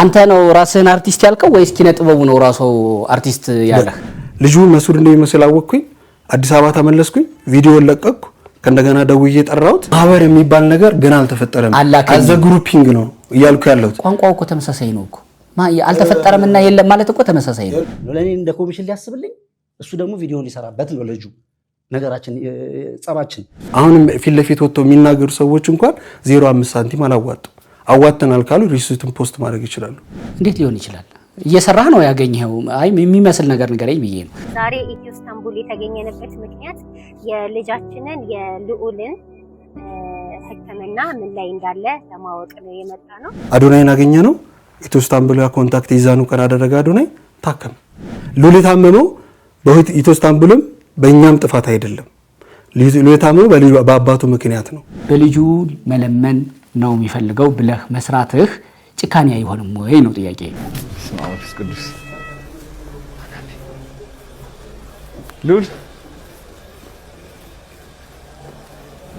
አንተ ነው ራስህን አርቲስት ያልከው ወይስ ኪነ ጥበቡ ነው ራሱ አርቲስት ያለህ? ልጁ መስዑድ እንደሚመስል አወቅኩኝ። አዲስ አበባ ተመለስኩኝ። ቪዲዮ ለቀቅኩ። ከእንደገና ደውዬ ጠራሁት። ማህበር የሚባል ነገር ገና አልተፈጠረም። አዘ ግሩፒንግ ነው እያልኩ ያለሁት። ቋንቋው እኮ ተመሳሳይ ነው እኮ አልተፈጠረምና የለም ማለት እኮ ተመሳሳይ ነው። ለኔ እንደ ኮሚሽን ሊያስብልኝ እሱ ደግሞ ቪዲዮ ሊሰራበት ነው ልጁ። ነገራችን ጸባችን አሁንም ፊት ለፊት ወጥተው የሚናገሩ ሰዎች እንኳን 0.5 ሳንቲም አዋጥተናል ካሉ ሪሲቱን ፖስት ማድረግ ይችላሉ። እንዴት ሊሆን ይችላል? እየሰራህ ነው ያገኘው? አይ የሚመስል ነገር ንገረኝ ብዬ ነው። ዛሬ ኢትዮ ኢስታንቡል የተገኘንበት ምክንያት የልጃችንን የልዑልን ሕክምና ምን ላይ እንዳለ ለማወቅ ነው የመጣ ነው። አዶናይን አገኘ ነው። ኢትዮ ኢስታንቡል ጋር ኮንታክት ይዛኑ ቀን አደረገ። አዶናይ ታከም። ልዑል የታመመው በኢትዮ ኢስታንቡልም በእኛም ጥፋት አይደለም። ልዑል የታመመው በአባቱ ምክንያት ነው። በልጁ መለመን ነው የሚፈልገው ብለህ መስራትህ ጭካኔ አይሆንም ወይ ነው ጥያቄ። ስማውስ ቅዱስ ልዑል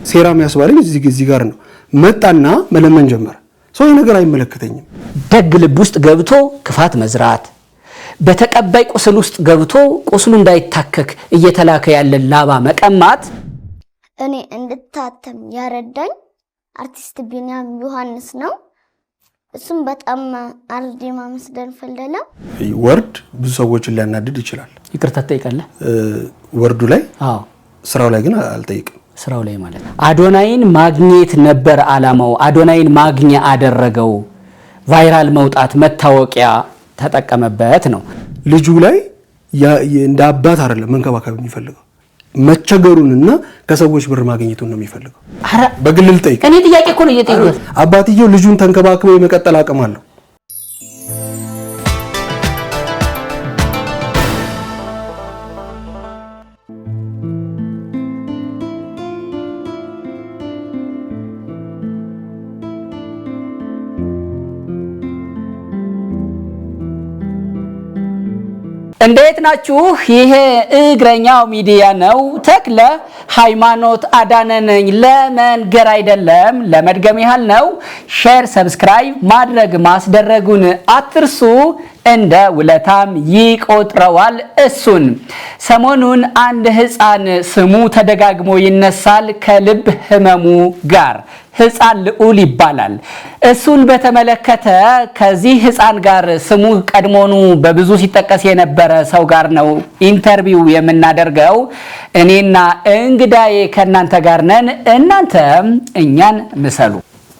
ሴራም ያስባለኝ እዚህ ጋር ነው። መጣና መለመን ጀመረ። ሰው ነገር አይመለከተኝም። ደግ ልብ ውስጥ ገብቶ ክፋት መዝራት፣ በተቀባይ ቁስል ውስጥ ገብቶ ቁስሉ እንዳይታከክ እየተላከ ያለ ላባ መቀማት። እኔ እንድታተም ያረዳኝ አርቲስት ቢኒያም ዮሐንስ ነው። እሱም በጣም አርዲ ማመስገን ፈልጋለሁ። ወርድ ብዙ ሰዎችን ሊያናድድ ይችላል። ይቅርታ ትጠይቃለህ ወርዱ ላይ? አዎ። ስራው ላይ ግን አልጠይቅም። ስራው ላይ ማለት አዶናይን ማግኘት ነበር አላማው። አዶናይን ማግኛ አደረገው። ቫይራል መውጣት መታወቂያ ተጠቀመበት ነው። ልጁ ላይ እንደ አባት አይደለም መንከባከብ የሚፈልገው መቸገሩንና ከሰዎች ብር ማግኘቱን ነው የሚፈልገው። አረ በግል ልጠይቅ። እኔ ጥያቄ እኮ ነው እየጠየኩት። አባትየው ልጁን ተንከባክቦ የመቀጠል አቅም አለው። እንዴት ናችሁ? ይሄ እግረኛው ሚዲያ ነው። ተክለ ሃይማኖት አዳነ ነኝ። ለመንገር አይደለም ለመድገም ያህል ነው። ሼር፣ ሰብስክራይብ ማድረግ ማስደረጉን አትርሱ። እንደ ውለታም ይቆጥረዋል። እሱን ሰሞኑን አንድ ሕፃን ስሙ ተደጋግሞ ይነሳል ከልብ ህመሙ ጋር። ሕፃን ልዑል ይባላል። እሱን በተመለከተ ከዚህ ሕፃን ጋር ስሙ ቀድሞኑ በብዙ ሲጠቀስ የነበረ ሰው ጋር ነው ኢንተርቪው የምናደርገው። እኔና እንግዳዬ ከእናንተ ጋር ነን። እናንተም እኛን ምሰሉ።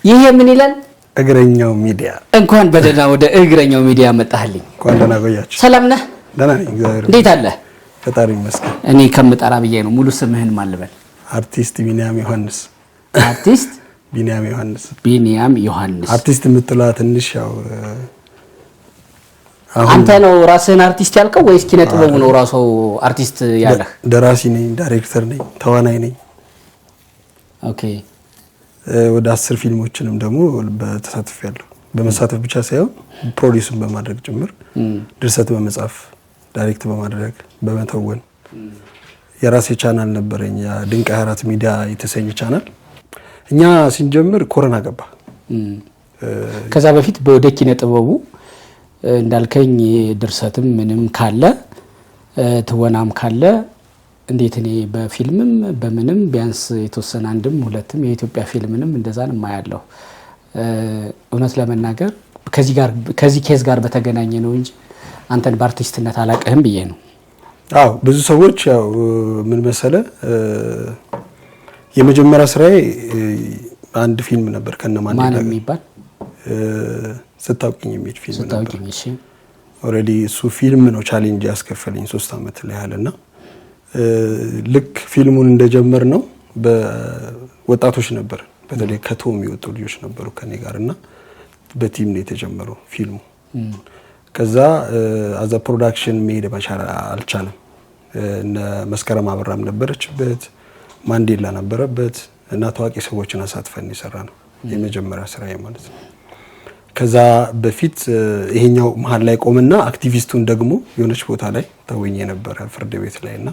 ይሄ ምን ይላል? እግረኛው ሚዲያ። እንኳን በደህና ወደ እግረኛው ሚዲያ መጣህልኝ። እንኳን ደህና ቆያችሁ። ሰላም ነህ? ደህና ነኝ እግዚአብሔር። እንዴት አለ? ፈጣሪ ይመስገን። እኔ ከምጠራ ብዬ ነው። ሙሉ ስምህን ማን ልበል? አርቲስት ቢኒያም ዮሐንስ። አርቲስት ቢኒያም ዮሐንስ። ቢኒያም ዮሐንስ። አርቲስት የምትለዋ ትንሽ ያው አንተ ነው ራስህን አርቲስት ያልከው ወይስ ኪነ ጥበቡ ነው ራሱ አርቲስት ያለህ? ደራሲ ነኝ፣ ዳይሬክተር ነኝ፣ ተዋናይ ነኝ። ኦኬ። ወደ 10 ፊልሞችንም ደግሞ በተሳትፌያለሁ። በመሳተፍ ብቻ ሳይሆን ፕሮዲዩስን በማድረግ ጭምር፣ ድርሰት በመጻፍ ዳይሬክት በማድረግ በመተወን የራሴ ቻናል ነበረኝ፣ ድንቅ 24 ሚዲያ የተሰኘ ቻናል። እኛ ስንጀምር ኮሮና ገባ። ከዛ በፊት ወደ ኪነ ጥበቡ እንዳልከኝ ድርሰትም ምንም ካለ ትወናም ካለ እንዴት እኔ በፊልምም በምንም ቢያንስ የተወሰነ አንድም ሁለትም የኢትዮጵያ ፊልምንም እንደዛን ማያለሁ። እውነት ለመናገር ከዚህ ኬዝ ጋር በተገናኘ ነው እንጂ አንተን በአርቲስትነት አላቀህም ብዬ ነው። አዎ ብዙ ሰዎች ያው ምን መሰለ የመጀመሪያ ስራዬ አንድ ፊልም ነበር ከነማን ማን የሚባል ስታውቂኝ የሚል ፊልም ነበር። ስታውቂኝ እሺ። ኦሬዲ እሱ ፊልም ነው ቻሌንጅ ያስከፈለኝ 3 አመት ላይ ያለና ልክ ፊልሙን እንደጀመር ነው በወጣቶች ነበር፣ በተለይ ከቶም የሚወጡ ልጆች ነበሩ ከኔ ጋርና በቲም ነው የተጀመረው ፊልሙ። ከዛ አዛ ፕሮዳክሽን መሄድ መቻል አልቻለም። እነ መስከረም አበራም ነበረችበት፣ ማንዴላ ነበረበት እና ታዋቂ ሰዎችን አሳትፈን የሰራ ነው የመጀመሪያ ስራዬ ማለት ነው። ከዛ በፊት ይሄኛው መሃል ላይ ቆምና አክቲቪስቱን ደግሞ የሆነች ቦታ ላይ ተወኝ ነበር ፍርድ ቤት ላይና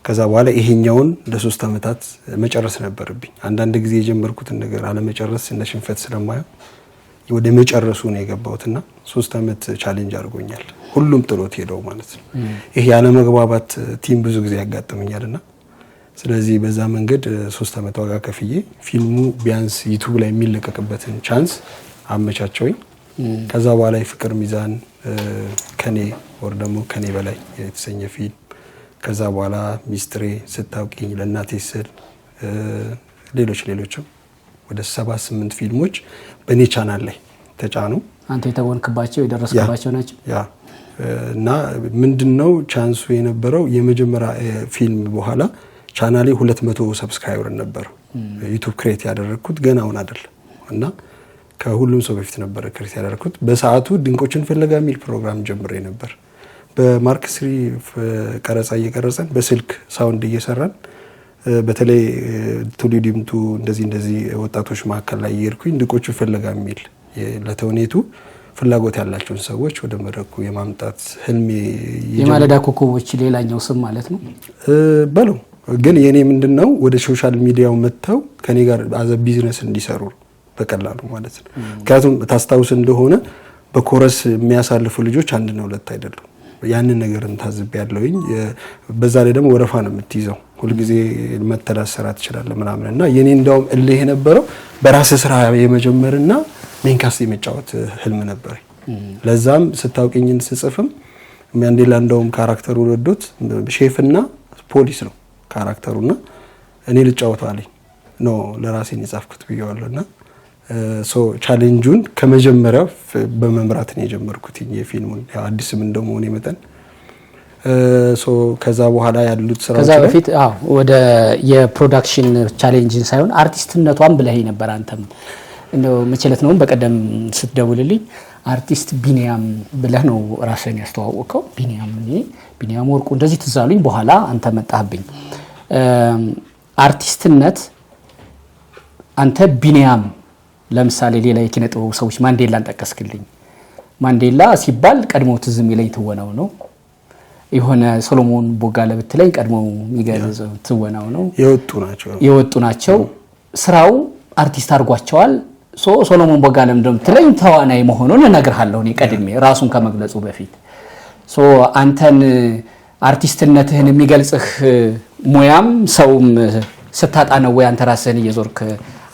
ከዛ በኋላ ይሄኛውን ለ3 አመታት መጨረስ ነበርብኝ። አንዳንድ ጊዜ የጀመርኩትን ነገር አለመጨረስ እንደ ሽንፈት ስለማየው ወደ መጨረሱ ነው የገባሁትና 3 አመት ቻሌንጅ አድርጎኛል። ሁሉም ጥሎት ሄደው ማለት ነው። ይሄ ያለ መግባባት ቲም ብዙ ጊዜ ያጋጥመኛልና ስለዚህ በዛ መንገድ 3 አመት ዋጋ ከፍዬ ፊልሙ ቢያንስ ዩቲዩብ ላይ የሚለቀቅበትን ቻንስ አመቻቸውኝ። ከዛ በኋላ የፍቅር ሚዛን ከኔ ወር ደግሞ ከኔ በላይ የተሰኘ ፊልም፣ ከዛ በኋላ ሚስጥሬ፣ ስታውቂኝ፣ ለእናቴ ስል ሌሎችም ወደ 7-8 ፊልሞች በኔ ቻናል ላይ ተጫኑ። አንተ የተወንክባቸው የደረስክባቸው ናቸው። ያ እና ምንድነው ቻንሱ የነበረው የመጀመሪያ ፊልም በኋላ ቻናሌ 200 ሰብስክራይበር ነበር። ዩቲዩብ ክሬት ያደረኩት ገና አሁን አይደለም እና ከሁሉም ሰው በፊት ነበር ክሬት ያደረኩት። በሰዓቱ ድንቆችን ፍለጋ የሚል ፕሮግራም ጀምሬ ነበር። በማርክ 3 ቀረጻ እየቀረጸን በስልክ ሳውንድ እየሰራን በተለይ ቱሊዲምቱ እንደዚህ ወጣቶች መካከል ላይ እየሄድኩኝ ድንቆችን ፍለጋ የሚል ለተውኔቱ ፍላጎት ያላቸውን ሰዎች ወደ መድረኩ የማምጣት ህልሜ የማለዳ ኮከቦች ሌላኛው ስም ማለት ነው በለው። ግን የኔ ምንድነው ወደ ሶሻል ሚዲያው መጥተው ከኔ ጋር አዘ ቢዝነስ እንዲሰሩ በቀላሉ ማለት ነው። ምክንያቱም ታስታውስ እንደሆነ በኮረስ የሚያሳልፉ ልጆች 1 እና 2 አይደሉም። ያንን ነገር እንታዝብ ያለውኝ በዛ ላይ ደግሞ ወረፋ ነው የምትይዘው ሁሉ ጊዜ መተዳሰራ ትችላለህ ምናምንና የኔ እንደውም እልህ የነበረው በራስ ስራ የመጀመርና ሜንካስ የመጫወት ህልም ነበር። ለዛም ስታውቂኝን ስጽፍም ማንዴላ እንደውም ካራክተሩ ወዶት ሼፍና ፖሊስ ነው ካራክተሩና እኔ ልጫወተው አለኝ ነው ለራሴ የጻፍኩት ብየዋለሁና ቻሌንጁን ከመጀመሪያው በመምራት ነው የጀመርኩት የፊልሙን አዲስም እንደመሆነ መጠን ከዛ በኋላ ያሉት ስራዎች ከዛ በፊት ወደ የፕሮዳክሽን ቻሌንጅን ሳይሆን አርቲስትነቷን ብለህ ነበር አንተም እንደው መቸለት ነው በቀደም ስትደውልልኝ አርቲስት ቢኒያም ብለህ ነው ራስህን ያስተዋወቀው። ቢኒያም ወርቁ እንደዚህ ትዛሉኝ በኋላ አንተ መጣህብኝ። አርቲስትነት አንተ ቢኒያም ለምሳሌ ሌላ የኪነ ጥበብ ሰዎች ማንዴላን ጠቀስክልኝ። ማንዴላ ሲባል ቀድሞ ትዝም ይለኝ ትወናው ነው። የሆነ ሰሎሞን ቦጋለ ብትለኝ ቀድሞ የሚገርዝ ትወናው ነው። የወጡ ናቸው። ስራው አርቲስት አድርጓቸዋል። ሰሎሞን ቦጋለም እንደምትለኝ ተዋናይ መሆኑን እነግርሃለሁ እኔ ቀድሜ ራሱን ከመግለጹ በፊት። አንተን አርቲስትነትህን የሚገልጽህ ሙያም ሰውም ስታጣ ነው ወይ አንተ ራስህን እየዞርክ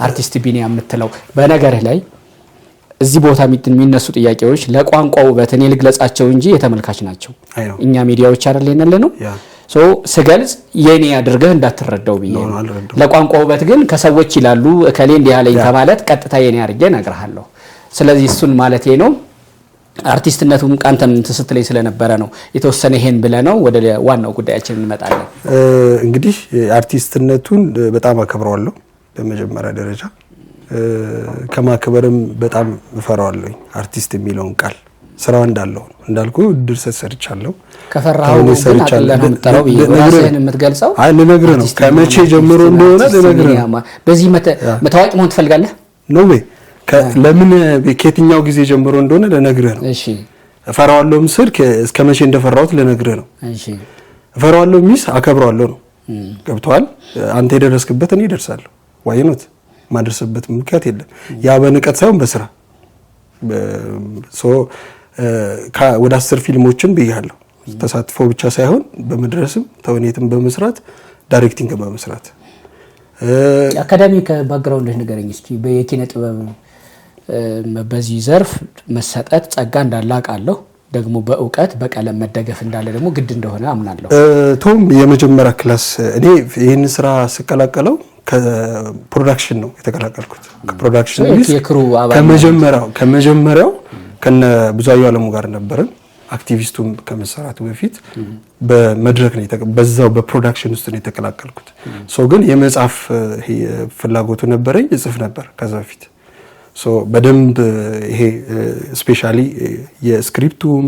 አርቲስት ቢኒያም የምትለው? በነገርህ ላይ እዚህ ቦታ የሚነሱ ጥያቄዎች ለቋንቋው ውበት እኔ ልግለጻቸው እንጂ የተመልካች ናቸው። እኛ ሚዲያዎች አይደል የነለነው ስገልጽ የኔ አድርገህ እንዳትረዳው ብዬ ለቋንቋው ውበት ግን ከሰዎች ይላሉ እከሌ እንዲህ ያለኝ ከማለት ቀጥታ የኔ አድርጌ እነግርሃለሁ። ስለዚህ እሱን ማለቴ ነው። አርቲስትነቱም ቃንተም ተስተለይ ስለነበረ ነው የተወሰነ ይሄን ብለህ ነው ወደ ዋናው ጉዳያችን እንመጣለን። እንግዲህ አርቲስትነቱን በጣም አከብረዋለሁ በመጀመሪያ ደረጃ ከማከበርም በጣም እፈራዋለሁ። አርቲስት የሚለውን ቃል ስራው እንዳልኩ ድርሰት ሰርቻለሁ። ከፈራው ግን አጥለናም ተራው ይራስህን የምትገልጸው ልነግርህ ነው። ከመቼ ጀምሮ እንደሆነ ልነግርህ ነው። በዚህ መታወቅ መሆን ትፈልጋለህ ነው ወይ? ለምን ከየትኛው ጊዜ ጀምሮ እንደሆነ ልነግርህ ነው። እሺ እፈራዋለሁ ምስል እስከመቼ እንደፈራሁት ልነግርህ ነው። እሺ እፈራዋለሁ ሚስ አከብረዋለሁ ነው። ገብቷል? አንተ የደረስክበት እኔ እደርሳለሁ። ዋይኖት ማድረስበት ምክንያት የለም። ያ በንቀት ሳይሆን በስራ ወደ 10 ፊልሞችን ብያለሁ። ተሳትፎ ብቻ ሳይሆን በመድረስም ተውኔትም በመስራት ዳይሬክቲንግ በመስራት አካዳሚክ ባክግራውንድ ንገረኝ እስኪ። በየኪነ ጥበብ በዚህ ዘርፍ መሰጠት ጸጋ እንዳለ አውቃለሁ። ደግሞ በእውቀት በቀለም መደገፍ እንዳለ ደግሞ ግድ እንደሆነ አምናለሁ። ቶም የመጀመሪያ ክላስ እኔ ይሄን ስራ ስቀላቀለው ከፕሮዳክሽን ነው የተቀላቀልኩት። ከፕሮዳክሽን ከመጀመሪያው ከነ ብዙአየሁ አለሙ ጋር ነበርን። አክቲቪስቱም ከመሰራቱ በፊት በመድረክ ነው በዛው በፕሮዳክሽን ውስጥ ነው የተቀላቀልኩት። ግን የመጻፍ ፍላጎቱ ነበረኝ፣ እጽፍ ነበር ከዛ በፊት። በደንብ ይሄ ስፔሻሊ የስክሪፕቱም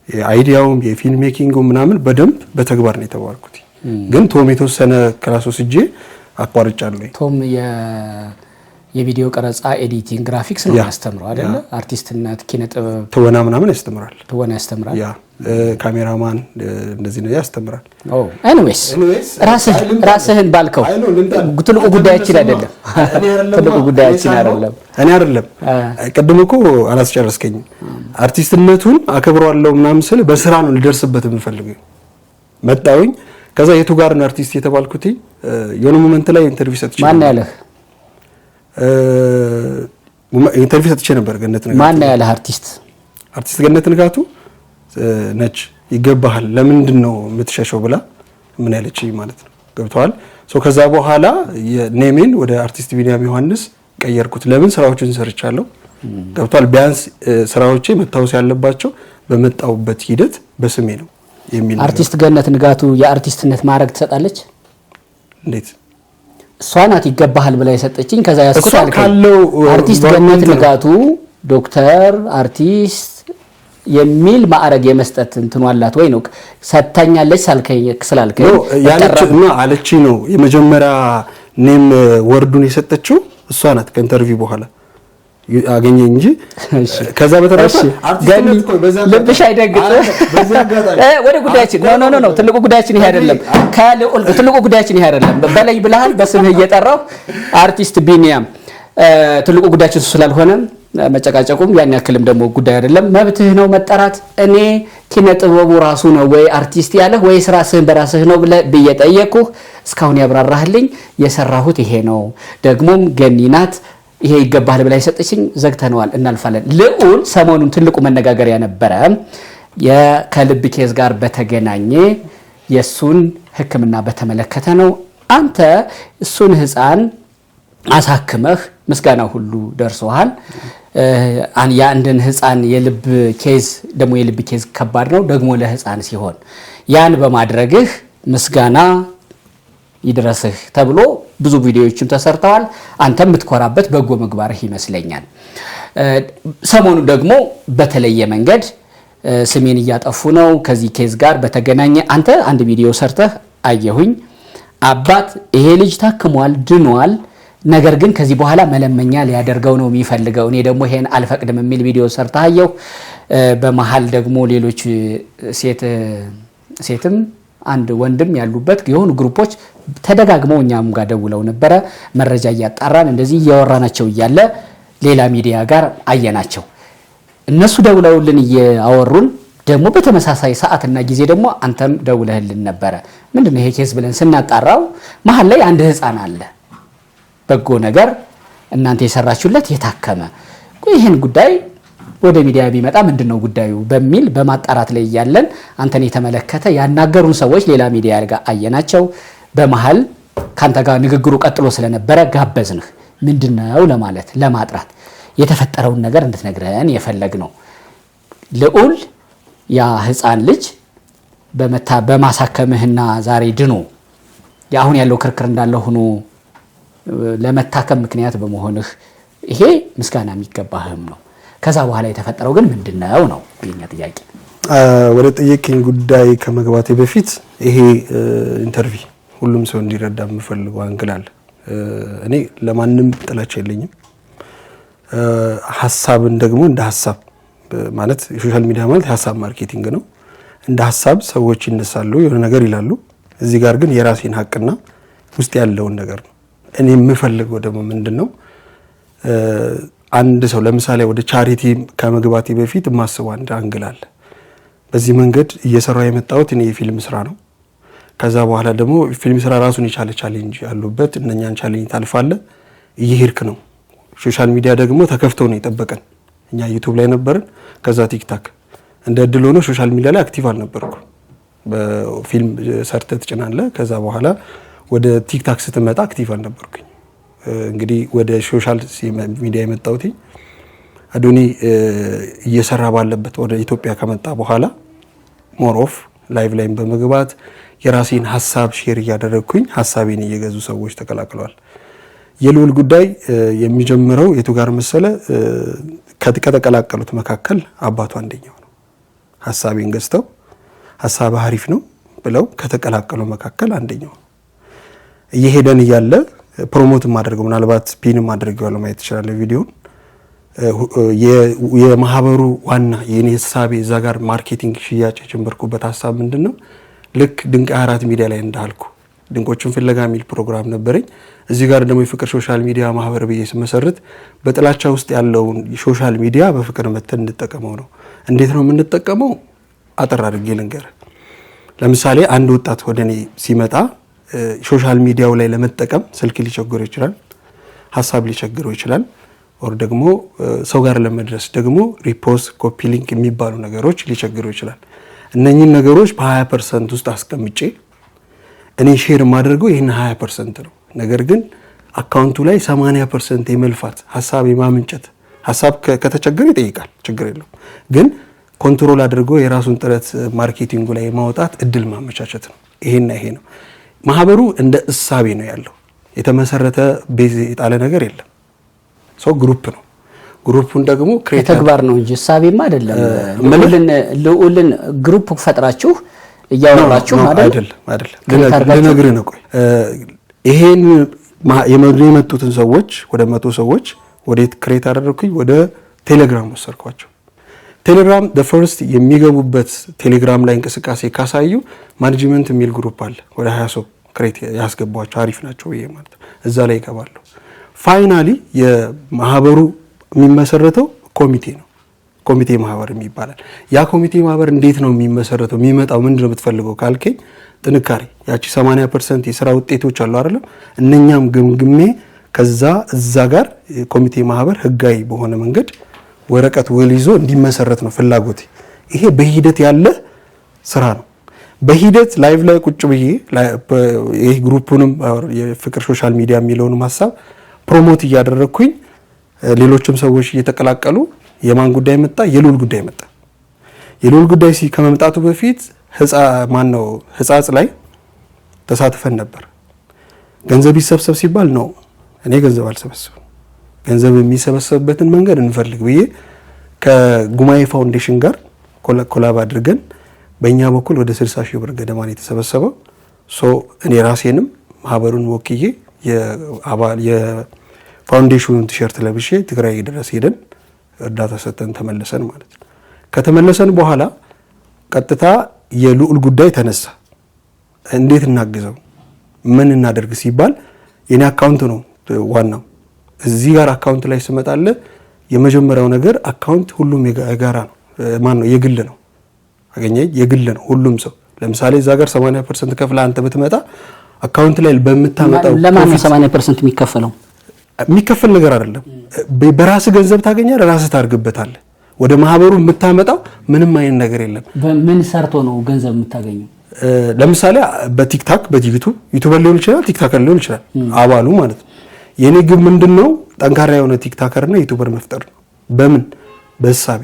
የአይዲያውም የፊልም ሜኪንጉም ምናምን በደንብ በተግባር ነው የተማርኩት። ግን ቶም የተወሰነ ክላስ ወስጄ አቋርጫለሁ። ቶም የቪዲዮ ቀረጻ፣ ኤዲቲንግ፣ ግራፊክስ ነው ያስተምረው አይደለ? አርቲስትነት፣ ኪነ ጥበብ፣ ትወና ምናምን ያስተምራል። ትወና ያስተምራል። ካሜራማን እንደዚህ ነው ያስተምራል። ኤኒዌይስ ራስህን ባልከው ትልቁ ጉዳያችን አይደለም። ትልቁ ጉዳያችን አይደለም። እኔ አይደለም ቅድም እኮ አላስጨረስከኝም። አርቲስትነቱን አከብረዋለሁ ምናምን ስል በስራ ነው ልደርስበት የምፈልገው። መጣውኝ ከዛ የቱ ጋር ነው አርቲስት የተባልኩት? የሆነ ሞመንት ላይ ኢንተርቪው ሰጥቼ ማን ያለህ? ኢንተርቪው ሰጥቼ ነበር። ገነት ንጋቱ ማን ያለህ? አርቲስት ገነት ንጋቱ ነች። ይገባሃል ለምንድን ነው የምትሸሸው ብላ ምን ያለችኝ ማለት ነው። ገብቷል። ከዛ በኋላ የኔሜን ወደ አርቲስት ቢኒያም ዮሐንስ ቀየርኩት። ለምን ስራዎችን ሰርቻለሁ። ገብቷል። ቢያንስ ስራዎቼ መታወስ ያለባቸው በመጣውበት ሂደት በስሜ ነው የሚል አርቲስት ገነት ንጋቱ የአርቲስትነት ማዕረግ ትሰጣለች? እንዴት? እሷ ናት ይገባሃል ብላ የሰጠችኝ። ከዛ ያስኩት አርቲስት ገነት ንጋቱ ዶክተር አርቲስት የሚል ማዕረግ የመስጠት እንትኑ አላት ወይ ነው ሰጣኛለች ስላልከኝ ያለችና አለች ነው የመጀመሪያ ኔም ወርዱን የሰጠችው እሷ ናት። ከኢንተርቪው በኋላ አገኘ እንጂ ከዛ በተረፈ አርቲስት ልብሽ አይደግጥ። ወደ ጉዳያችን ኖ ትልቁ ጉዳያችን ይሄ አይደለም። ትልቁ ጉዳያችን ይሄ አይደለም። በላይ ብለሃል በስምህ እየጠራው አርቲስት ቢኒያም ትልቁ ጉዳያችን ስላልሆነ መጨቃጨቁም ያን ያክልም ደግሞ ጉዳይ አይደለም። መብትህ ነው መጠራት። እኔ ኪነ ጥበቡ ራሱ ነው ወይ አርቲስት ያለህ ወይ ራስህን በራስህ ነው ብዬ ጠየቅኩህ። እስካሁን ያብራራህልኝ የሰራሁት ይሄ ነው። ደግሞም ገኒናት ይሄ ይገባሃል ብላ የሰጠችኝ ዘግተነዋል፣ እናልፋለን። ልዑል ሰሞኑን ትልቁ መነጋገሪያ ነበረ ከልብ ኬዝ ጋር በተገናኘ የሱን ሕክምና በተመለከተ ነው። አንተ እሱን ህፃን አሳክመህ ምስጋናው ሁሉ ደርሶሃል። የአንድን ህፃን የልብ ኬዝ ደግሞ የልብ ኬዝ ከባድ ነው ደግሞ ለህፃን ሲሆን ያን በማድረግህ ምስጋና ይድረስህ ተብሎ ብዙ ቪዲዮዎችም ተሰርተዋል። አንተም የምትኮራበት በጎ ምግባርህ ይመስለኛል። ሰሞኑ ደግሞ በተለየ መንገድ ስሜን እያጠፉ ነው ከዚህ ኬዝ ጋር በተገናኘ አንተ አንድ ቪዲዮ ሰርተህ አየሁኝ። አባት ይሄ ልጅ ታክሟል፣ ድኗል፣ ነገር ግን ከዚህ በኋላ መለመኛ ሊያደርገው ነው የሚፈልገው፣ እኔ ደግሞ ይሄን አልፈቅድም የሚል ቪዲዮ ሰርተህ አየሁ። በመሃል ደግሞ ሌሎች ሴትም አንድ ወንድም ያሉበት የሆኑ ግሩፖች ተደጋግመው እኛም ጋር ደውለው ነበረ። መረጃ እያጣራን እንደዚህ እያወራናቸው እያለ ሌላ ሚዲያ ጋር አየናቸው። እነሱ ደውለውልን እያወሩን ደግሞ በተመሳሳይ ሰዓትና ጊዜ ደግሞ አንተም ደውለህልን ነበረ። ምንድነው ይሄ ኬስ ብለን ስናጣራው መሃል ላይ አንድ ህፃን አለ በጎ ነገር እናንተ የሰራችሁለት የታከመ ይሄን ጉዳይ ወደ ሚዲያ ቢመጣ ምንድነው ጉዳዩ በሚል በማጣራት ላይ ያለን አንተን የተመለከተ ያናገሩን ሰዎች ሌላ ሚዲያ ጋር አየናቸው። በመሃል ካንተ ጋር ንግግሩ ቀጥሎ ስለነበረ ጋበዝንህ። ምንድነው ለማለት ለማጥራት የተፈጠረውን ነገር እንድትነግረን የፈለግነው። ልዑል ያ ህፃን ልጅ በማሳከምህና ዛሬ ድኖ ያሁን ያለው ክርክር እንዳለ ሆኖ ለመታከም ምክንያት በመሆንህ ይሄ ምስጋና የሚገባህም ነው። ከዛ በኋላ የተፈጠረው ግን ምንድነው ነው የኛ ጥያቄ። ወደ ጠየቅኝ ጉዳይ ከመግባቴ በፊት ይሄ ኢንተርቪው ሁሉም ሰው እንዲረዳ የምፈልገው አንግል አለ። እኔ ለማንም ጥላቻ የለኝም። ሐሳብን ደግሞ እንደ ሐሳብ ማለት ሶሻል ሚዲያ ማለት ሐሳብ ማርኬቲንግ ነው። እንደ ሐሳብ ሰዎች ይነሳሉ፣ የሆነ ነገር ይላሉ። እዚህ ጋር ግን የራሴን ሐቅና ውስጥ ያለውን ነገር ነው እኔ የምፈልገው። ደግሞ ምንድነው አንድ ሰው ለምሳሌ ወደ ቻሪቲ ከመግባቴ በፊት ማስበው አንድ አንግል አለ። በዚህ መንገድ እየሰራው የመጣሁት እኔ የፊልም ስራ ነው። ከዛ በኋላ ደግሞ ፊልም ስራ ራሱን የቻለ ቻሌንጅ ያሉበት እነኛን ቻሌንጅ ታልፋለህ እየሄድክ ነው። ሶሻል ሚዲያ ደግሞ ተከፍተው ነው የጠበቀን። እኛ ዩቲዩብ ላይ ነበርን፣ ከዛ ቲክታክ። እንደ እድል ሆኖ ሶሻል ሚዲያ ላይ አክቲቭ አልነበርኩ። በፊልም ሰርተህ ትጭናለህ። ከዛ በኋላ ወደ ቲክታክ ስትመጣ አክቲቭ አልነበርኩኝ። እንግዲህ ወደ ሶሻል ሚዲያ የመጣሁት አዶኒ እየሰራ ባለበት ወደ ኢትዮጵያ ከመጣ በኋላ ሞር ኦፍ ላይቭ ላይም በመግባት የራሴን ሐሳብ ሼር እያደረግኩኝ ሐሳቤን እየገዙ ሰዎች ተቀላቅለዋል። የልዑል ጉዳይ የሚጀምረው የቱ ጋር መሰለ? ከተቀላቀሉት መካከል አባቱ አንደኛው ነው። ሐሳቤን ገዝተው ሐሳብ አሪፍ ነው ብለው ከተቀላቀሉ መካከል አንደኛው ነው። እየሄደን እያለ ፕሮሞት ማድረገው ምናልባት ፒን ማድረገው ለማየት ይችላል ቪዲዮን የማህበሩ ዋና የኔ ሐሳብ እዛ ጋር ማርኬቲንግ ሽያጭ ጀመርኩበት ሐሳብ ምንድነው ልክ ድንቅ 4 ሚዲያ ላይ እንዳልኩ ድንቆቹን ፍለጋ ሚል ፕሮግራም ነበረኝ እዚህ ጋር ደግሞ የፍቅር ሶሻል ሚዲያ ማህበር በየስ መሰረት በጥላቻ ውስጥ ያለውን ሶሻል ሚዲያ በፍቅር መተን እንጠቀመው ነው እንዴት ነው የምንጠቀመው አጠር አድርጌ ልንገር ለምሳሌ አንድ ወጣት ወደኔ ሲመጣ ሶሻል ሚዲያው ላይ ለመጠቀም ስልክ ሊቸግረው ይችላል ሐሳብ ሊቸግረው ይችላል ወር ደግሞ ሰው ጋር ለመድረስ ደግሞ ሪፖስት ኮፒ ሊንክ የሚባሉ ነገሮች ሊቸግረው ይችላል እነኚህን ነገሮች በ20% ውስጥ አስቀምጬ እኔ ሼር ማድረገው ይሄን 20% ነው ነገር ግን አካውንቱ ላይ 80% የመልፋት ሐሳብ የማመንጨት ሐሳብ ከተቸገረ ይጠይቃል ችግር የለው ግን ኮንትሮል አድርጎ የራሱን ጥረት ማርኬቲንጉ ላይ ማውጣት እድል ማመቻቸት ነው ይሄና ይሄ ነው ማህበሩ እንደ እሳቤ ነው ያለው የተመሰረተ ቤዝ የጣለ ነገር የለም ሶ ግሩፕ ነው ግሩፑን ደግሞ ከተግባር ነው እንጂ እሳቤማ አይደለም ልዑልን ግሩፕ ፈጥራችሁ እያወራችሁ አይደል ለነገር ነው ቆይ ይሄን የመጡትን ሰዎች ወደ 100 ሰዎች ወዴት ክሬት አደረኩኝ ወደ ቴሌግራም ወሰርኳቸው ቴሌግራም the first የሚገቡበት ቴሌግራም ላይ እንቅስቃሴ ካሳዩ ማኔጅመንት የሚል ግሩፕ አለ ወደ 20 ሰው ክሬት ያስገባቸው አሪፍ ናቸው ይሄ ማለት እዛ ላይ ይገባሉ ፋይናሊ የማህበሩ የሚመሰረተው ኮሚቴ ነው ኮሚቴ ማህበር የሚባላል ያ ኮሚቴ ማህበር እንዴት ነው የሚመሰረተው የሚመጣው ምንድነው የምትፈልገው ካልከኝ ጥንካሬ ያቺ 80% የሥራ ውጤቶች አሉ አይደል እነኛም ግምግሜ ከዛ እዛ ጋር ኮሚቴ ማህበር ህጋዊ በሆነ መንገድ ወረቀት ወልይዞ እንዲመሰረት ነው ፍላጎቴ ይሄ በሂደት ያለ ስራ ነው በሂደት ላይቭ ላይ ቁጭ ብዬ ይሄ ግሩፑንም የፍቅር ሶሻል ሚዲያ የሚለውን ሐሳብ ፕሮሞት እያደረኩኝ ሌሎችም ሰዎች እየተቀላቀሉ የማን ጉዳይ መጣ የሉል ጉዳይ መጣ የሉል ጉዳይ ከመምጣቱ በፊት ህፃጽ ላይ ተሳትፈን ነበር ገንዘብ ይሰብሰብ ሲባል ነው እኔ ገንዘብ አልሰበሰብም ገንዘብ የሚሰበሰብበትን መንገድ እንፈልግ ብዬ ከጉማኤ ፋውንዴሽን ጋር ኮላብ አድርገን በእኛ በኩል ወደ 60 ሺህ ብር ገደማ ነው የተሰበሰበው ሶ እኔ ራሴንም ማህበሩን ወክዬ የፋውንዴሽኑን ቲሸርት ለብሼ ትግራይ ድረስ ሄደን እርዳታ ሰጥተን ተመለሰን ማለት ነው ከተመለሰን በኋላ ቀጥታ የልዑል ጉዳይ ተነሳ እንዴት እናግዘው ምን እናደርግ ሲባል የኔ አካውንት ነው ዋናው እዚህ ጋር አካውንት ላይ ስመጣለ የመጀመሪያው ነገር አካውንት ሁሉም የጋራ ነው ማን ነው የግል ነው አገኘኝ የግል ነው ሁሉም ሰው ለምሳሌ እዛ ጋር 80% ከፍላ አንተ ብትመጣ አካውንት ላይ በመታመጣው ለማን 80% የሚከፈል ነገር አይደለም በራስ ገንዘብ ታገኛለህ ራስ ታርግበታለህ ወደ ማህበሩ የምታመጣው ምንም አይነት ነገር የለም በምን ሰርቶ ነው ገንዘብ የምታገኘው ለምሳሌ በቲክታክ በዩቲዩብ ዩቲዩበር ሊሆን ይችላል ቲክታከር ሊሆን ይችላል አባሉ ማለት ነው የኔ ግብ ምንድነው ጠንካራ የሆነ ቲክታከር እና ዩቲዩበር መፍጠር ነው በምን በሳቤ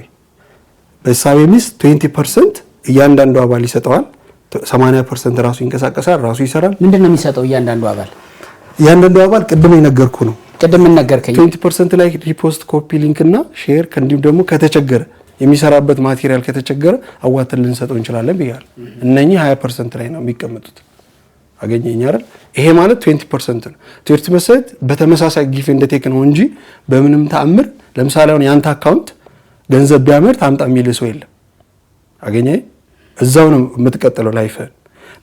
ሚስ 20% እያንዳንዱ አባል ይሰጣዋል 80% ራሱ ይንቀሳቀሳል ራሱ ይሰራል ምንድነው የሚሰጠው እያንዳንዱ አባል ቅድም የነገርኩ ነው ቅድም ነገርከኝ 20% ላይ ሪፖስት ኮፒ ሊንክ እና ሼር ከእንዲሁም ደግሞ ከተቸገረ የሚሰራበት ማቴሪያል ከተቸገረ አዋተን ልንሰጠው እንችላለን ብያለሁ እነኚህ 20% ላይ ነው የሚቀመጡት አገኘኝ አይደል ይሄ ማለት 20% ነው 20% በተመሳሳይ ጊፍ እንደቴክ ነው እንጂ በምንም ተአምር ለምሳሌ አሁን ያንተ አካውንት ገንዘብ ቢያመርት አምጣ የሚል ሰው የለም አገኘኝ እዛው ነው የምትቀጥለው ላይፍ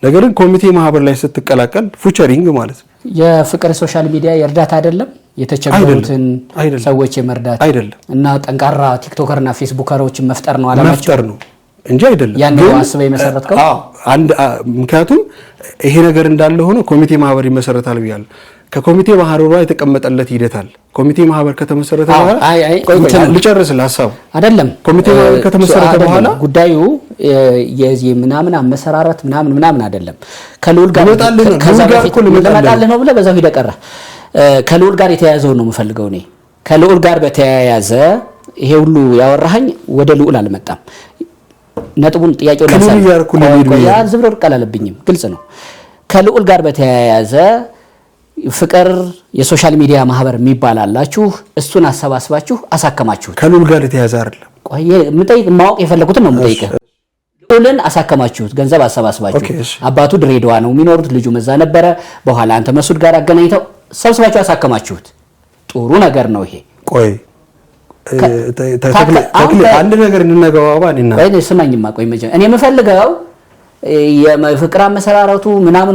ነገር ግን ኮሚቴ ማህበር ላይ ስትቀላቀል ፉቸሪንግ ማለት ነው የፍቅር ሶሻል ሚዲያ የእርዳታ አይደለም የተቸገሩትን ሰዎች የመርዳት አይደለም እና ጠንካራ ቲክቶከርና ፌስቡከሮችን መፍጠር ነው አላማችሁ መፍጠር ነው እንጂ አይደለም ያን ዋስበ የመሰረትከው አንድ ምክንያቱም ይሄ ነገር እንዳለ ሆኖ ኮሚቴ ማህበር ይመሰረታል ብያለሁ ከኮሚቴ ማህበሩ ላይ የተቀመጠለት ሂደታል ኮሚቴ ማህበር ከተመሰረተ በኋላ ልጨርስልህ ሐሳቡ አይደለም ኮሚቴ ማህበር ከተመሰረተ በኋላ ጉዳዩ የዚህ ምናምን አመሰራረት ምናምን አይደለም ከልዑል ጋር ከዛ በፊት ለማጣልህ ነው ብለ በዛው ሂደቀረ ከልዑል ጋር የተያያዘው ነው የምፈልገው እኔ ከልዑል ጋር በተያያዘ ይሄ ሁሉ ያወራኸኝ ወደ ልዑል አልመጣም ነጥቡን ጥያቄው ለምሳሌ ዝብረር ቀላለብኝም ግልጽ ነው ከልዑል ጋር በተያያዘ ፍቅር የሶሻል ሚዲያ ማህበር የሚባል አላችሁ እሱን አሰባስባችሁ አሳከማችሁ ከልዑል ጋር የተያያዘ አይደለም ቆይ ምጠይቅ ማወቅ የፈለኩት ነው ምጠይቀህ ልዑልን አሳከማችሁት ገንዘብ አሰባስባችሁ አባቱ ድሬዳዋ ነው የሚኖሩት ልጁ መዛ ነበረ በኋላ አንተ መስዑድ ጋር አገናኝተው ሰብስባችሁ አሳከማችሁት። ጥሩ ነገር ነው ይሄ። ቆይ ተክለ አንድ ነገር እንነጋባባ ነና ወይ ስማኝማ ቆይ እኔ የምፈልገው የፍቅር መሰራራቱ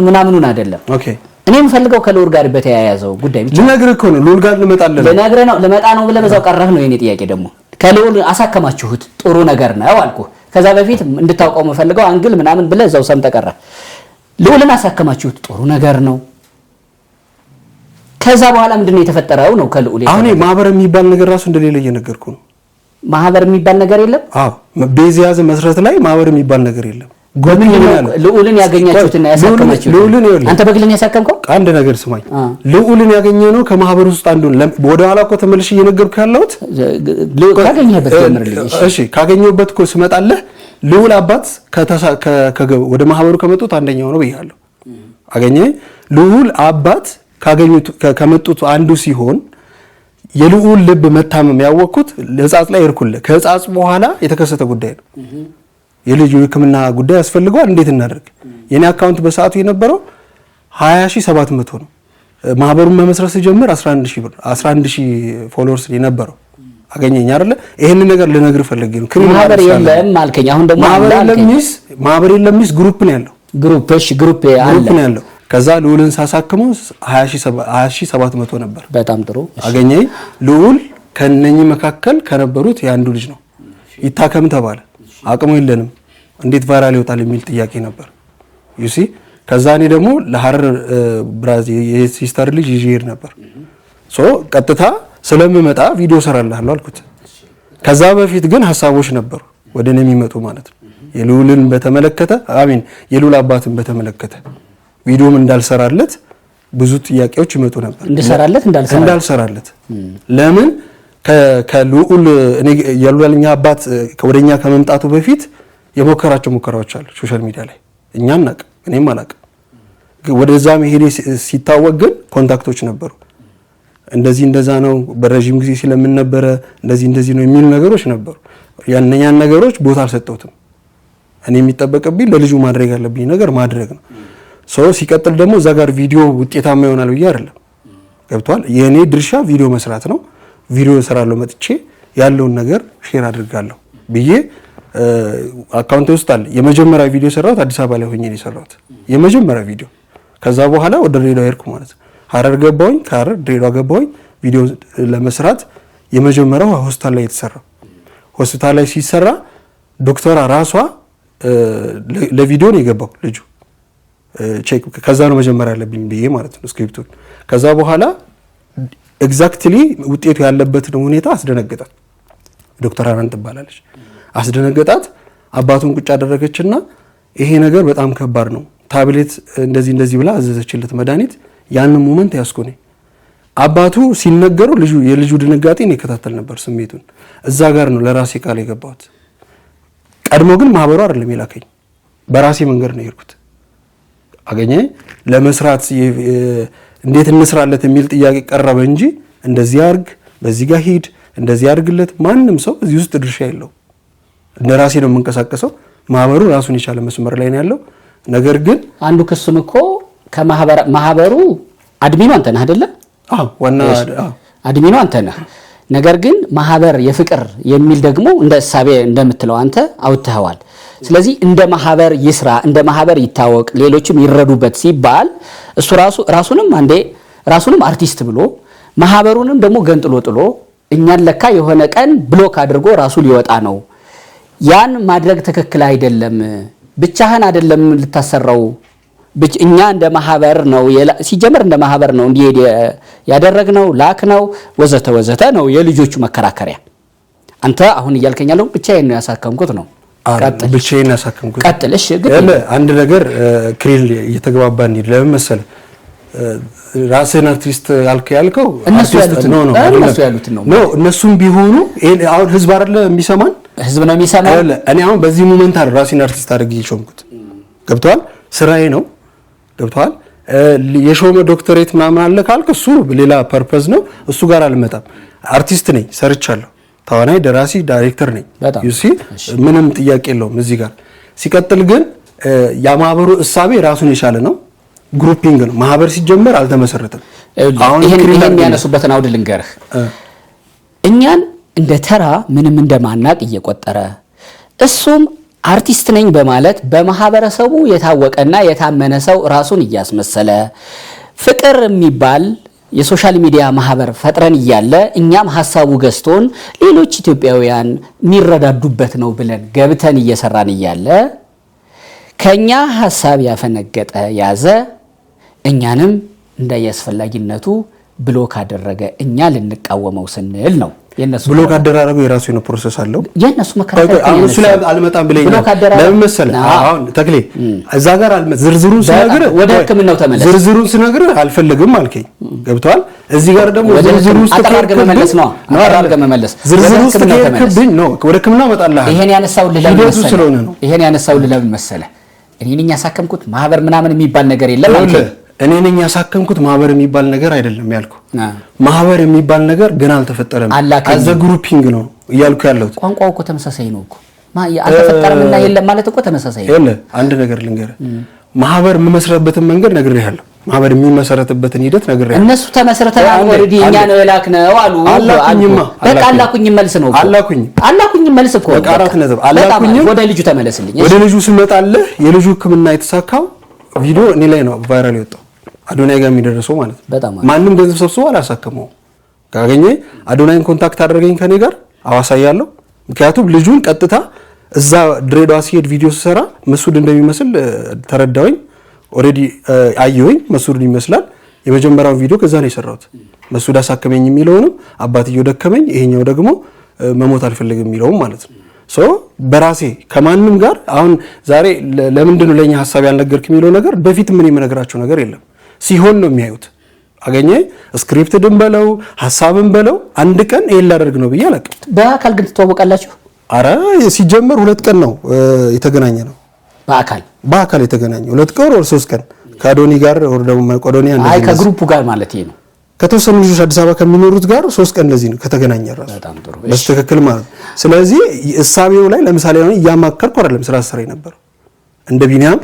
ምናምኑን አይደለም። ኦኬ እኔ የምፈልገው ከልዑል ጋር በተያያዘው ጉዳይ ብቻ ልነግርህ እኮ ነው። ልዑል ጋር ልመጣ ነው ብለህ በዛው ቀረህ ነው የኔ ጥያቄ። ደግሞ ከልዑል አሳከማችሁት ጥሩ ነገር ነው አልኩ። ከዛ በፊት እንድታውቀው የምፈልገው አንግል ምናምን ብለህ እዛው ሰምተህ ቀረህ። ልዑልን አሳከማችሁት ጥሩ ነገር ነው። ከዛ በኋላ ምንድነው የተፈጠረው ነው ከልዑል? አሁን ማህበር የሚባል ነገር ራሱ እንደሌለ እየነገርኩ ነው። ማህበር የሚባል ነገር የለም። አዎ ቤዝ ያዘ መስረት ላይ ማህበር የሚባል ነገር የለም። ልዑልን ያገኛችሁትና ያሳከማችሁት አንተ በግልን ያሳከምከው? አንድ ነገር ስማኝ፣ ልዑልን ያገኘነው ከማህበር ውስጥ አንዱን ወደ ኋላ እኮ ተመልሼ እየነገርኩ ያለሁት ካገኘህበት ጀምርልኝ። እሺ ካገኘሁበት እኮ ስመጣለህ ልዑል አባት ወደ ማህበሩ ከመጡት አንደኛው ነው ብያለሁ። አገኘ ልዑል አባት ከመጡት አንዱ ሲሆን የልዑል ልብ መታመም ያወቅኩት ለጻጽ ላይ እርኩልህ ከጻጽ በኋላ የተከሰተ ጉዳይ ነው። የልጁ ሕክምና ጉዳይ ያስፈልገዋል። እንዴት እናደርግ? የኔ አካውንት በሰዓቱ የነበረው 20700 ነው። ማህበሩን መመስረት ሲጀምር 11000 ፎሎወርስ የነበረው አገኘኝ አይደለ? ይሄን ነገር ልነግር ፈልጌ ነው። ማህበር የለም አልከኝ። አሁን ደግሞ ማህበር የለም ግሩፕ ነው ያለው። ግሩፕ ነው ያለው። ከዛ ልዑልን ሳሳክመው 20700 ነበር። በጣም ጥሩ አገኘኝ። ልዑል ከነኚህ መካከል ከነበሩት የአንዱ ልጅ ነው። ይታከም ተባለ። አቅሙ የለንም እንዴት ቫይራል ይወጣል የሚል ጥያቄ ነበር። ዩሲ ከዛ እኔ ደግሞ ለሐረር ብራዚል የሲስተር ልጅ ይዤ ሄድ ነበር። ሶ ቀጥታ ስለምመጣ ቪዲዮ ሰራልሃለሁ አልኩት። ከዛ በፊት ግን ሐሳቦች ነበሩ ወደ እኔ የሚመጡ ማለት ነው። የልዑልን በተመለከተ የልዑል አባትን በተመለከተ ቪዲዮም እንዳልሰራለት ብዙ ጥያቄዎች ይመጡ ነበር። እንዳልሰራለት ለምን ከልዑል እኔ የልዑልኛ አባት ወደኛ ከመምጣቱ በፊት የሞከራቸው ሙከራዎች አሉ ሶሻል ሚዲያ ላይ እኛም ናቅ እኔም አላቅ ወደዛ መሄድ ሲታወቅ ግን ኮንታክቶች ነበሩ። እንደዛ ነው በረጅም ጊዜ ስለምን ነበረ እንደዚህ ነው የሚሉ ነገሮች ነበሩ። ያንኛን ነገሮች ቦታ አልሰጠውትም። እኔ የሚጠበቅብኝ ለልጁ ማድረግ ያለብኝ ነገር ማድረግ ነው። ሲቀጥል ደግሞ እዛ ጋር ቪዲዮ ውጤታማ ይሆናል ብዬ አይደለም። ገብቷል? የኔ ድርሻ ቪዲዮ መስራት ነው። ቪዲዮ እሰራለሁ መጥቼ ያለውን ነገር ሼር አድርጋለሁ ብዬ አካውንት ውስጥ አለ። የመጀመሪያ ቪዲዮ ሰራሁት አዲስ አበባ ላይ ሆኜ ነው የሰራሁት የመጀመሪያ ቪዲዮ። ከዛ በኋላ ወደ ድሬዳዋ ሄድኩ ማለት ነው። ሐረር ገባሁኝ፣ ከሐረር ድሬዳዋ ገባሁኝ ቪዲዮ ለመስራት። የመጀመሪያው ሆስፒታል ላይ የተሰራው ሆስፒታል ላይ ሲሰራ ዶክተሯ ራሷ ለቪዲዮ ነው የገባው ልጁ ቼክ ከዛ ነው መጀመሪያ ያለብኝ ብዬ ማለት ነው ስክሪፕቱን። ከዛ በኋላ ኤግዛክትሊ ውጤቱ ያለበትን ሁኔታ አስደነገጣት። ዶክተር አናን ትባላለች። አስደነገጣት። አባቱን ቁጭ አደረገችና ይሄ ነገር በጣም ከባድ ነው ታብሌት እንደዚህ ብላ አዘዘችለት መድኃኒት። ያንን ሞመንት ያስኮኔ አባቱ ሲነገረው የልጁ ድንጋጤ ነው ይከታተል ነበር ስሜቱን። እዛ ጋር ነው ለራሴ ቃል የገባሁት። ቀድሞ ግን ማህበሩ አይደለም የላከኝ በራሴ መንገድ ነው የሄድኩት። አገኘ ለመስራት እንዴት እንስራለት የሚል ጥያቄ ቀረበ እንጂ እንደዚህ አርግ በዚህ ጋር ሂድ እንደዚህ አርግለት ማንም ሰው እዚህ ውስጥ ድርሻ የለው። እንደራሴ ነው የምንቀሳቀሰው። ማህበሩ ራሱን የቻለ መስመር ላይ ነው ያለው። ነገር ግን አንዱ ክሱም እኮ ከማህበሩ አድሚኑ አንተ ነህ አይደለ? ዋና አድሚኑ አንተ ነህ። ነገር ግን ማህበር የፍቅር የሚል ደግሞ እንደ እሳቤ እንደምትለው አንተ አውጥተዋል። ስለዚህ እንደ ማህበር ይስራ፣ እንደ ማህበር ይታወቅ፣ ሌሎችም ይረዱበት ሲባል እሱ ራሱንም አርቲስት ብሎ ማህበሩንም ደግሞ ገንጥሎ ጥሎ እኛን ለካ የሆነ ቀን ብሎክ አድርጎ ራሱ ሊወጣ ነው። ያን ማድረግ ትክክል አይደለም። ብቻህን አይደለም ልታሰራው። እኛ እንደ ማህበር ነው ሲጀመር እንደ ማህበር ነው እንዲሄድ ያደረግነው ላክነው ወዘተ ነው የልጆቹ መከራከሪያ። አንተ አሁን እያልከኛለው ብቻዬን ነው ያሳከምኩት ነው። ብቻዬን ያሳከምኩት ቀጥል። እሺ ግን አንድ ነገር ክሪል እየተግባባን ይል ለምን መሰለ ራስህን አርቲስት ያልከው እነሱ ያሉት ነው እነሱም ቢሆኑ አሁን ህዝብ አይደለ የሚሰማን ህዝብ ነው የሚሰማው። እኔ አሁን በዚህ ሞመንት አይደል ራስህን አርቲስት አድርጌ ይሾምኩት። ገብቷል? ስራዬ ነው። ገብቷል? የሾመ ዶክተሬት ምናምን አለ ካልክ እሱ ሌላ ፐርፐዝ ነው። እሱ ጋር አልመጣም። አርቲስት ነኝ፣ ሰርቻለሁ። ተዋናይ፣ ደራሲ፣ ዳይሬክተር ነኝ። ዩሲ ምንም ጥያቄ የለውም እዚህ ጋር። ሲቀጥል ግን የማህበሩ እሳቤ ራሱን የቻለ ነው። ግሩፒንግ ነው። ማህበር ሲጀመር አልተመሰረተም። አሁን ይሄን ያነሱበትን አውድ ልንገርህ። እኛን እንደ ተራ ምንም እንደማናቅ እየቆጠረ እሱም አርቲስት ነኝ በማለት በማህበረሰቡ የታወቀና የታመነ ሰው ራሱን እያስመሰለ ፍቅር የሚባል የሶሻል ሚዲያ ማህበር ፈጥረን እያለ እኛም ሐሳቡ ገዝቶን ሌሎች ኢትዮጵያውያን የሚረዳዱበት ነው ብለን ገብተን እየሰራን እያለ ከኛ ሐሳብ ያፈነገጠ ያዘ እኛንም እንደየአስፈላጊነቱ ብሎክ አደረገ። እኛ ልንቃወመው ስንል ነው የነሱ ብሎክ አደራረጉ የራሱ የሆነ ፕሮሰስ አለው። የነሱ መከራከር እሱ ላይ አልመጣም ብለኛል። ለምን መሰለህ አሁን ተክሌ እዛ ጋር ዝርዝሩን ስነግር ወደ ህክምናው ተመለስ። ዝርዝሩን ስነግር አልፈልግም አልከኝ። ገብቷል። እዚህ ጋር ደግሞ ዝርዝሩን አጠራርገ መመለስ ነው አጠራርገ መመለስ ዝርዝሩን ስትከብኝ ነው ወደ ህክምና እመጣለሁ። ይሄን ያነሳውልህ ለምን መሰለህ? ይሄን ያነሳውልህ ለምን መሰለህ? እኔ ነኝ ያሳከምኩት ማህበር ምናምን የሚባል ነገር የለም አልከኝ። እኔ ነኝ ያሳከምኩት ማህበር የሚባል ነገር አይደለም ያልኩ። ማህበር የሚባል ነገር ገና አልተፈጠረም። አዘ ግሩፒንግ ነው እያልኩ ያለሁት። ቋንቋው እኮ ተመሳሳይ ነው እኮ አልተፈጠረምና የለም ማለት እኮ ተመሳሳይ ነው። ይኸውልህ አንድ ነገር ልንገርህ። ማህበር የምመስረትበትን መንገድ ነግሬሃለሁ። ማህበር የሚመሰረትበትን ሂደት ነግሬሃለሁ። እነሱ ተመስርተናል ኦሬዲ እኛ ነው የላክነው አሉ። በቃ አላኩኝም መልስ ነው እኮ አላኩኝም መልስ እኮ በቃ አራት ነጥብ አላኩኝም። ወደ ልጁ ተመለስልኝ። ወደ ልጁ ስመጣለህ የልጁ ህክምና የተሳካው ቪዲዮ እኔ ላይ ነው ቫይራል የወጣው አዶናይ ጋር የሚደርሰው ማለት ነው። ማንም ገንዘብ ሰብስቦ አላሳከመው። ካገኘ አዶናይን ኮንታክት አደረገኝ ከኔ ጋር አዋሳ ያለው። ምክንያቱም ልጁን ቀጥታ እዛ ድሬዳዋ ሲሄድ ቪዲዮ ሲሰራ መስዑድ እንደሚመስል ተረዳውኝ። ኦሬዲ አየሁኝ መስዑድን ይመስላል። የመጀመሪያው ቪዲዮ ከዛ ነው የሰራሁት። መስዑድ አሳከመኝ የሚለውንም አባትየው ደከመኝ ይሄኛው ደግሞ መሞት አልፈልግም የሚለውም ማለት ነው። ሶ በራሴ ከማንም ጋር አሁን ዛሬ ለምንድን ነው ለኛ ሐሳብ ያልነገርክ የሚለው ነገር በፊት ምን የምነግራቸው ነገር የለም። ሲሆን ነው የሚያዩት። አገኘ ስክሪፕት ድንበለው ሐሳብን በለው አንድ ቀን ይሄን ላደርግ ነው ብዬ አላውቅም። በአካል ግን ትተዋወቃላችሁ? አረ ሲጀመር 2 ቀን ነው የተገናኘ ነው። በአካል የተገናኘ 2 ቀን ወር 3 ቀን ከአዶኒ ጋር ወር ደግሞ መቆዶኒያ እንደዚህ። አይ ከግሩፑ ጋር ማለት ነው። ከተወሰኑ ልጆች አዲስ አበባ ከሚኖሩት ጋር 3 ቀን እንደዚህ ነው ከተገናኘ ራሱ። በጣም ጥሩ በትክክል ማለት። ስለዚህ እሳቤው ላይ ለምሳሌ አሁን እያማከርኩ አይደለም ስራ ሰራ ነበር። እንደ ቢኒያም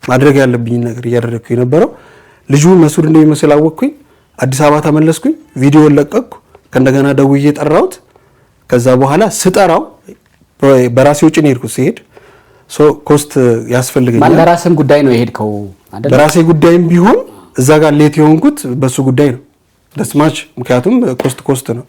ማድረግ ያለብኝ ነገር እያደረኩ የነበረው ልጁ መስዑድ እንደሚመስል አወቅኩኝ። አዲስ አበባ ተመለስኩኝ። ቪዲዮ ለቀቅኩ። ከእንደገና ደውዬ ጠራሁት። ከዛ በኋላ ስጠራው በራሴ ወጪ ነው የሄድኩት። ሲሄድ ኮስት ያስፈልገኛል። ማለት ለራስን ጉዳይ ነው የሄድከው አይደል? በራሴ ጉዳይም ቢሆን እዛ ጋር ሌት የሆንኩት በሱ ጉዳይ ነው ደስማች። ምክንያቱም ኮስት ነው።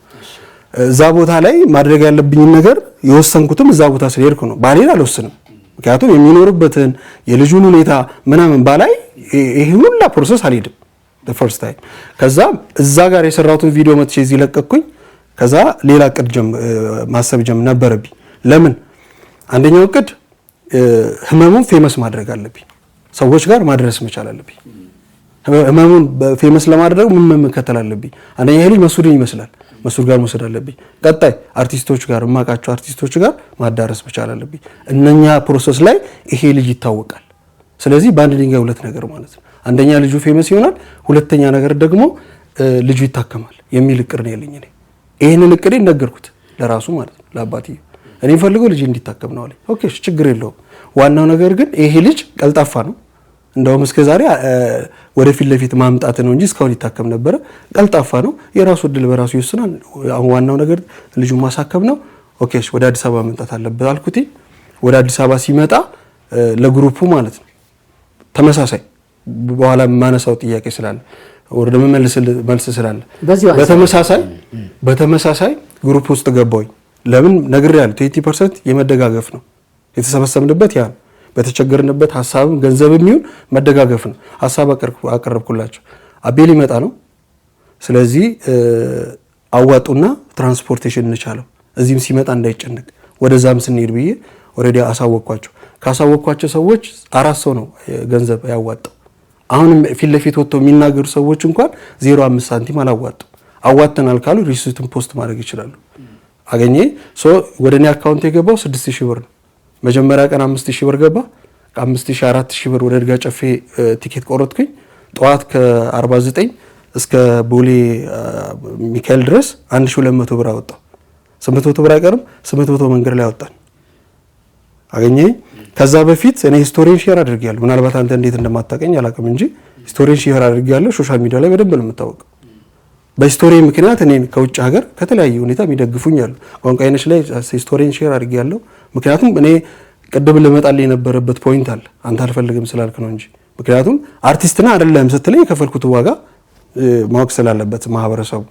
እዛ ቦታ ላይ ማድረግ ያለብኝ ነገር የወሰንኩትም እዛ ቦታ ስለሄድኩ ነው። ባሌን አልወስንም። ምክንያቱም የሚኖርበትን የልጁን ሁኔታ ምናምን ባላይ ይሄ ሁላ ፕሮሰስ አልሄድም the first time። ከዛ እዛ ጋር የሰራሁትን ቪዲዮ መጥቼ እዚህ ለቀቅኩኝ። ከዛ ሌላ እቅድ ማሰብ ነበረብኝ። ለምን አንደኛው እቅድ ህመሙን ፌመስ ማድረግ አለብኝ። ሰዎች ጋር ማድረስ መቻል አለብኝ። ህመሙን ፌመስ ለማድረግ ምን መከተል አለብኝ? አንደኛ ይሄ ልጅ መስዑድን ይመስላል። መስዑድ ጋር መውሰድ አለብኝ። ቀጣይ አርቲስቶች ጋር ማቃቸው አርቲስቶች ጋር ማዳረስ መቻል አለብኝ። እነኛ ፕሮሰስ ላይ ይሄ ልጅ ይታወቃል። ስለዚህ በአንድ ድንጋይ ሁለት ነገር ማለት ነው። አንደኛ ልጁ ፌመስ ይሆናል፣ ሁለተኛ ነገር ደግሞ ልጁ ይታከማል የሚል እቅድ ነው ያለኝ እኔ። ይሄንን እቅድ ነገርኩት ለራሱ ማለት ነው ለአባትዬ። እኔ ፈልገው ልጅ እንዲታከም ነው አለኝ። ኦኬ ችግር የለውም። ዋናው ነገር ግን ይሄ ልጅ ቀልጣፋ ነው። እንደውም እስከዛሬ ወደፊት ለፊት ማምጣት ነው እንጂ እስካሁን ይታከም ነበር። ቀልጣፋ ነው። የራሱ እድል በራሱ ይወስናል። አሁን ዋናው ነገር ልጁን ማሳከም ነው። ኦኬ ወደ አዲስ አበባ መምጣት አለበት አልኩት። ወደ አዲስ አበባ ሲመጣ ለግሩፑ ማለት ነው ተመሳሳይ በኋላ ማነሳው ጥያቄ ስላለ ወደ መልስ ስላለ በተመሳሳይ ግሩፕ ውስጥ ገባሁኝ። ለምን ነግሬያለሁ። 80% የመደጋገፍ ነው የተሰበሰብንበት ያ በተቸገርንበት ሐሳብም ገንዘብም ይሁን መደጋገፍ ነው። ሐሳብ አቀረብኩላቸው። አቤል ይመጣ ነው። ስለዚህ አዋጡና ትራንስፖርቴሽን እንቻለው እዚህም ሲመጣ እንዳይጨነቅ ወደዛም ስንሄድ ብዬ ኦሬዲ አሳወቅኳቸው። ካሳወቅኳቸው ሰዎች 4 ሰው ነው ገንዘብ ያዋጣው። አሁንም ፊት ለፊት ወጥተው የሚናገሩ ሰዎች እንኳን 0.5 ሳንቲም አላዋጡ። አዋጥተናል ካሉ ሪሲቱን ፖስት ማድረግ ይችላሉ። አገኘ ወደኔ አካውንት የገባው 6000 ብር ነው። መጀመሪያ ቀን 5000 ብር ገባ። ከ5000 4000 ብር ወደ ድጋ ጨፌ ቲኬት ቆረጥኩኝ። ጠዋት ከ49 እስከ ቦሌ ሚካኤል ድረስ 1200 ብር አወጣው። 800 ብር አይቀርም 800 መንገድ ላይ አወጣን። አገኘ ከዛ በፊት እኔ ስቶሪን ሼር አድርጌያለሁ። ምናልባት አንተ እንዴት እንደማታቀኝ አላውቅም እንጂ ስቶሪን ሼር አድርጌያለሁ። ሶሻል ሚዲያ ላይ በደንብ ነው የምታወቀው። በስቶሪ ምክንያት እኔን ከውጭ ሀገር ከተለያየ ሁኔታ የሚደግፉኝ አሉ። ቋንቋይነሽ ላይ ስቶሪን ሼር አድርጌያለሁ። ምክንያቱም እኔ ቅድም ልመጣልኝ የነበረበት ፖይንት አለ አንተ አልፈልግም ስላልክ ነው እንጂ ምክንያቱም አርቲስትና አይደለም ስትለኝ የከፈልኩት ዋጋ ማወቅ ስላለበት ማህበረሰቡ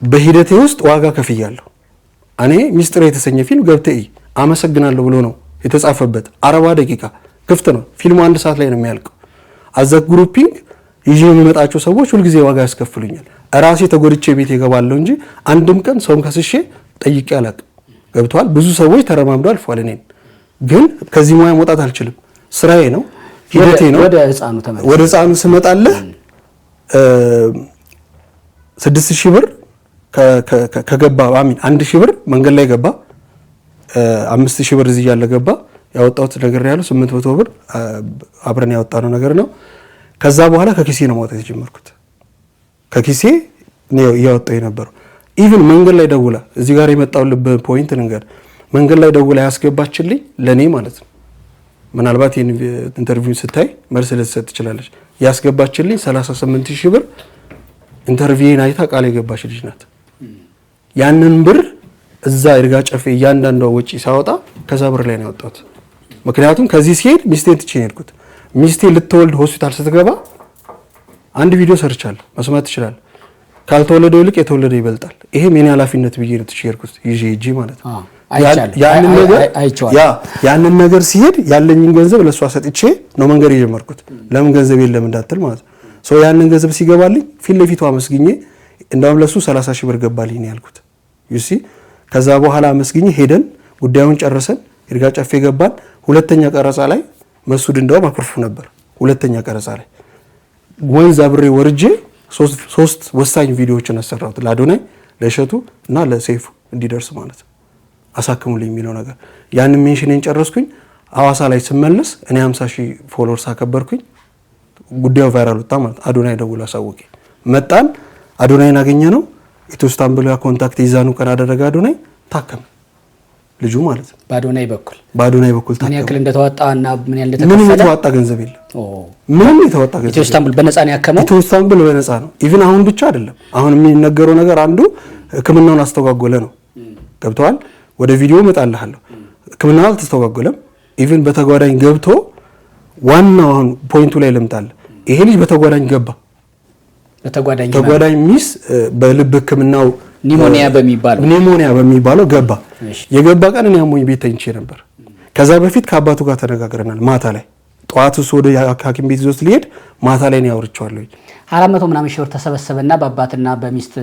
በሂደቴ ውስጥ ዋጋ ከፍያለሁ። እኔ ሚስጥር የተሰኘ ፊልም ገብተህ አመሰግናለሁ ብሎ ነው የተጻፈበት 40 ደቂቃ ክፍት ነው ፊልሙ 1 ሰዓት ላይ ነው የሚያልቀው። አዘክ ግሩፒንግ ይዤ የሚመጣቸው ሰዎች ሁልጊዜ ዋጋ ያስከፍሉኛል። ራሴ ተጎድቼ ቤት ይገባለሁ እንጂ አንድም ቀን ሰውም ከስሼ ጠይቄ አላውቅም። ገብቷል። ብዙ ሰዎች ተረማምደው አልፏል። እኔን ግን ከዚህ ሙያ መውጣት አልችልም። ስራዬ ነው፣ ሂደቴ ነው። ወደ ህፃኑ ስመጣለህ 6000 ብር ከገባ አሚን 1000 ብር መንገድ ላይ ገባ 5000 ብር እዚህ ያለ ገባ ያወጣሁት ነገር ያለው 800 ብር አብረን ያወጣነው ነገር ነው። ከዛ በኋላ ከኪሴ ነው ማውጣት የጀመርኩት። ከኪሴ ነው ያወጣው የነበረው። ኢቭን መንገድ ላይ ደውላ እዚህ ጋር የመጣው ልብ ፖይንት ነገር መንገድ ላይ ደውላ ያስገባችልኝ ለኔ ማለት ነው። ምናልባት ይሄን ኢንተርቪው ስታይ መልስ ልትሰጥ ትችላለች። ያስገባችልኝ 38000 ብር ኢንተርቪውን አይታ ቃል የገባች ልጅ ናት። ያንን ብር እዛ ይርጋ ጨፌ እያንዳንዷ ወጪ ሳወጣ ከዛ ብር ላይ ነው ያወጣሁት። ምክንያቱም ከዚህ ሲሄድ ሚስቴን ትቼ ነው የሄድኩት። ሚስቴ ልትወልድ ሆስፒታል ስትገባ አንድ ቪዲዮ ሰርቻለሁ፣ መስማት ትችላለህ። ካልተወለደው ይልቅ የተወለደ ይበልጣል። ይሄም የኔ ኃላፊነት ብዬ ነው ትሽርኩት ይጂ ማለት ነው። ያንን ነገር ሲሄድ ያለኝን ገንዘብ ለሷ ሰጥቼ ነው መንገድ የጀመርኩት። ለምን ገንዘብ የለም እንዳትል ማለት ነው። ያንን ገንዘብ ሲገባልኝ ፊት ለፊቱ አመስግኜ እንደውም ለሱ 30000 ብር ገባልኝ ያልኩት ዩሲ። ከዛ በኋላ አመስግኜ ሄደን ጉዳዩን ጨርሰን ይርጋ ጨፌ ገባን። ሁለተኛ ቀረጻ ላይ መስዑድ እንደውም አኩርፉ ነበር። ሁለተኛ ቀረጻ ላይ ወንዝ አብሬ ወርጄ ሶስት ወሳኝ ቪዲዮዎችን አሰራሁት ለአዶናይ ለእሸቱ እና ለሰይፉ እንዲደርስ ማለት ነው። አሳክሙልኝ የሚለው ነገር ያንን ሜንሽንን ጨረስኩኝ። ሐዋሳ ላይ ስመለስ እኔ 50000 ፎሎወርስ አከበርኩኝ። ጉዳዩ ቫይራል ወጣ ማለት አዶናይ ደውሎ አሳወቀ። መጣን አዶናይን አገኘነው። ኢትዮ ኢስታንቡል ኮንታክት ይዛኑ ቀን አደረገ። አዶናይ ታከመ ልጁ ማለት ነው። በአዶናይ በኩል ታከመ። ምን ያክል እንደተዋጣና ምን ያህል እንደተከፈለ ምንም የተዋጣ ገንዘብ የለም። ምንም የተዋጣ ገንዘብ ኢትዮ ኢስታንቡል በነፃ ነው ያከመው። ኢትዮ ኢስታንቡል በነፃ ነው። ኢቭን አሁን ብቻ አይደለም። አሁን የሚነገረው ነገር አንዱ ሕክምናውን አስተጓጎለ ነው። ገብቷል። ወደ ቪዲዮ እመጣልሃለሁ። ሕክምናው አልተስተጓጎለም። ኢቭን በተጓዳኝ ገብቶ ዋናው ፖይንቱ ላይ ልምጣል። ይሄ ልጅ በተጓዳኝ ገባ። ተጓዳኝ ሚስ በልብ ሕክምናው ኒሞኒያ በሚባለው ገባ። የገባ ቀን እኔ አሞኝ ቤት ተኝቼ ነበር። ከዛ በፊት ከአባቱ ጋር ተነጋግረናል። ማታ ላይ ጧት እሱ ወደ ሐኪም ቤት ይዞት ሊሄድ ማታ ላይ ነው ያወርቻለሁ። 400 ምናምን ሺህ ብር ተሰበሰበና በአባትና በሚስት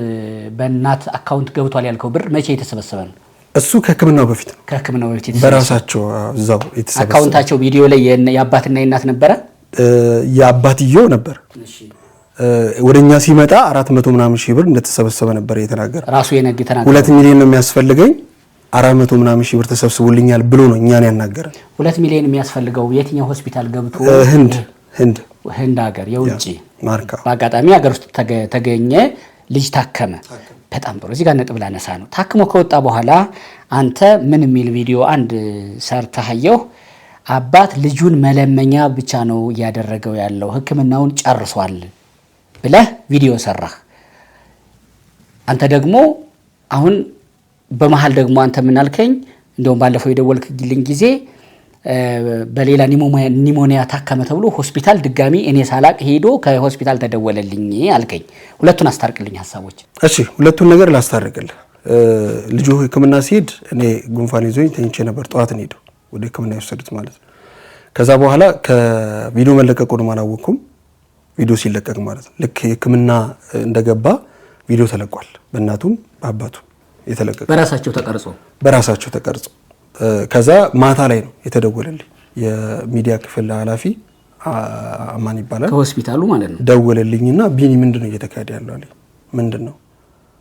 በእናት አካውንት ገብቷል ያልከው ብር መቼ የተሰበሰበ ነው? እሱ ከሕክምናው በፊት ነው። ከሕክምናው በፊት በራሳቸው እዛው የተሰበሰበ አካውንታቸው ቪዲዮ ላይ የአባትና የእናት ነበረ። የአባትየው ነበር። ወደኛ ሲመጣ 400 ምናምን ሺህ ብር እንደተሰበሰበ ነበር የተናገረ። ራሱ የተናገረ 2 ሚሊዮን ነው የሚያስፈልገኝ 400 ምናምን ሺህ ብር ተሰብስቦልኛል ብሎ ነው እኛን ያናገረ። 2 ሚሊዮን የሚያስፈልገው የትኛው ሆስፒታል ገብቶ? ህንድ ሀገር የውጪ ማርካ። በአጋጣሚ ሀገር ውስጥ ተገኘ። ልጅ ታከመ። በጣም ጥሩ። እዚህ ጋር ነጥብ ላነሳ ነው። ታክሞ ከወጣ በኋላ አንተ ምን የሚል ቪዲዮ አንድ ሰርተሃየው አባት ልጁን መለመኛ ብቻ ነው እያደረገው ያለው ሕክምናውን ጨርሷል ብለህ ቪዲዮ ሰራህ። አንተ ደግሞ አሁን በመሃል ደግሞ አንተ ምን አልከኝ? እንደውም ባለፈው የደወልክልኝ ጊዜ በሌላ ኒሞኒያ ታከመ ተብሎ ሆስፒታል ድጋሚ እኔ ሳላቅ ሄዶ ከሆስፒታል ተደወለልኝ አልከኝ። ሁለቱን አስታርቅልኝ ሐሳቦች። እሺ ሁለቱን ነገር ላስታርቅልህ። ልጁ ሕክምና ሲሄድ እኔ ጉንፋን ይዞኝ ተኝቼ ነበር። ጠዋት ነው ሄደው ወደ ሕክምና የወሰዱት ማለት ነው። ከዛ በኋላ ከቪዲዮ መለቀቁን አላወኩም። ቪዲዮ ሲለቀቅ ማለት ነው ልክ ሕክምና እንደገባ ቪዲዮ ተለቋል። በእናቱም በአባቱም የተለቀቀ በራሳቸው ተቀርጾ ከዛ ማታ ላይ ነው የተደወለልኝ። የሚዲያ ክፍል ኃላፊ አማን ይባላል ከሆስፒታሉ ማለት ነው። ደወለልኝና ቢኒ ምንድነው እየተካሄደ ያለው አለኝ። ምንድነው?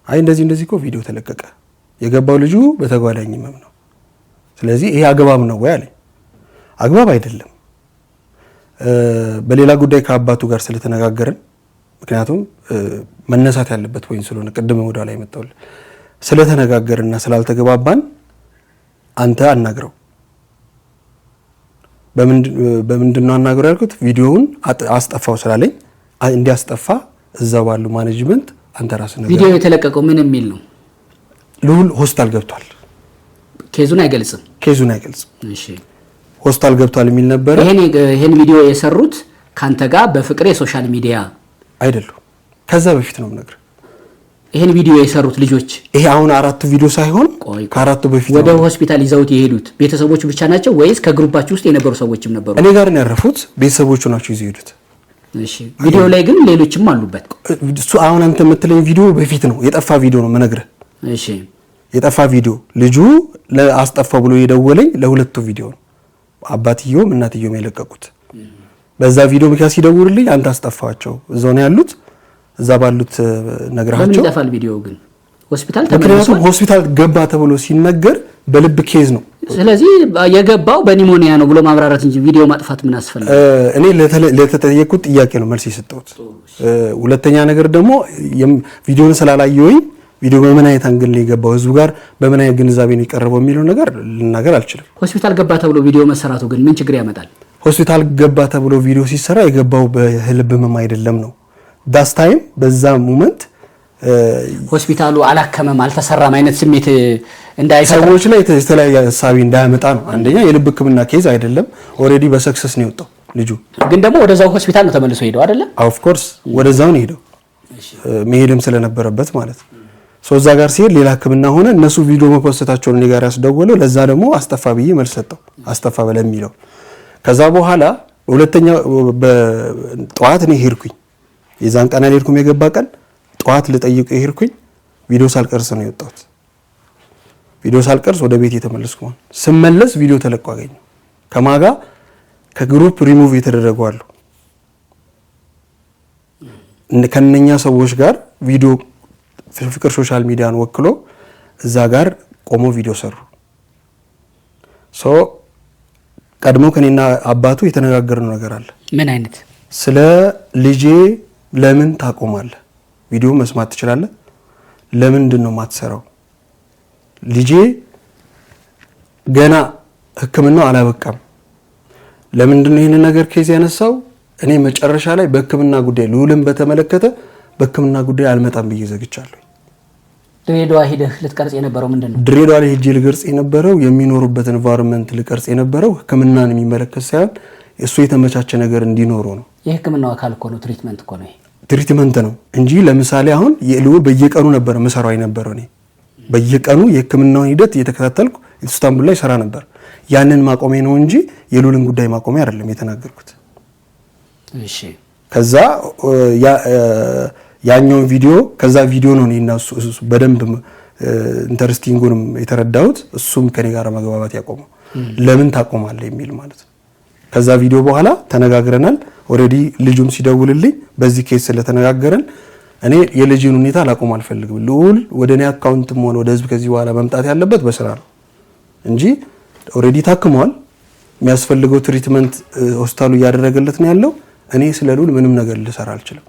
አይ እንደዚህ እኮ ቪዲዮ ተለቀቀ፣ የገባው ልጁ በተጓዳኝ ህመም ነው። ስለዚህ ይሄ አግባብ ነው ወይ አለኝ። አግባብ አይደለም። በሌላ ጉዳይ ከአባቱ ጋር ስለተነጋገርን ምክንያቱም መነሳት ያለበት ወይ ስለሆነ ቅድም ወደ ላይ መጣው ስለተነጋገርና ስላልተገባባን አንተ አናግረው በምንድነው አናግረው ያልኩት ቪዲዮውን አስጠፋው ስላለኝ እንዲያስጠፋ እዛ ባሉ ማኔጅመንት አንተ ራስህ ነገር ቪዲዮ የተለቀቀው ምን የሚል ነው? ልዑል ሆስፒታል ገብቷል። ኬዙን አይገልጽም። እሺ ሆስፒታል ገብቷል የሚል ነበር። ይሄን ቪዲዮ የሰሩት ካንተ ጋር በፍቅር የሶሻል ሚዲያ አይደለም፣ ከዛ በፊት ነው ነገር። ይሄን ቪዲዮ የሰሩት ልጆች ይሄ አሁን አራቱ ቪዲዮ ሳይሆን ከአራቱ በፊት ወደ ሆስፒታል ይዘውት የሄዱት ቤተሰቦቹ ብቻ ናቸው ወይስ ከግሩፓችሁ ውስጥ የነበሩ ሰዎችም ነበሩ? እኔ ጋር ነው ያረፉት፣ ቤተሰቦቹ ናቸው ይዘው የሄዱት። እሺ ቪዲዮ ላይ ግን ሌሎችም አሉበት። እሱ አሁን አንተ የምትለኝ ቪዲዮ በፊት ነው የጠፋ ቪዲዮ ነው መነግረ። እሺ የጠፋ ቪዲዮ ልጁ ለአስጠፋው ብሎ የደወለኝ ለሁለቱ ቪዲዮ ነው አባትየውም እናትየውም የለቀቁት። በዛ ቪዲዮ ምክንያት ሲደውልልኝ አንተ አስጠፋቸው እዛው ነው ያሉት እዛ ባሉት ነግራቸው። ምን ይጠፋል ቪዲዮ ግን ሆስፒታል ተመልሶ ምክንያቱም ሆስፒታል ገባ ተብሎ ሲነገር በልብ ኬዝ ነው። ስለዚህ የገባው በኒሞኒያ ነው ብሎ ማብራራት እንጂ ቪዲዮ ማጥፋት ምን አስፈልግ? እኔ ለተጠየቁት ጥያቄ ነው መልስ የሰጠሁት። ሁለተኛ ነገር ደግሞ ቪዲዮን ስላላየሁኝ ቪዲዮ በምን አይነት አንግል ነው የገባው ህዝቡ ጋር በምን አይነት ግንዛቤ ነው የቀረበው የሚለው ነገር ልናገር አልችልም። ሆስፒታል ገባ ተብሎ ቪዲዮ መሰራቱ ግን ምን ችግር ያመጣል? ሆስፒታል ገባ ተብሎ ቪዲዮ ሲሰራ የገባው በልብ ህመም አይደለም ነው ዳስ ታይም በዛ ሞመንት ሆስፒታሉ አላከመም አልተሰራም አይነት ስሜት እንዳይፈጥር ሰዎች ላይ የተለያየ ሐሳብ እንዳያመጣ ነው። አንደኛ የልብ ህክምና ኬዝ አይደለም ኦሬዲ በሰክሰስ ነው የወጣው ልጁ። ግን ደግሞ ወደዛው ሆስፒታል ነው ተመልሶ ሄደው አይደለ? ኦፍ ኮርስ ወደዛው ነው ሄደው መሄድም ስለነበረበት ማለት ነው። እዛ ጋር ሲሄድ ሌላ ህክምና ሆነ። እነሱ ቪዲዮ መፖስታቸውን እኔ ጋር ያስደወለው ለዛ ደግሞ አስጠፋ ብዬ መልስ ሰጠው አስጠፋ በለሚለው። ከዛ በኋላ ሁለተኛ በጠዋት እኔ ሄድኩኝ። የዛን ቀን አልሄድኩም። የገባ ቀን ጠዋት ልጠይቅ ሄድኩኝ። ቪዲዮ ሳልቀርጽ ነው የወጣሁት። ቪዲዮ ሳልቀርጽ ወደ ቤት የተመለስኩ ማለት ስመለስ ቪዲዮ ተለቆ አገኘሁ። ከማጋ ከግሩፕ ሪሙቭ የተደረጉ አሉ ከነኛ ሰዎች ጋር ቪዲዮ ፍቅር ሶሻል ሚዲያን ወክሎ እዛ ጋር ቆሞ ቪዲዮ ሰሩ። ቀድሞ ከኔና አባቱ የተነጋገርነው ነገር አለ። ምን አይነት? ስለ ልጄ ለምን ታቆማለህ? ቪዲዮ መስማት ትችላለህ። ለምንድን ነው የማትሰራው? ልጄ ገና ህክምናው አላበቃም። ለምንድን ነው ይሄን ነገር ኬዝ ያነሳው? እኔ መጨረሻ ላይ በህክምና ጉዳይ ልዑልን በተመለከተ በህክምና ጉዳይ አልመጣም ብዬ ዘግቻለሁ። ድሬዳዋ ሄደህ ልትቀርጽ የነበረው ምንድነው? ድሬዳዋ ላይ ሄጄ ልቀርጽ የነበረው የሚኖሩበት ኤንቫይሮንመንት ልቀርጽ የነበረው ህክምናን የሚመለከት ሳይሆን እሱ የተመቻቸ ነገር እንዲኖረው ነው። የህክምናው አካል እኮ ነው፣ ትሪትመንት እኮ ነው። ትሪትመንት ነው እንጂ ለምሳሌ አሁን የልዑል በየቀኑ ነበር መሰራው የነበረው። እኔ በየቀኑ የህክምናውን ሂደት እየተከታተልኩ ኢስታንቡል ላይ ሰራ ነበር። ያንን ማቆሜ ነው እንጂ የልዑልን ጉዳይ ማቆሜ አይደለም የተናገርኩት። እሺ ከዛ ያኛው ቪዲዮ ከዛ ቪዲዮ ነው እኔና እሱ በደንብ ኢንተረስቲንጉንም የተረዳሁት እሱም ከኔ ጋር መግባባት ያቆመው ለምን ታቆማለህ የሚል ማለት ነው። ከዛ ቪዲዮ በኋላ ተነጋግረናል። ኦሬዲ ልጁም ሲደውልልኝ በዚህ ኬስ ስለተነጋገረን እኔ የልጅን ሁኔታ ላቆም አልፈልግም። ልዑል ወደኔ አካውንትም ሆነ ወደ ህዝብ ከዚህ በኋላ መምጣት ያለበት በስራ ነው እንጂ ኦሬዲ ታክሟል። የሚያስፈልገው ትሪትመንት ሆስፒታሉ እያደረገለት ነው ያለው። እኔ ስለ ልዑል ምንም ነገር ልሰራ አልችልም።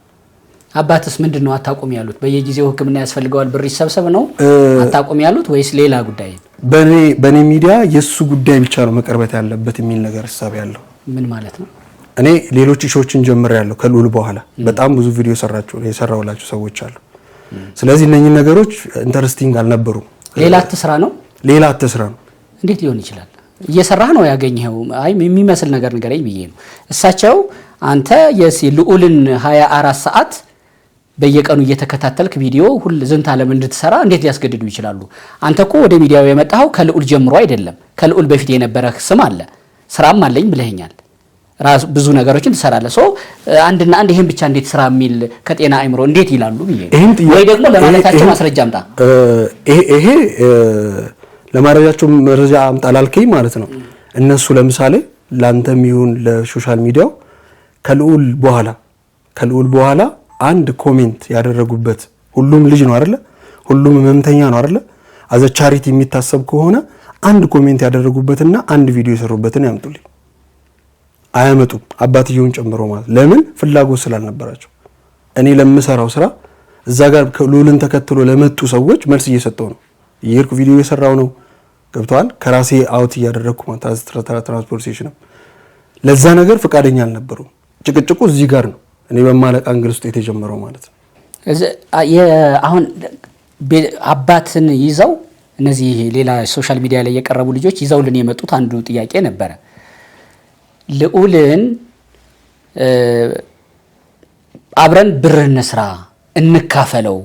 አባትስ ምንድነው አታቆም ያሉት? በየጊዜው ህክምና ያስፈልገዋል ብር ይሰብሰብ ነው አታቆም ያሉት ወይስ ሌላ ጉዳይ? በኔ ሚዲያ የሱ ጉዳይ ብቻ ነው መቀርበት ያለበት የሚል ነገር ሐሳብ ያለው። ምን ማለት ነው? እኔ ሌሎች ሾችን ጀምሬያለሁ ከልዑል በኋላ በጣም ብዙ ቪዲዮ የሰራውላችሁ ሰዎች አሉ። ስለዚህ እነኚህ ነገሮች ኢንተረስቲንግ አልነበሩም። ሌላ አትስራ ነው እንዴት ሊሆን ይችላል? እየሰራህ ነው ያገኘው። አይ የሚመስል ነገር ንገረኝ ብዬ ነው። እሳቸው አንተ ልዑልን 24 ሰዓት በየቀኑ እየተከታተልክ ቪዲዮ ሁሉ ዝንታ ዓለም እንድትሰራ እንዴት ሊያስገድዱ ይችላሉ? አንተ እኮ ወደ ሚዲያው የመጣው ከልዑል ጀምሮ አይደለም። ከልዑል በፊት የነበረ ስም አለ፣ ስራም አለኝ ብለኸኛል። ራስ ብዙ ነገሮችን ትሰራለህ። አንድና አንድ ይሄን ብቻ እንዴት ስራ የሚል ከጤና አይምሮ እንዴት ይላሉ ብዬ ወይ ደግሞ ለማለታቸው ማስረጃ አምጣ። ይሄ ለማረጃቸው መረጃ አምጣ ላልከኝ ማለት ነው። እነሱ ለምሳሌ ላንተም ይሁን ለሶሻል ሚዲያው ከልዑል በኋላ አንድ ኮሜንት ያደረጉበት ሁሉም ልጅ ነው አይደለ? ሁሉም ህመምተኛ ነው አይደለ? አዘ ቻሪቲ የሚታሰብ ከሆነ አንድ ኮሜንት ያደረጉበትና አንድ ቪዲዮ የሰሩበትን ያምጡልኝ። አያመጡም፣ አባትየውን ጨምሮ ማለት። ለምን? ፍላጎት ስላልነበራቸው። እኔ ለምሰራው ስራ እዛ ጋር ልዑልን ተከትሎ ለመጡ ሰዎች መልስ እየሰጠው ነው። የሄድኩ ቪዲዮ እየሰራው ነው። ገብቷል። ከራሴ አውት እያደረኩ ማለት ትራንስፖርቴሽን ለዛ ነገር ፍቃደኛ አልነበሩም። ጭቅጭቁ እዚህ ጋር ነው እኔ በማለቅ አንግል ውስጥ የተጀመረው ማለት ነው። አሁን አባትን ይዘው እነዚህ ሌላ ሶሻል ሚዲያ ላይ የቀረቡ ልጆች ይዘውልን የመጡት አንዱ ጥያቄ ነበረ። ልዑልን አብረን ብር እንስራ እንካፈለው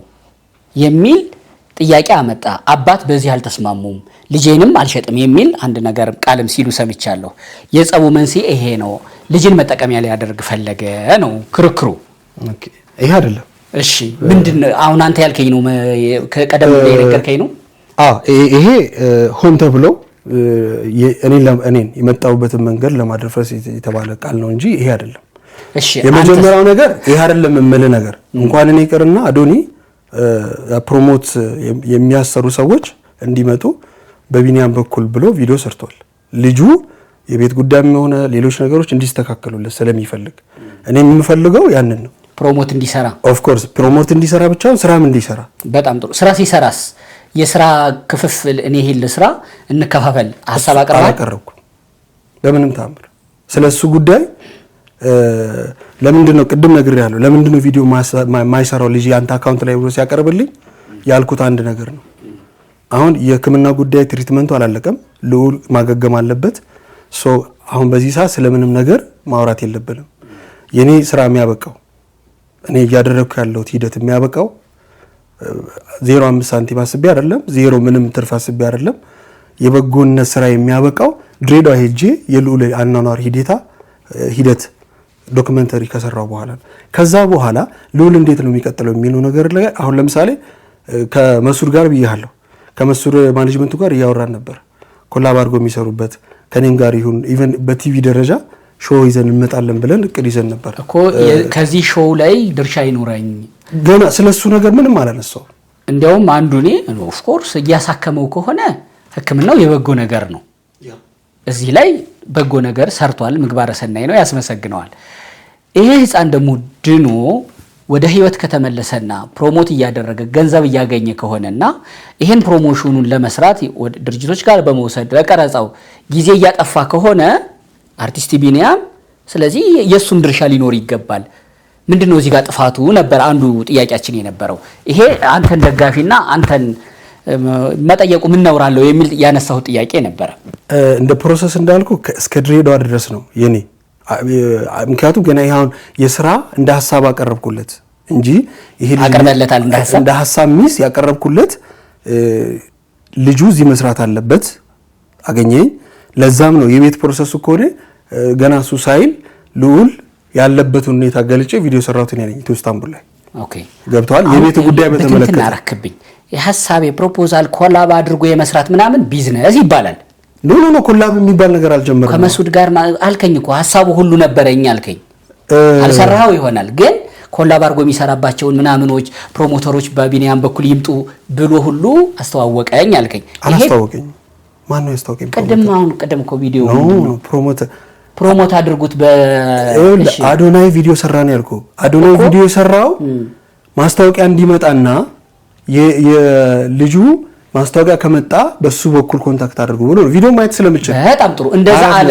የሚል ጥያቄ አመጣ። አባት በዚህ አልተስማሙም፣ ልጄንም አልሸጥም የሚል አንድ ነገር ቃልም ሲሉ ሰምቻለሁ። የጸቡ መንስኤ ይሄ ነው፣ ልጅን መጠቀሚያ ሊያደርግ ፈለገ ነው ክርክሩ። ኦኬ ይሄ አይደለም። እሺ ምንድነው አሁን አንተ ያልከኝ ነው? ከቀደም ላይ የነገርከኝ ነው? ይሄ ሆን ተብሎ እኔን የመጣሁበትን መንገድ ለማድረስ የተባለ ቃል ነው እንጂ ይሄ አይደለም። እሺ የመጀመሪያው ነገር ይሄ አይደለም የምልህ ነገር እንኳን እኔ ይቅርና አዶኒ ፕሮሞት የሚያሰሩ ሰዎች እንዲመጡ በቢኒያም በኩል ብሎ ቪዲዮ ሰርቷል። ልጁ የቤት ጉዳይም ሆነ ሌሎች ነገሮች እንዲስተካከሉለት ስለሚፈልግ እኔ የምፈልገው ያንን ነው። ፕሮሞት እንዲሰራ ኦፍ ኮርስ ፕሮሞት እንዲሰራ ብቻውን ስራም እንዲሰራ። በጣም ጥሩ። ስራ ሲሰራስ የስራ ክፍፍል እኔ ይሄን ለስራ እንከፋፈል ሐሳብ አቀረብኩ። በምንም ታምር ስለሱ ጉዳይ ለምንድን ነው ቅድም ነግሬያለሁ። ለምንድን ነው ቪዲዮ ማይሰራው ልጅ ያንተ አካውንት ላይ ብሎ ሲያቀርብልኝ ያልኩት አንድ ነገር ነው። አሁን የሕክምና ጉዳይ ትሪትመንቱ አላለቀም። ልዑል ማገገም አለበት። አሁን በዚህ ሰዓት ስለምንም ነገር ማውራት የለብንም። የኔ ስራ የሚያበቃው እኔ እያደረግኩ ያለሁት ሂደት የሚያበቃው 0.5 ሳንቲም አስቤ አይደለም፣ 0 ምንም ትርፍ አስቤ አይደለም። የበጎነት ስራ የሚያበቃው ድሬዳዋ ሄጄ የልዑል አኗኗር ሂደት ዶክመንተሪ ከሰራው በኋላ ነው። ከዛ በኋላ ልዑል እንዴት ነው የሚቀጥለው የሚለው ነገር ላይ አሁን ለምሳሌ ከመሱድ ጋር ብያለሁ። ከመሱድ ማኔጅመንቱ ጋር እያወራን ነበር። ኮላብ አድርጎ የሚሰሩበት ከኔም ጋር ይሁን ኢቨን በቲቪ ደረጃ ሾው ይዘን እንመጣለን ብለን እቅድ ይዘን ነበር እኮ። ከዚህ ሾው ላይ ድርሻ ይኖረኝ ገና ስለሱ ነገር ምንም አላነሳው። እንዲያውም አንዱ እኔ ኦፍ ኮርስ እያሳከመው ከሆነ ሕክምናው የበጎ ነገር ነው። እዚህ ላይ በጎ ነገር ሰርቷል፣ ምግባረ ሰናይ ነው፣ ያስመሰግነዋል። ይሄ ህፃን ደግሞ ድኖ ወደ ህይወት ከተመለሰና ፕሮሞት እያደረገ ገንዘብ እያገኘ ከሆነና ይሄን ፕሮሞሽኑን ለመስራት ድርጅቶች ጋር በመውሰድ ለቀረጻው ጊዜ እያጠፋ ከሆነ አርቲስት ቢኒያም ስለዚህ የሱም ድርሻ ሊኖር ይገባል። ምንድነው እዚህ ጋር ጥፋቱ ነበር አንዱ ጥያቄያችን የነበረው። ይሄ አንተን ደጋፊና አንተን መጠየቁ ምን ነውራለው የሚል ያነሳው ጥያቄ ነበር። እንደ ፕሮሰስ እንዳልኩ እስከ ድሬዳዋ ድረስ ነው የኔ። ምክንያቱም ገና ይሁን የሥራ እንደ ሐሳብ አቀረብኩለት እንጂ ይሄ አቀርበለታል እንደ ሐሳብ ሚስ ያቀረብኩለት ልጁ እዚህ መስራት አለበት አገኘኝ። ለዛም ነው የቤት ፕሮሰሱ ከሆነ ገና ሱሳይል ልዑል ያለበትን ሁኔታ ገልጬ ቪዲዮ ሰራሁት ነኝ ኢስታንቡል ላይ። ኦኬ ገብቷል። የቤት ጉዳይ በተመለከተ ተናረክብኝ የሐሳብ የፕሮፖዛል ኮላብ አድርጎ የመስራት ምናምን ቢዝነስ ይባላል። ኖ ኮላብ የሚባል ነገር አልጀመረም። ከመሱድ ጋር አልከኝ እኮ ሐሳቡ ሁሉ ነበረኝ አልከኝ። አልሰራው ይሆናል ግን ኮላብ አድርጎ የሚሰራባቸውን ምናምኖች ፕሮሞተሮች በቢኒያም በኩል ይምጡ ብሎ ሁሉ አስተዋወቀኝ አልከኝ። አላስተዋወቀኝ። ማን ነው ያስተዋወቀኝ? ቀደም እኮ ቪዲዮ ነው ፕሮሞት አድርጉት አዶናይ ቪዲዮ ሰራን ያልኩ። አዶናይ ቪዲዮ የሰራው ማስታወቂያ እንዲመጣና የልጁ ማስታወቂያ ከመጣ በሱ በኩል ኮንታክት አድርጉ ብሎ ቪዲዮ ማየት ስለምችል በጣም ጥሩ እንደዛ አለ።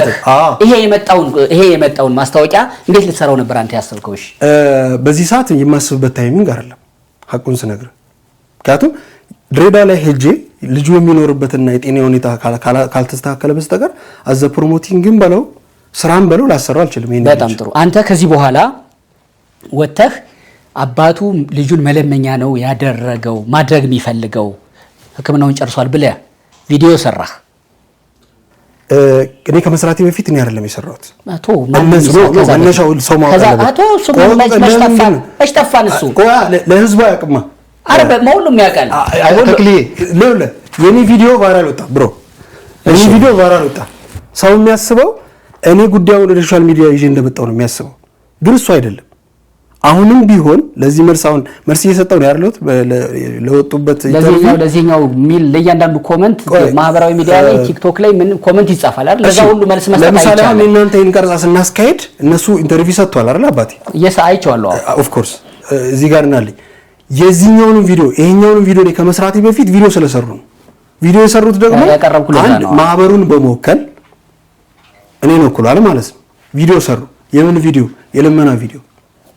ይሄ የመጣውን ማስታወቂያ እንዴት ልትሰራው ነበር አንተ ያሰብከው? እሺ በዚህ ሰዓት የማስብበት ታይሚንግ አይደለም ሐቁን ስነግር። ምክንያቱም ድሬዳዋ ላይ ሄጄ ልጁ የሚኖርበትና የጤና ሁኔታ ካልተስተካከለ በስተቀር አዘ ፕሮሞቲንግም በለው ስራም በለው ላሰራው አልችልም። በጣም ጥሩ። አንተ ከዚህ በኋላ ወተህ አባቱ ልጁን መለመኛ ነው ያደረገው ማድረግ የሚፈልገው ሕክምናውን ጨርሷል ብለህ ቪዲዮ ሰራህ። እኔ ከመስራቴ በፊት እኔ አይደለም የሰራሁት። አቶ መነሻው ሰው ማውጣት አሽጠፋን እሱ ለህዝቡ ያቅማ አረበ ሁሉም ያውቃል። የኔ ቪዲዮ ቫይራል ወጣ ብሮ። የኔ ቪዲዮ ቫይራል ወጣ። ሰው የሚያስበው እኔ ጉዳዩን ወደ ሶሻል ሚዲያ ይዤ እንደመጣው ነው የሚያስበው፣ ግን እሱ አይደለም። አሁንም ቢሆን ለዚህ መልስ እየሰጠው ነው ያለሁት። ለወጡበት ኢንተርቪው ለዚህኛው ሚል ለእያንዳንዱ ኮሜንት ማህበራዊ ሚዲያ ላይ ቲክቶክ ላይ ምን ኮሜንት ይጻፋል አይደል? ለዛ ሁሉ መልስ መስጠት አይቻልም። ለምሳሌ አሁን እናንተ ይሄን ቀርጻ ስናስካሄድ እነሱ ኢንተርቪው ሰጥቷል አይደል? አባቴ አይቼዋለሁ። ኦፍ ኮርስ እዚህ ጋር እናለኝ የዚህኛውን ቪዲዮ ይሄኛውን ቪዲዮ ላይ ከመስራቴ በፊት ቪዲዮ ስለሰሩ ነው። ቪዲዮ የሰሩት ደግሞ አንድ ማህበሩን በመወከል እኔ ነው እኩል ማለት ነው። ቪዲዮ ሰሩ። የምን ቪዲዮ? የልመና ቪዲዮ።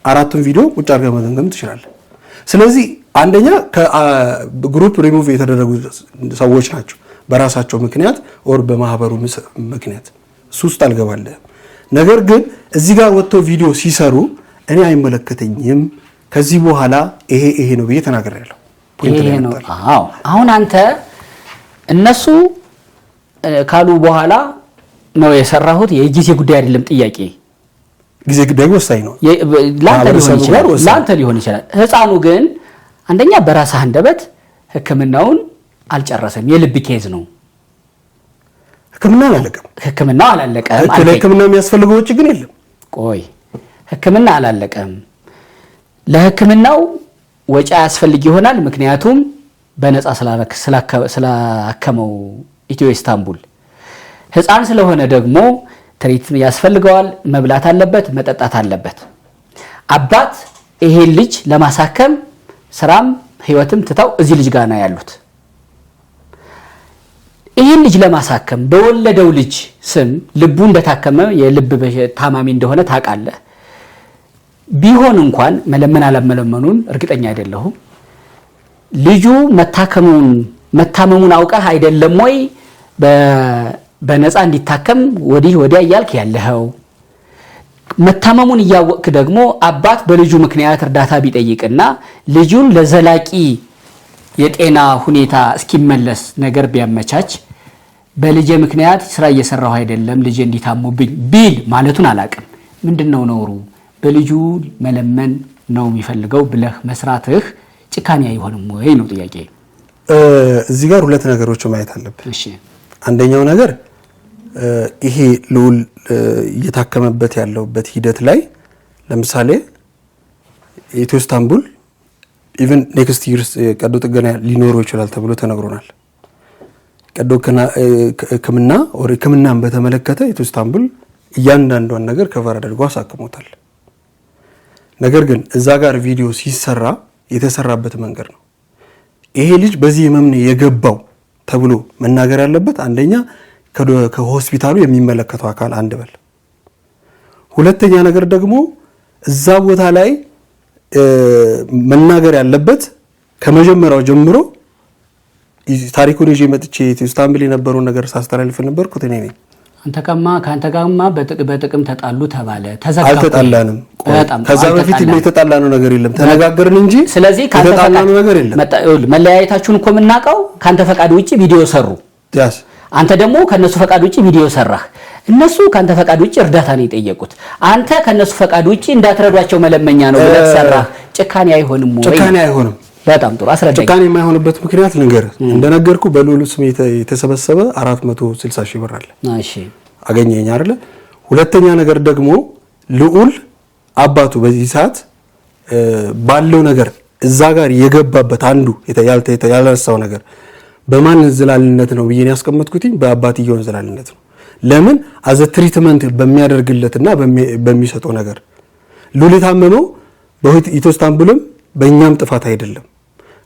4ቱን ቪዲዮ ቁጭ አድርገህ መገምገም ትችላለህ። ስለዚህ አንደኛ ከግሩፕ ሪሙቭ የተደረጉ ሰዎች ናቸው በራሳቸው ምክንያት ኦር በማህበሩ ምክንያት እሱ ውስጥ አልገባለህም። ነገር ግን እዚህ ጋር ወጥተው ቪዲዮ ሲሰሩ እኔ አይመለከተኝም ከዚህ በኋላ ይሄ ነው ብዬ ተናግሬያለሁ። ይሄ ነው። አዎ አሁን አንተ እነሱ ካሉ በኋላ ነው የሰራሁት የጊዜ ጉዳይ አይደለም ጥያቄ ጊዜ ጉዳይ ወሳኝ ነው ላንተ ሊሆን ይችላል። ህፃኑ ግን አንደኛ በራስህ አንደበት ህክምናውን አልጨረሰም። የልብ ኬዝ ነው። ህክምናው አላለቀም። ለህክምና የሚያስፈልገው ወጪ ግን የለም። ቆይ ህክምና አላለቀም። ለህክምናው ወጪ ያስፈልግ ይሆናል ምክንያቱም በነፃ ስላከመው ኢትዮ ኢስታንቡል። ህፃን ስለሆነ ደግሞ ትሪት ያስፈልገዋል፣ መብላት አለበት፣ መጠጣት አለበት። አባት ይሄ ልጅ ለማሳከም ስራም ህይወትም ትተው እዚህ ልጅ ጋር ነው ያሉት። ይሄን ልጅ ለማሳከም በወለደው ልጅ ስም ልቡ እንደታከመ የልብ ታማሚ እንደሆነ ታውቃለህ። ቢሆን እንኳን መለመን አለመለመኑን እርግጠኛ አይደለሁም። ልጁ መታመሙን አውቀህ አይደለም ወይ በነፃ እንዲታከም ወዲያ እያልክ ያለኸው? መታመሙን እያወቅክ ደግሞ አባት በልጁ ምክንያት እርዳታ ቢጠይቅና ልጁን ለዘላቂ የጤና ሁኔታ እስኪመለስ ነገር ቢያመቻች በልጄ ምክንያት ስራ እየሰራሁ አይደለም ልጄ እንዲታሙብኝ ቢል ማለቱን አላቅም። ምንድነው ነውሩ? በልጁ መለመን ነው የሚፈልገው ብለህ መስራትህ ጭካኔ አይሆንም ወይ ነው ጥያቄ። እዚህ ጋር ሁለት ነገሮች ማየት አለብን። እሺ አንደኛው ነገር ይሄ ልዑል እየታከመበት ያለውበት ሂደት ላይ ለምሳሌ ኢትዮ ኢስታንቡል ኢቭን ኔክስት ይርስ ቀዶ ጥገና ሊኖረው ይችላል ተብሎ ተነግሮናል። ቀዶ ህክምናን በተመለከተ ኢትዮ ኢስታንቡል እያንዳንዷን ነገር ከቨር አድርጎ አሳክሞታል። ነገር ግን እዛ ጋር ቪዲዮ ሲሰራ የተሰራበት መንገድ ነው ይሄ ልጅ በዚህ ህመም ነው የገባው ተብሎ መናገር ያለበት አንደኛ ከሆስፒታሉ የሚመለከተው አካል አንድ በል። ሁለተኛ ነገር ደግሞ እዛ ቦታ ላይ መናገር ያለበት ከመጀመሪያው ጀምሮ ታሪኩን ይዤ መጥቼ ኢስታንቡል የነበረው ነገር ሳስተላልፍ ነበርኩት እኔ ነኝ። ካንተ ጋርማ በጥቅም ተጣሉ ተባለ ተዘጋጋ። አልተጣላንም። ከዛ በፊት የተጣላነው ነገር የለም ተነጋገርን እንጂ ስለዚህ የተጣላነው ነገር የለም። መለያየታችሁን እኮ የምናውቀው ካንተ ፈቃድ ውጪ ቪዲዮ ሰሩ። አንተ ደግሞ ከነሱ ፈቃድ ውጪ ቪዲዮ ሰራህ። እነሱ ካንተ ፈቃድ ውጪ እርዳታ ነው የጠየቁት። አንተ ከነሱ ፈቃድ ውጪ እንዳትረዷቸው መለመኛ ነው ብለህ ሰራህ። ጭካኔ አይሆንም ወይ? ጭካኔ አይሆንም። በጣም ጥሩ አስረዳኝ። ጭካኔ የማይሆንበት ምክንያት ልንገርህ። እንደነገርኩ በልዑል ስም የተሰበሰበ 460 ሺህ ብር አለ። እሺ አገኘኝ አይደለ? ሁለተኛ ነገር ደግሞ ልዑል አባቱ በዚህ ሰዓት ባለው ነገር እዛ ጋር የገባበት አንዱ ያልረሳው ነገር በማን እንዝላልነት ነው ብዬ ያስቀመጥኩት በአባትየው እንዝላልነት ነው። ለምን አዘ ትሪትመንት በሚያደርግለትና በሚሰጠው ነገር ልዑል የታመመው በኢትዮ ኢስታንቡልም በእኛም ጥፋት አይደለም።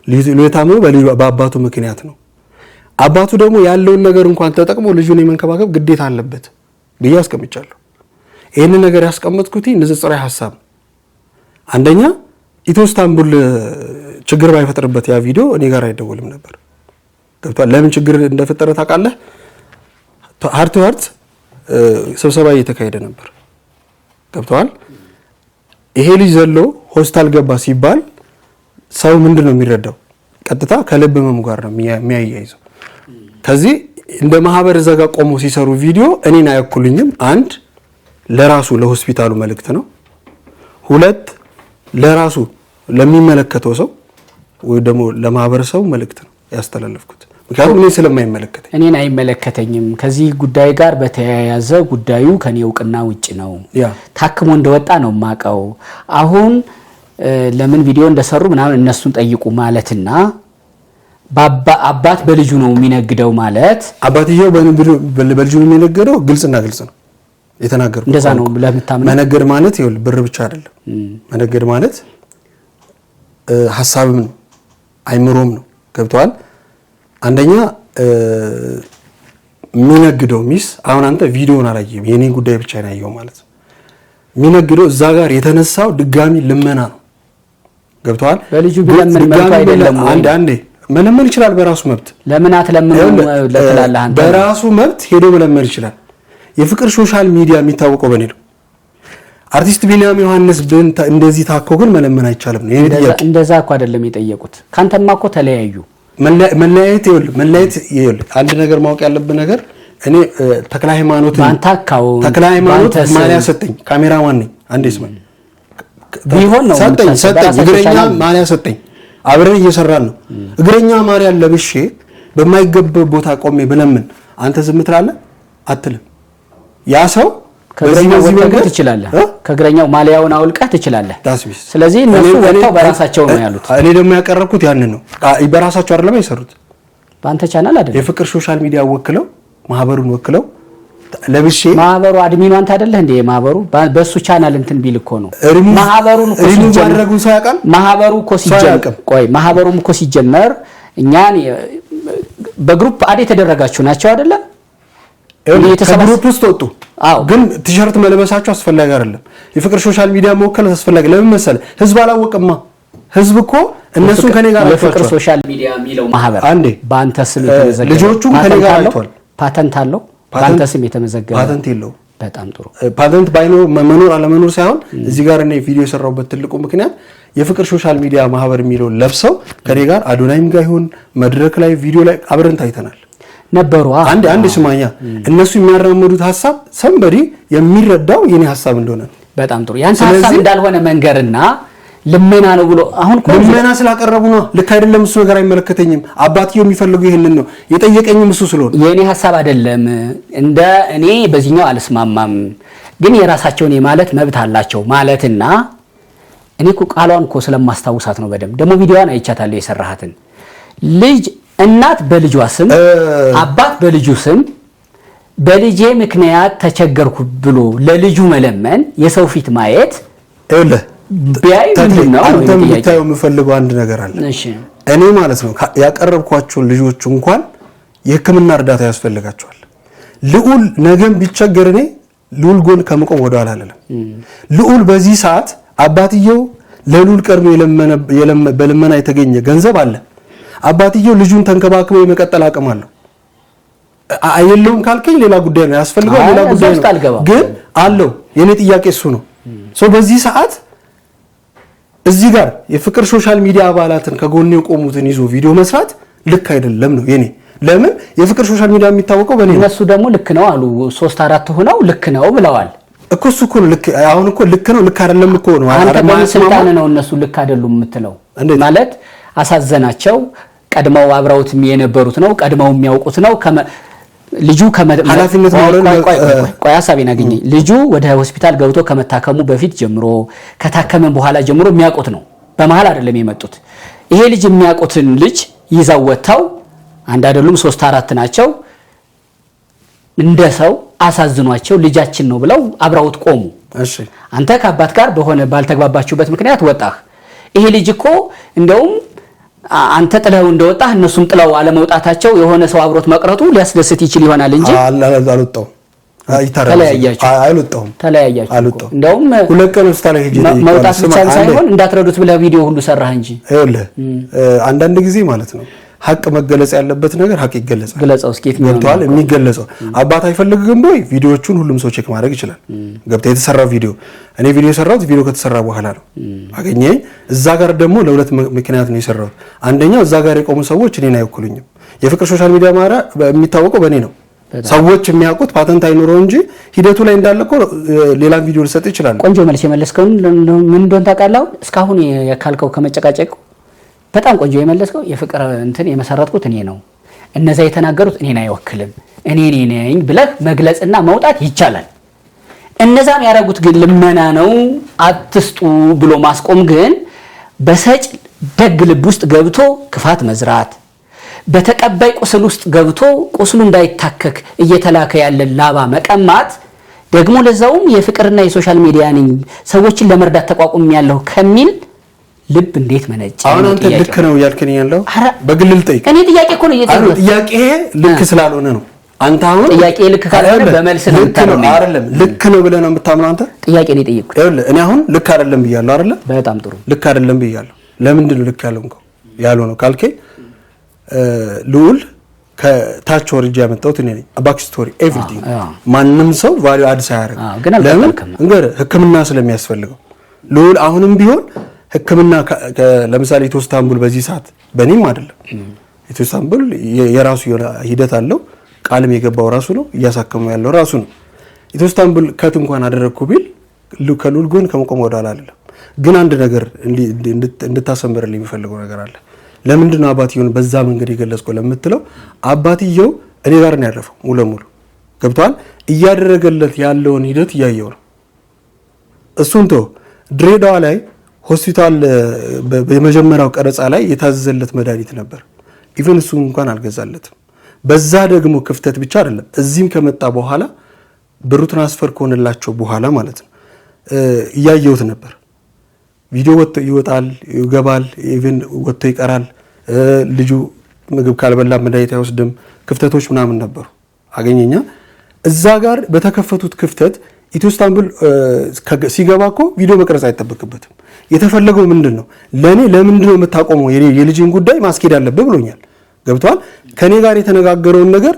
ልዑል የታመመው በአባቱ ምክንያት ነው። አባቱ ደግሞ ያለውን ነገር እንኳን ተጠቅሞ ልጁን የመንከባከብ ግዴታ አለበት ብዬ አስቀምጫለሁ። ይሄንን ነገር ያስቀመጥኩት ንጽጽራዊ ሐሳብ አንደኛ ኢትዮ ኢስታንቡል ችግር ባይፈጥርበት ያ ቪዲዮ እኔ ጋር አይደወልም ነበር። ገብቷል? ለምን ችግር እንደፈጠረ ታውቃለህ? ሃርት ሃርት ስብሰባ እየተካሄደ ነበር። ገብቷል? ይሄ ልጅ ዘሎ ሆስፒታል ገባ ሲባል ሰው ምንድነው የሚረዳው? ቀጥታ ከልብ ህመም ጋር ነው የሚያያይዘው። ከዚህ እንደ ማህበር ዘጋ ቆሞ ሲሰሩ ቪዲዮ እኔን አያኩልኝም። አንድ ለራሱ ለሆስፒታሉ መልእክት ነው። ሁለት ለራሱ ለሚመለከተው ሰው ወይ ደግሞ ለማህበረሰቡ መልእክት ነው ያስተላለፍኩት። ምክንያቱም እኔ ስለማይመለከተኝ እኔን አይመለከተኝም። ከዚህ ጉዳይ ጋር በተያያዘ ጉዳዩ ከኔ እውቅና ውጪ ነው። ታክሞ እንደወጣ ነው ማቀው። አሁን ለምን ቪዲዮ እንደሰሩ ምናምን እነሱን ጠይቁ ማለትና አባት በልጁ ነው የሚነግደው ማለት አባትየው በልጁ ነው የሚነግደው ግልጽና ግልጽ ነው የተናገርኩት። እንደዛ ነው ለምታምን መነገድ ማለት ይኸውል ብር ብቻ አይደለም። መነገድ ማለት ሐሳብም ነው አይምሮም ነው። ገብቷል? አንደኛ የሚነግደው ሚስ አሁን አንተ ቪዲዮን አላየህም የኔን ጉዳይ ብቻ ነው ያየው ማለት ነው። የሚነግደው እዛ ጋር የተነሳው ድጋሚ ልመና ነው። ገብቷል? በልጁ ቢለምን መልኩ አይደለም። አንዴ መለመን ይችላል በራሱ መብት። ለምን አትለምነው ለተላለህ አንተ? በራሱ መብት ሄዶ መለመን ይችላል። የፍቅር ሶሻል ሚዲያ የሚታወቀው በኔ ነው። አርቲስት ቢኒያም ዮሐንስ እንደዚህ ታኮ ግን መለመን አይቻልም ነው የኔ ጥያቄ። እንደዛ እኮ አይደለም የጠየቁት። ካንተማ እኮ ተለያዩ። መለያየት አንድ ነገር ማወቅ ያለብን ነገር እኔ ተክለ ሃይማኖት ማሊያ ሰጠኝ፣ ካሜራማን ነኝ። አንዴ ስማኝ ቢሆን ነው ሰጠኝ እግረኛ ማሊያ ሰጠኝ፣ አብረን እየሰራን ነው። እግረኛ ማሊያ ለብሼ በማይገባ ቦታ ቆሜ ብለምን አንተ ዝም ትላለህ? አትልም። ያ ሰው ከእግረኛው ወጥተህ ትችላለህ፣ ከእግረኛው ማሊያውን አውልቀህ ትችላለህ። ስለዚህ እነሱ ወጥተው በራሳቸው ነው ያሉት። እኔ ደግሞ ያቀረብኩት ያንን ነው። በራሳቸው አይደለም የሰሩት፣ በአንተ ቻናል አይደለም። የፍቅር ሶሻል ሚዲያ ወክለው ማህበሩን ወክለው ለብሼ ማህበሩ አድሚኑ አንተ አይደለህ እንዴ? ማህበሩ በሱ ቻናል እንትን ቢል እኮ ነው ማህበሩን እኮ ሲጀመር ሰው ያውቃል። ማህበሩም እኮ ሲጀመር እኛን በግሩፕ አድ የተደረጋችሁ ናቸው አይደለ? ከግሩፕ ውስጥ ወጡ። ግን ቲሸርት መልበሳቸው አስፈላጊ አይደለም። የፍቅር ሶሻል ሚዲያ መወከል አስፈላጊ ለምን መሰለህ? ህዝብ አላወቀማ። ህዝብ እኮ እነሱን ከኔ ጋር የፍቅር ሶሻል ሚዲያ የሚለው ማህበር በአንተ ስም የተመዘገበ ልጆቹም ከኔ ጋር አይቷል። ፓተንት አለው። በአንተ ስም የተመዘገበ ፓተንት የለውም። በጣም ጥሩ። ፓተንት ባይኖር መኖር አለመኖር ሳይሆን እዚህ ጋር እኔ ቪዲዮ የሰራሁበት ትልቁ ምክንያት የፍቅር ሶሻል ሚዲያ ማህበር የሚለው ለብሰው ከኔ ጋር አዶናይም ጋር ይሁን መድረክ ላይ ቪዲዮ ላይ አብረን ታይተናል ነበሩ። አንድ ስማኛ እነሱ የሚያራምዱት ሐሳብ ሰንበዲ የሚረዳው የኔ ሐሳብ እንደሆነ በጣም ጥሩ። ያን ሐሳብ እንዳልሆነ መንገርና ልመና ነው ብሎ አሁን ልመና ስላቀረቡ ነው። ልክ አይደለም። እሱ ነገር አይመለከተኝም። አባትየው የሚፈልገው ይሄንን ነው። የጠየቀኝም እሱ ስለሆነ የኔ ሐሳብ አይደለም። እንደ እኔ በዚህኛው አልስማማም፣ ግን የራሳቸውን የማለት መብት አላቸው ማለትና እኔ እኮ ቃሏን እኮ ስለማስታውሳት ነው በደም ደግሞ ቪዲዮዋን አይቻታለሁ የሰራሃትን ልጅ እናት በልጇ ስም አባት በልጁ ስም በልጄ ምክንያት ተቸገርኩ ብሎ ለልጁ መለመን የሰው ፊት ማየት ቢያይ ምንድነው? አንተ የምታየው የምፈልገው አንድ ነገር አለ። እኔ ማለት ነው ያቀረብኳቸው ልጆች እንኳን የሕክምና እርዳታ ያስፈልጋቸዋል። ልዑል ነገም ቢቸገር እኔ ልዑል ጎን ከመቆም ወደ ኋላ አልልም። ልዑል በዚህ ሰዓት አባትየው ለልዑል ቀርቦ በልመና የተገኘ ገንዘብ አለ። አባትየው ልጁን ተንከባክቦ የመቀጠል አቅም አለው። አይደለም ካልከኝ ሌላ ጉዳይ ነው፣ ያስፈልገው ሌላ ጉዳይ ነው። ግን አለው። የኔ ጥያቄ እሱ ነው። በዚህ ሰዓት እዚህ ጋር የፍቅር ሶሻል ሚዲያ አባላትን ከጎኔ የቆሙትን ይዞ ቪዲዮ መስራት ልክ አይደለም ነው የኔ። ለምን የፍቅር ሶሻል ሚዲያ የሚታወቀው በኔ ነው። እነሱ ደግሞ ልክ ነው አሉ 3-4 ሆነው ልክ ነው ብለዋል እኮ። እሱ እኮ ልክ አሁን እኮ ልክ ነው ልክ አይደለም እኮ ነው። አንተ በስልጣን ነው እነሱ ልክ አይደሉም የምትለው ማለት አሳዘናቸው። ቀድመው አብረውት የነበሩት ነው፣ ቀድመው የሚያውቁት ነው። ልጁ ኃላፊነት ቆይ ሐሳቤን አገኘ። ልጁ ወደ ሆስፒታል ገብቶ ከመታከሙ በፊት ጀምሮ ከታከመ በኋላ ጀምሮ የሚያውቁት ነው። በመሃል አይደለም የመጡት። ይሄ ልጅ የሚያውቁትን ልጅ ይዘው ወጣው አንድ አይደሉም 3-4 ናቸው። እንደ ሰው አሳዝኗቸው ልጃችን ነው ብለው አብረውት ቆሙ። እሺ አንተ ከአባት ጋር በሆነ ባልተግባባችሁበት ምክንያት ወጣህ። ይሄ ልጅ እኮ እንደውም አንተ ጥለው እንደወጣህ እነሱም ጥለው አለመውጣታቸው የሆነ ሰው አብሮት መቅረቱ ሊያስደስት ይችል ይሆናል እንጂ አልወጣው ተለያያችሁ። እንደውም ሁለት ቀን ውስጥ ላይ ሄጄ መውጣት ብቻ ሳይሆን እንዳትረዱት ብለህ ቪዲዮ ሁሉ ሰራህ እንጂ ይኸውልህ አንዳንድ ጊዜ ማለት ነው ሀቅ መገለጽ ያለበት ነገር ሀቅ ይገለጻል። ግለጻው እስኪ ገብቷል። የሚገለጸው አባት አይፈልግም ወይ ቪዲዮቹን ሁሉም ሰው ቼክ ማድረግ ይችላል። ገብታ የተሰራው ቪዲዮ እኔ ቪዲዮ ሰራሁት ቪዲዮ ከተሰራ በኋላ ነው አገኘኝ። እዛ ጋር ደግሞ ለሁለት ምክንያት ነው የሰራሁት። አንደኛው እዛ ጋር የቆሙ ሰዎች እኔን አይወክሉኝም። የፍቅር ሶሻል ሚዲያ ማራ የሚታወቀው በእኔ ነው። ሰዎች የሚያውቁት ፓተንት አይኖረው እንጂ ሂደቱ ላይ እንዳለኮ ሌላ ቪዲዮ ልሰጥ ይችላል። ቆንጆ መልስ የመለስከው ምን እንደሆነ ታውቃለህ? እስካሁን ያካልከው ከመጨቃጨቁ በጣም ቆንጆ የመለስከው የፍቅር እንትን የመሰረትኩት እኔ ነው፣ እነዛ የተናገሩት እኔን አይወክልም፣ እኔ ነኝ ብለህ መግለጽና መውጣት ይቻላል። እነዛም ያደረጉት ግን ልመና ነው አትስጡ ብሎ ማስቆም ግን በሰጭ ደግ ልብ ውስጥ ገብቶ ክፋት መዝራት፣ በተቀባይ ቁስል ውስጥ ገብቶ ቁስሉ እንዳይታከክ እየተላከ ያለ ላባ መቀማት ደግሞ ለዛውም የፍቅርና የሶሻል ሚዲያ ነኝ ሰዎችን ለመርዳት ተቋቁም ያለው ከሚል ልብ እንዴት መነጭ? አሁን አንተ ልክ ነው ያልከኝ ያለው በግል ልጠይቅ። እኔ ጥያቄ እኮ ነው ጥያቄ ልክ ስላልሆነ ነው አንተ አሁን ጥያቄ ልክ ካልሆነ በመልስ ነው የምታምነው አይደለም? ልክ ነው ብለህ ነው የምታምነው አንተ? ጥያቄ ነው የጠየቅኩት። ይኸውልህ እኔ አሁን ልክ አይደለም ብያለሁ አይደለ? በጣም ጥሩ ልክ አይደለም ብያለሁ። ለምንድን ነው ልክ ያልሆነው ካልከኝ ልዑል ከታች ወርጄ ያመጣሁት እኔ ነኝ። ባክ ስቶሪ ኤቭሪቲንግ ማንም ሰው ቫልዩ አድ ሳያደርግ ለምን እንግዲህ ሕክምና ስለሚያስፈልገው ልዑል አሁንም ቢሆን ሕክምና ለምሳሌ ኢትዮ ኢስታንቡል በዚህ ሰዓት በእኔም አይደለም ኢትዮ ኢስታንቡል የራሱ ሂደት አለው። ቃልም የገባው ራሱ ነው፣ እያሳከመው ያለው ራሱ ነው። ኢትዮ ኢስታንቡል ከት እንኳን አደረግኩ ቢል ከልዑል ጎን ከመቆም ወደ ኋላ አይደለም። ግን አንድ ነገር እንድታሰምርልኝ የሚፈልገው ነገር አለ። ለምንድን ነው አባትየውን በዛ መንገድ የገለጽከው ለምትለው አባትየው እኔ ጋር ነው ያረፈው ሙሉ ለሙሉ ገብቷል። እያደረገለት ያለውን ሂደት እያየው ነው። እሱን ተው ድሬዳዋ ላይ ሆስፒታል በመጀመሪያው ቀረጻ ላይ የታዘዘለት መድኃኒት ነበር። ኢቭን እሱ እንኳን አልገዛለትም። በዛ ደግሞ ክፍተት ብቻ አይደለም እዚህም ከመጣ በኋላ ብሩ ትራንስፈር ከሆነላቸው በኋላ ማለት ነው እያየሁት ነበር። ቪዲዮ ወጥቶ ይወጣል ይገባል፣ ኢቭን ወጥቶ ይቀራል። ልጁ ምግብ ካልበላ መድኃኒት አይወስድም። ክፍተቶች ምናምን ነበሩ። አገኘኛ እዛ ጋር በተከፈቱት ክፍተት ኢትዮ ኢስታንቡል ሲገባ እኮ ቪዲዮ መቅረጽ አይጠበቅበትም። የተፈለገው ምንድን ነው? ለእኔ ለምንድን ነው የምታቆመው የልጅን ጉዳይ ማስኬድ አለብህ ብሎኛል። ገብቷል። ከኔ ጋር የተነጋገረውን ነገር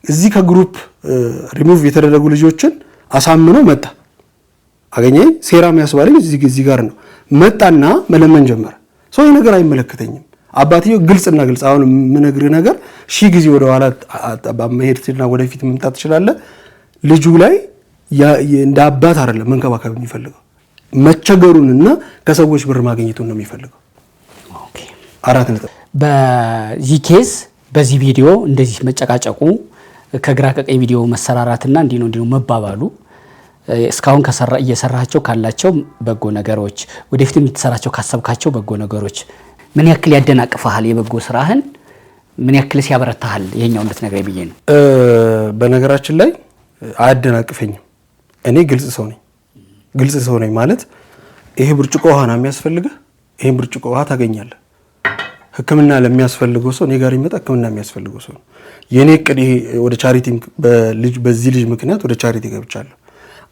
እዚህ ከግሩፕ ሪሙቭ የተደረጉ ልጆችን አሳምኖ መጣ። አገኘኝ ሴራ የሚያስባለኝ እዚህ ጋር ነው። መጣና መለመን ጀመረ። ሰው ነገር አይመለከተኝም። አባትየው ግልጽና ግልጽ አሁን የምነግርህ ነገር ሺህ ጊዜ ወደ ኋላ መሄድና ወደፊት መምጣት ትችላለህ። ልጁ ላይ እንደ አባት አይደለም መንከባከብ የሚፈልገው መቸገሩንና ከሰዎች ብር ማግኘቱን ነው የሚፈልገው። ኦኬ 4 ነጥብ። በዚህ ኬዝ በዚህ ቪዲዮ እንደዚህ መጨቃጨቁ ከግራ ከቀኝ ቪዲዮ መሰራራትና እንዲህ ነው መባባሉ እስካሁን እየሰራቸው ካላቸው በጎ ነገሮች ወደፊት የምትሰራቸው ካሰብካቸው በጎ ነገሮች ምን ያክል ያደናቅፋል? የበጎ ስራህን ምን ያክል ሲያበረታሃል? ይሄኛው እንድትነግረኝ ብዬ ነው። በነገራችን ላይ አያደናቅፈኝም። እኔ ግልጽ ሰው ነኝ ማለት ይሄ ብርጭቆ ውሃ ነው የሚያስፈልግህ፣ ይሄን ብርጭቆ ውሃ ታገኛለህ። ሕክምና ለሚያስፈልገው ሰው እኔ ጋር ይመጣ ሕክምና የሚያስፈልገው ሰው ነው። የኔ እቅድ ይሄ ወደ ቻሪቲ በዚህ ልጅ ምክንያት ወደ ቻሪቲ ገብቻለሁ።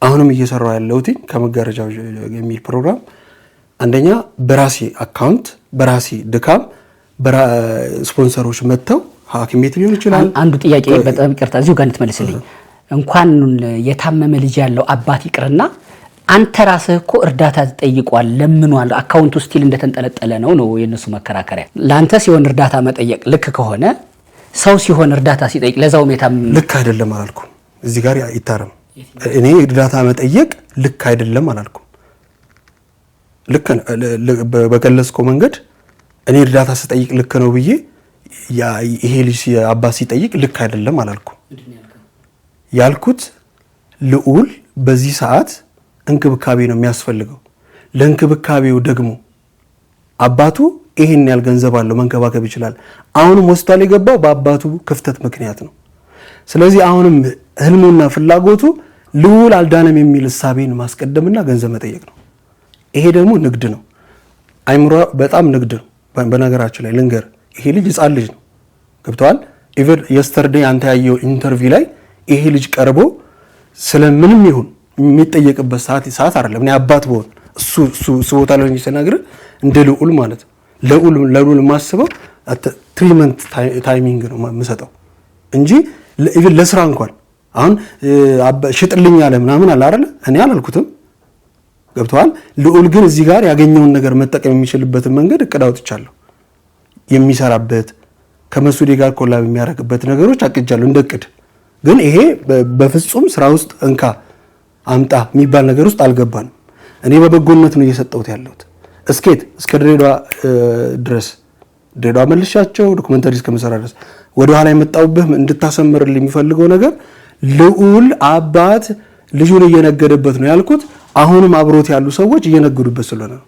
አሁንም እየሰራው ያለሁት ከመጋረጃው የሚል ፕሮግራም አንደኛ በራሴ አካውንት በራሴ ድካም ስፖንሰሮች መጥተው ሐኪም ቤት ሊሆን ይችላል። አንዱ ጥያቄ በጣም ይቅርታ እዚሁ ጋር እንድትመልስልኝ እንኳን የታመመ ልጅ ያለው አባት ይቅርና አንተ ራስህ እኮ እርዳታ ተጠይቋል ለምኗል አካውንቱ ስቲል እንደተንጠለጠለ ነው የነሱ መከራከሪያ። ላንተ ሲሆን እርዳታ መጠየቅ ልክ ከሆነ ሰው ሲሆን እርዳታ ሲጠይቅ ለዛው ልክ አይደለም አላልኩም። እዚህ ጋር ይታረም። እኔ እርዳታ መጠየቅ ልክ አይደለም አላልኩም። ልክ በገለጽከው መንገድ እኔ እርዳታ ስጠይቅ ልክ ነው ብዬ ይሄ ልጅ አባት ሲጠይቅ ልክ አይደለም አላልኩም። ያልኩት ልዑል በዚህ ሰዓት እንክብካቤ ነው የሚያስፈልገው። ለእንክብካቤው ደግሞ አባቱ ይሄን ያህል ገንዘብ አለው መንከባከብ ይችላል። አሁንም ሆስፒታል የገባው በአባቱ ክፍተት ምክንያት ነው። ስለዚህ አሁንም ህልሙና ፍላጎቱ ልዑል አልዳነም የሚል እሳቤን ማስቀደምና ገንዘብ መጠየቅ ነው። ይሄ ደግሞ ንግድ ነው። አይምሮ በጣም ንግድ ነው። በነገራችን ላይ ልንገር፣ ይሄ ልጅ ህፃን ልጅ ነው። ገብቷል። ኢቨን የስተርዴይ አንተ ያየው ኢንተርቪው ላይ ይሄ ልጅ ቀርቦ ስለምንም ይሁን የሚጠየቅበት ሰዓት አይደለም። እኔ አባት ብሆን እሱ ቦታ ላይ ሲናገር እንደ ልዑል ማለት ለልዑል የማስበው ትሪትመንት ታይሚንግ ነው የምሰጠው እንጂ ኢቭን ለስራ እንኳን አሁን ሽጥልኝ ያለ ምናምን አለ አይደል? እኔ አላልኩትም። ገብቷል። ልዑል ግን እዚህ ጋር ያገኘውን ነገር መጠቀም የሚችልበትን መንገድ እቅድ አውጥቻለሁ። የሚሰራበት ከመሱዴ ጋር ኮላብ የሚያደርግበት ነገሮች አቅጃለሁ እንደ እቅድ። ግን ይሄ በፍጹም ስራ ውስጥ እንካ አምጣ የሚባል ነገር ውስጥ አልገባንም። እኔ በበጎነት ነው እየሰጠሁት ያለሁት። እስከ ድሬዳዋ ድረስ ድሬዳዋ መልሻቸው ዶክመንታሪ እስከመሰራ ድረስ ወደ ኋላ የመጣውብህ እንድታሰምርልኝ የሚፈልገው ነገር ልዑል አባት ልጁን እየነገደበት ነው ያልኩት። አሁንም አብሮት ያሉ ሰዎች እየነገዱበት ስለሆነ ነው።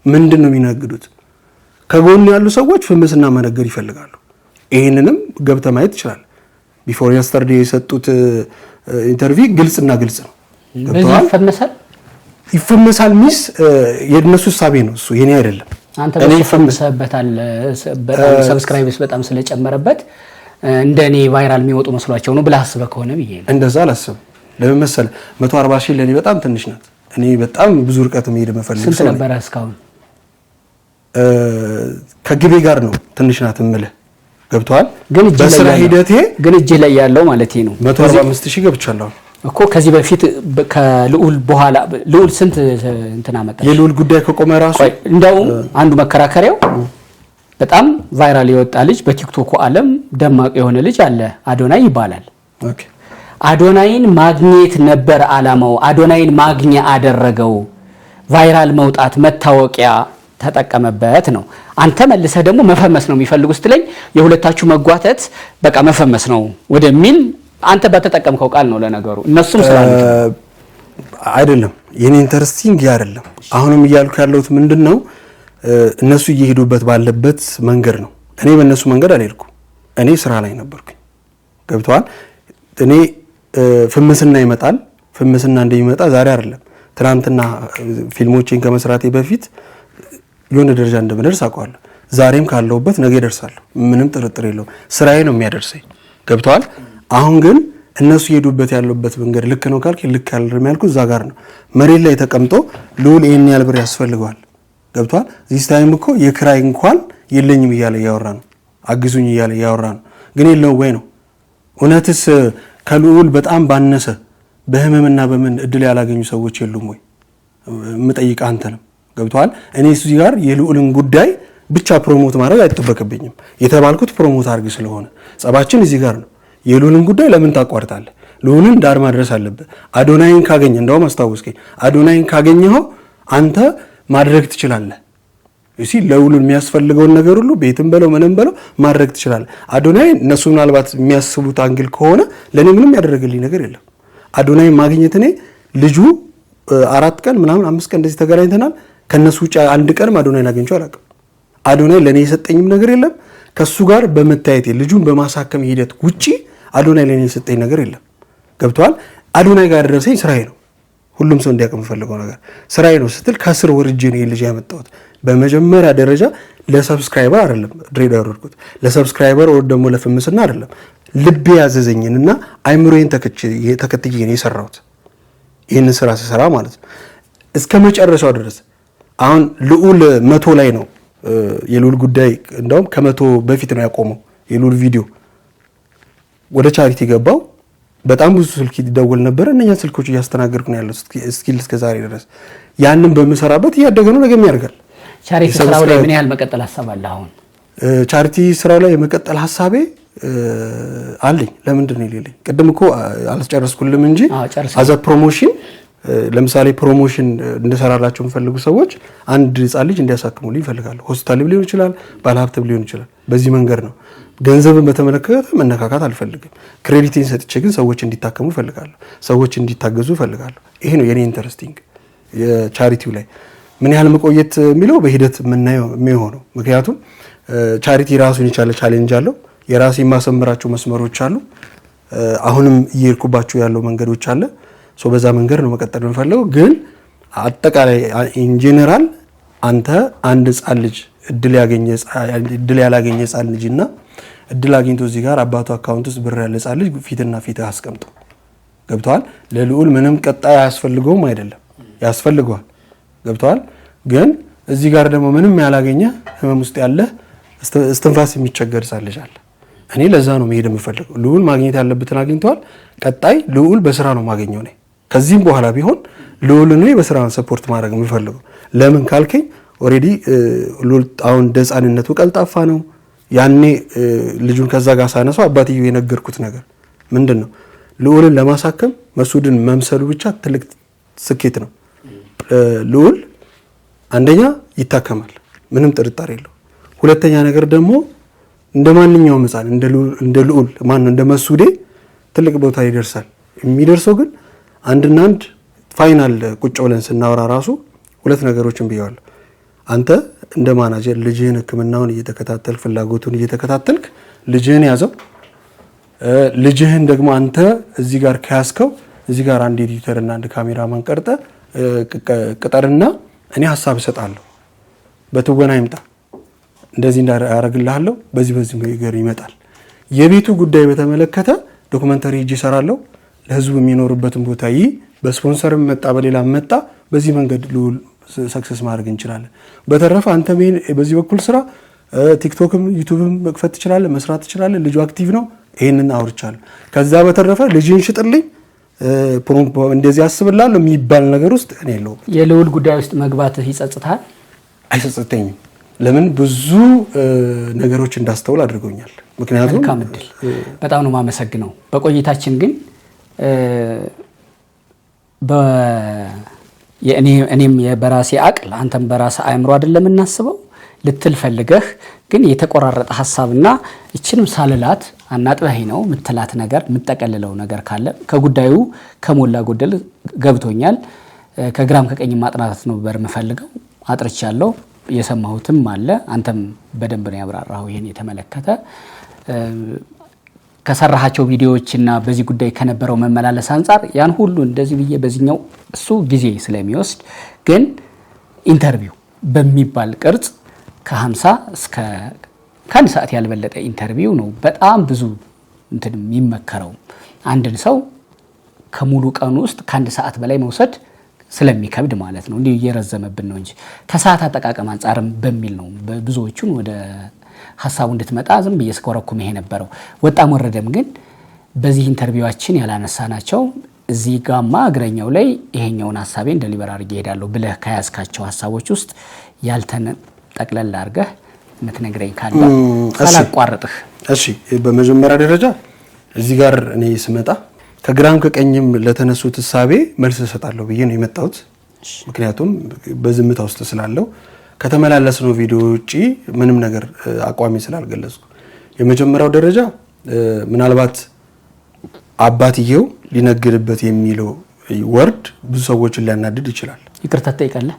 ምንድን ነው የሚነግዱት? ከጎን ያሉ ሰዎች ፍምስና መነገር ይፈልጋሉ። ይሄንንም ገብተህ ማየት ይችላል። ቢፎር የስተርዴ የሰጡት ኢንተርቪው ግልጽና ግልጽ ነው። ይፈመሳል ሚስ የነሱ ሐሳቤ ነው እሱ የኔ አይደለም። አንተ በፈመሰበታል በጣም ሰብስክራይብስ በጣም ስለጨመረበት እንደኔ ቫይራል የሚወጡ መስሏቸው ነው ብለህ አስበህ ከሆነ ብዬ ነው። እንደዛ አላስብም። ለምን መሰለህ 140,000 ለኔ በጣም ትንሽ ናት። እኔ በጣም ብዙ ርቀት መሄድ መፈልግ ስንት ነበር እስካሁን? ከግቤ ጋር ነው ትንሽ ናት እምልህ ገብቷል። ግን በስራ ሂደቴ ግን እጅ ላይ ያለው ማለት ነው 145,000 ገብቻለሁ እኮ። ከዚህ በፊት ከልዑል በኋላ ልዑል ስንት እንትና መጣ? የልዑል ጉዳይ ከቆመ ራሱ እንደው አንዱ መከራከሪያው በጣም ቫይራል የወጣ ልጅ በቲክቶክ ዓለም ደማቅ የሆነ ልጅ አለ፣ አዶናይ ይባላል። ኦኬ አዶናይን ማግኘት ነበር አላማው። አዶናይን ማግኛ አደረገው። ቫይራል መውጣት መታወቂያ ተጠቀመበት ነው። አንተ መልሰህ ደግሞ መፈመስ ነው የሚፈልጉ ስትለኝ የሁለታችሁ መጓተት በቃ መፈመስ ነው ወደሚል አንተ በተጠቀምከው ቃል ነው ለነገሩ። እነሱም ስላሉ አይደለም የኔ ኢንተረስቲንግ አይደለም። አሁንም እያልኩ ያለሁት ምንድነው እነሱ እየሄዱበት ባለበት መንገድ ነው። እኔ በእነሱ መንገድ አልሄድኩም። እኔ ስራ ላይ ነበርኩኝ። ገብቷል። እኔ ፍምስና ይመጣል። ፍምስና እንደሚመጣ ዛሬ አይደለም ትናንትና ፊልሞችን ከመስራቴ በፊት የሆነ ደረጃ እንደምደርስ አውቃለሁ። ዛሬም ካለውበት ነገ ደርሳለሁ። ምንም ጥርጥር የለውም። ስራዬ ነው የሚያደርሰኝ። ገብቷል። አሁን ግን እነሱ እየሄዱበት ያሉበት መንገድ ልክ ነው ካልክ ልክ ያልረም ያልኩት እዛ ጋር ነው። መሬት ላይ ተቀምጦ ልዑል ይሄን ያህል ብር ያስፈልገዋል። ገብቷል። ዚስ ታይም እኮ የክራይ እንኳን የለኝም እያለ ያወራ ነው። አግዙኝ እያለ ያወራ ነው። ግን የለው ወይ ነው እውነትስ ከልዑል በጣም ባነሰ በህመምና በምን እድል ያላገኙ ሰዎች የሉም ወይ? የምጠይቅ አንተ ነው። ገብቷል። እኔ እዚህ ጋር የልዑልን ጉዳይ ብቻ ፕሮሞት ማድረግ አይጠበቅብኝም። የተባልኩት ፕሮሞት አድርግ ስለሆነ ጸባችን እዚህ ጋር ነው። የልዑልን ጉዳይ ለምን ታቋርጣለህ? ልዑልን ዳር ማድረስ አለብህ። አዶናይን ካገኘ እንደውም አስታውስከኝ፣ አዶናይን ካገኘኸው አንተ ማድረግ ትችላለህ። እሺ ለልዑል የሚያስፈልገውን ነገር ሁሉ ቤትም በለው ምንም በለው ማድረግ ትችላለህ። አዶናይ እነሱ ምናልባት የሚያስቡት አንግል ከሆነ ለኔ ምንም ያደረገልኝ ነገር የለም። አዶናይ ማግኘት እኔ ልጁ 4 ቀን ምናምን 5 ቀን እንደዚህ ተገናኝተናል። ከነሱ ውጪ አንድ ቀን አዶናይን አግኝቼው አላውቅም። አዶናይ ለኔ የሰጠኝም ነገር የለም። ከሱ ጋር በመታየት ልጁን በማሳከም ሂደት ውጪ አዶናይ ለኔ የሰጠኝ ነገር የለም። ገብቷል። አዶናይ ጋር ደረሰኝ ስራዬ ነው። ሁሉም ሰው እንዲያውቅ የምፈልገው ነገር ስራዬ ነው ስትል ከስር ወርጄ ነው ልጅ ያመጣሁት። በመጀመሪያ ደረጃ ለሰብስክራይበር አይደለም ድሬድ ያወርኩት፣ ለሰብስክራይበር ወር ደግሞ ለፍምስና አይደለም። ልብ ያዘዘኝንና አይምሮዬን ተከትዬ ነው የሰራሁት። ይህን ስራ ስሰራ ማለት ነው እስከ መጨረሻው ድረስ። አሁን ልዑል 100 ላይ ነው የልዑል ጉዳይ እንደውም ከ100 በፊት ነው ያቆመው የልዑል ቪዲዮ። ወደ ቻሪቲ ገባው። በጣም ብዙ ስልክ ይደወል ነበር። እነኛ ስልኮች እያስተናገድኩ ነው ያለው እስከ ዛሬ ድረስ። ያንን በመሰራበት እያደገ ነው፣ ነገም ያደርጋል። ቻሪቲ ስራው ላይ ምን ያህል መቀጠል ሐሳብ አለ? አሁን ቻሪቲ ስራው ላይ የመቀጠል ሐሳቤ አለኝ። ለምንድን ነው ይለኝ? ቅድም እኮ አልጨረስኩልም እንጂ አዘ ፕሮሞሽን ለምሳሌ ፕሮሞሽን እንድሰራላቸው የሚፈልጉ ሰዎች አንድ ህፃን ልጅ እንዲያሳክሙልኝ ይፈልጋሉ። ሆስፒታል ሊሆን ይችላል፣ ባለሀብት ሊሆን ይችላል። በዚህ መንገድ ነው። ገንዘብን በተመለከተ መነካካት አልፈልግም። ክሬዲቲን ሰጥቼ ግን ሰዎች እንዲታከሙ እፈልጋለሁ፣ ሰዎች እንዲታገዙ እፈልጋለሁ። ይሄ ነው የኔ ኢንተረስቲንግ። የቻሪቲው ላይ ምን ያህል መቆየት የሚለው በሂደት የምናየው የሚሆነው። ምክንያቱም ቻሪቲ ራሱን የቻለ ቻሌንጅ አለው። የራሴ የማሰምራቸው መስመሮች አሉ። አሁንም እየሄድኩባቸው ያለው መንገዶች አለ። በዛ መንገድ ነው መቀጠል የምፈልገው። ግን አጠቃላይ ኢን ጄነራል አንተ አንድ ህፃን ልጅ እድል ያላገኘ ህፃን ልጅና እድል አግኝቶ እዚህ ጋር አባቱ አካውንት ውስጥ ብር ያለ ህፃን ልጅ ፊትና ፊት አስቀምጦ ገብቷል። ለልዑል ምንም ቀጣይ አያስፈልገውም አይደለም፣ ያስፈልገዋል። ገብቷል። ግን እዚህ ጋር ደግሞ ምንም ያላገኘ ህመም ውስጥ ያለ እስትንፋስ የሚቸገር ህፃን ልጅ አለ። እኔ ለዛ ነው መሄድ የምፈልገው። ልዑል ማግኘት ያለበትን አግኝቷል። ቀጣይ ልዑል በስራ ነው ማገኘው ነኝ። ከዚህም በኋላ ቢሆን ልዑል ነው በስራ ሰፖርት ማድረግ የምፈልገው። ለምን ካልከኝ ኦሬዲ ልዑል አሁን ህፃንነቱ ቀልጣፋ ነው። ያኔ ልጁን ከዛ ጋር ሳነሳው አባትየው የነገርኩት ነገር ምንድነው? ልዑልን ለማሳከም መስዑድን መምሰሉ ብቻ ትልቅ ስኬት ነው። ልዑል አንደኛ ይታከማል፣ ምንም ጥርጣሬ የለው። ሁለተኛ ነገር ደግሞ እንደማንኛውም ህፃን እንደ ልዑል ማን እንደ መስዑዴ ትልቅ ቦታ ይደርሳል። የሚደርሰው ግን አንድና አንድ ፋይናል ቁጭ ብለን ስናወራ ራሱ ሁለት ነገሮችን ብየዋለሁ። አንተ እንደ ማናጀር ልጅህን ህክምናውን እየተከታተልክ ፍላጎቱን እየተከታተልክ ልጅህን ያዘው። ልጅህን ደግሞ አንተ እዚህ ጋር ከያዝከው እዚህ ጋር አንድ ኤዲተር እና አንድ ካሜራማን ቀርጠ ቅጠርና እኔ ሐሳብ እሰጣለሁ። በትወና ይምጣ እንደዚህ እንዳያረግልሃለሁ በዚህ ነገር ይመጣል። የቤቱ ጉዳይ በተመለከተ ዶክመንተሪ እጅ ይሰራለው ለህዝቡ የሚኖርበትን ቦታ በስፖንሰርም መጣ በሌላ መጣ በዚህ መንገድ ልዑል ሰክሰስ ማድረግ እንችላለን። በተረፈ አንተ በዚህ በኩል ስራ ቲክቶክም ዩቲዩብም መክፈት ትችላለህ፣ መስራት ትችላለህ። ልጁ አክቲቭ ነው። ይሄንን አውርቻለሁ። ከዛ በተረፈ ልጅን ሽጥልኝ እንደዚህ አስብላለሁ የሚባል ነገር ውስጥ እኔ የለውም። የልዑል ጉዳይ ውስጥ መግባትህ ይጸጽታል? አይጸጽተኝም። ለምን ብዙ ነገሮች እንዳስተውል አድርጎኛል። ምክንያቱም መልካም እድል። በጣም ነው የማመሰግነው። በቆይታችን ግን እኔም በራሴ አቅል አንተም በራስ አእምሮ አይደለም እናስበው ልትል ፈልገህ ግን የተቆራረጠ ሐሳብና እችንም ሳልላት አናጥበህ ነው ምትላት ነገር ምጠቀልለው ነገር ካለ ከጉዳዩ ከሞላ ጎደል ገብቶኛል። ከግራም ከቀኝ ማጥናት ነው በርምፈልገው አጥርቻለሁ። የሰማሁትም አለ አንተም በደንብ ነው ያብራራው። ይሄን የተመለከተ ከሰራሃቸው ቪዲዮዎችና በዚህ ጉዳይ ከነበረው መመላለስ አንፃር ያን ሁሉ እንደዚህ ብዬ በዚህኛው እሱ ጊዜ ስለሚወስድ ግን ኢንተርቪው በሚባል ቅርጽ ከ50 እስከ ከአንድ ሰዓት ያልበለጠ ኢንተርቪው ነው። በጣም ብዙ እንትን የሚመከረው አንድን ሰው ከሙሉ ቀኑ ውስጥ ከአንድ ሰዓት በላይ መውሰድ ስለሚከብድ ማለት ነው። እንዲህ እየረዘመብን ነው እንጂ ከሰዓት አጠቃቀም አንፃርም በሚል ነው ብዙዎቹን ወደ ሐሳቡ እንድትመጣ ዝም በየስኮረኩም ይሄ ነበረው። ወጣም ወረደም ግን በዚህ ኢንተርቪዋችን ያላነሳናቸው እዚህ ጋማ እግረኛው ላይ ይሄኛውን ሐሳቤን ደሊቨር አድርጌ እሄዳለሁ ብለህ ከያዝካቸው ሐሳቦች ውስጥ ያልተነ ጠቅለል አድርገህ ምትነግረኝ ካለ ሳላቋርጥህ። እሺ በመጀመሪያ ደረጃ እዚህ ጋር እኔ ስመጣ ከግራም ከቀኝም ለተነሱት ሐሳቤ መልስ እሰጣለሁ ብዬ ነው የመጣሁት። ምክንያቱም በዝምታ ውስጥ ስላለው ከተመላለስነው ቪዲዮ ውጪ ምንም ነገር አቋሚ ስላልገለጽኩ የመጀመሪያው ደረጃ ምናልባት አባትየው ሊነግድበት የሚለው ወርድ ብዙ ሰዎችን ሊያናድድ ይችላል። ይቅርታ ጠይቃለህ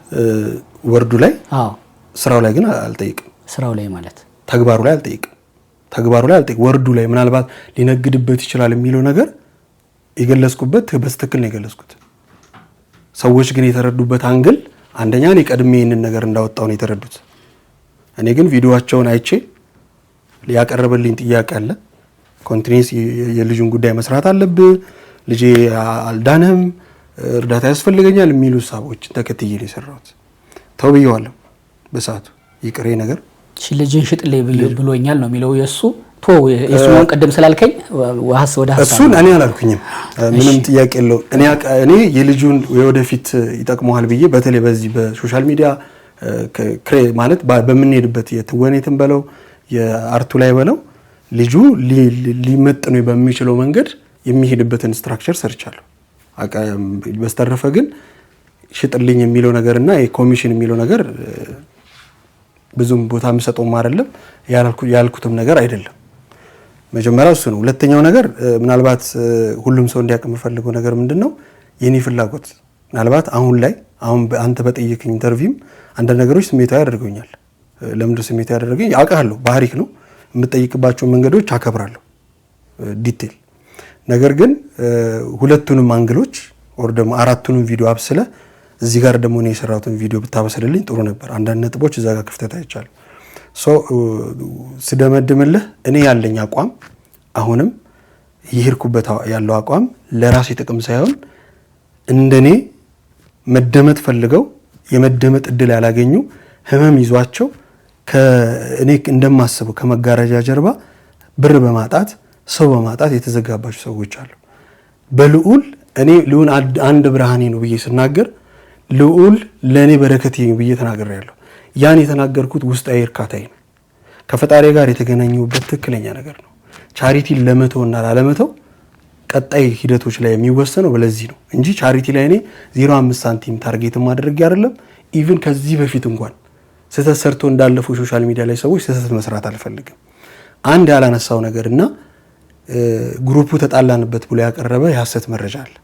ወርዱ ላይ? አዎ። ስራው ላይ ግን አልጠይቅም። ስራው ላይ ማለት ተግባሩ ላይ አልጠይቅም። ተግባሩ ላይ አልጠይቅም። ወርዱ ላይ ምናልባት ሊነግድበት ይችላል የሚለው ነገር የገለጽኩበት በትክክል ነው የገለጽኩት። ሰዎች ግን የተረዱበት አንግል አንደኛ እኔ ቀድሜ ይሄንን ነገር እንዳወጣው ነው የተረዱት። እኔ ግን ቪዲዮዋቸውን አይቼ ያቀረበልኝ ጥያቄ አለ። ኮንቲኒስ የልጁን ጉዳይ መስራት አለብህ፣ ልጄ አልዳነም፣ እርዳታ ያስፈልገኛል የሚሉ ሐሳቦችን ተከትዬ ነው የሰራሁት። ተው ብየዋለሁ በሰዓቱ ይቅሬ ነገር ልጅን ሽጥልኝ ብሎኛል ነው የሚለው የሱ የሱን ቀደም ስላልከኝ ወደ ሐሳብ እሱን እኔ አላልኩኝም። ምንም ጥያቄ የለው። እኔ የልጁን ወደፊት ይጠቅመዋል ብዬ በተለይ በዚህ በሶሻል ሚዲያ ማለት በምንሄድበት የትወኔትን በለው የአርቱ ላይ በለው ልጁ ሊመጥነው በሚችለው መንገድ የሚሄድበትን ስትራክቸር ሰርቻለሁ። በስተረፈ ግን ሽጥልኝ የሚለው ነገርና የኮሚሽን የሚለው ነገር ብዙም ቦታ የምሰጠውም አይደለም ያልኩትም ነገር አይደለም። መጀመሪያው እሱ ነው። ሁለተኛው ነገር ምናልባት ሁሉም ሰው እንዲያውቅ የምፈልገው ነገር ምንድነው የኔ ፍላጎት ምናልባት አሁን አንተ በጠየቀኝ ኢንተርቪው አንድ ነገሮች ስሜታዊ ያደርጉኛል። ለምን ስሜታዊ ያደርገኝ አውቃለሁ። ባህሪክ ነው የምጠይቅባቸው መንገዶች አከብራለሁ ዲቴል። ነገር ግን ሁለቱንም አንግሎች ወር ደግሞ አራቱንም ቪዲዮ አብስለ እዚህ ጋር ደግሞ ነው የሰራሁትን ቪዲዮ ብታበስልልኝ ጥሩ ነበር። አንዳንድ ነጥቦች እዛ ጋር ክፍተት አይቻለሁ። ስደመድምልህ እኔ ያለኝ አቋም አሁንም ይሄርኩበት ያለው አቋም ለራሴ ጥቅም ሳይሆን እንደኔ መደመጥ ፈልገው የመደመጥ እድል ያላገኙ ህመም ይዟቸው ከእኔ እንደማስበው ከመጋረጃ ጀርባ ብር በማጣት ሰው በማጣት የተዘጋባቸው ሰዎች አሉ። በልዑል እኔ ልዑል አንድ ብርሃኔ ነው ብዬ ስናገር ልዑል ለኔ በረከቴ ነው ብዬ ተናግሬያለሁ። ያን የተናገርኩት ውስጣዊ እርካታዬ ነው። ከፈጣሪ ጋር የተገናኘሁበት ትክክለኛ ነገር ነው። ቻሪቲ ለመተውና ላለመተው ቀጣይ ሂደቶች ላይ የሚወሰነው በለዚህ ነው እንጂ ቻሪቲ ላይ እኔ 0.5 ሳንቲም ታርጌት ማድረግ አይደለም። ኢቭን ከዚህ በፊት እንኳን ስህተት ሰርቶ እንዳለፈው ሶሻል ሚዲያ ላይ ሰዎች ስህተት መስራት አልፈልግም። አንድ ያላነሳው ነገርና ግሩፑ ተጣላንበት ብሎ ያቀረበ የሐሰት መረጃ አለ።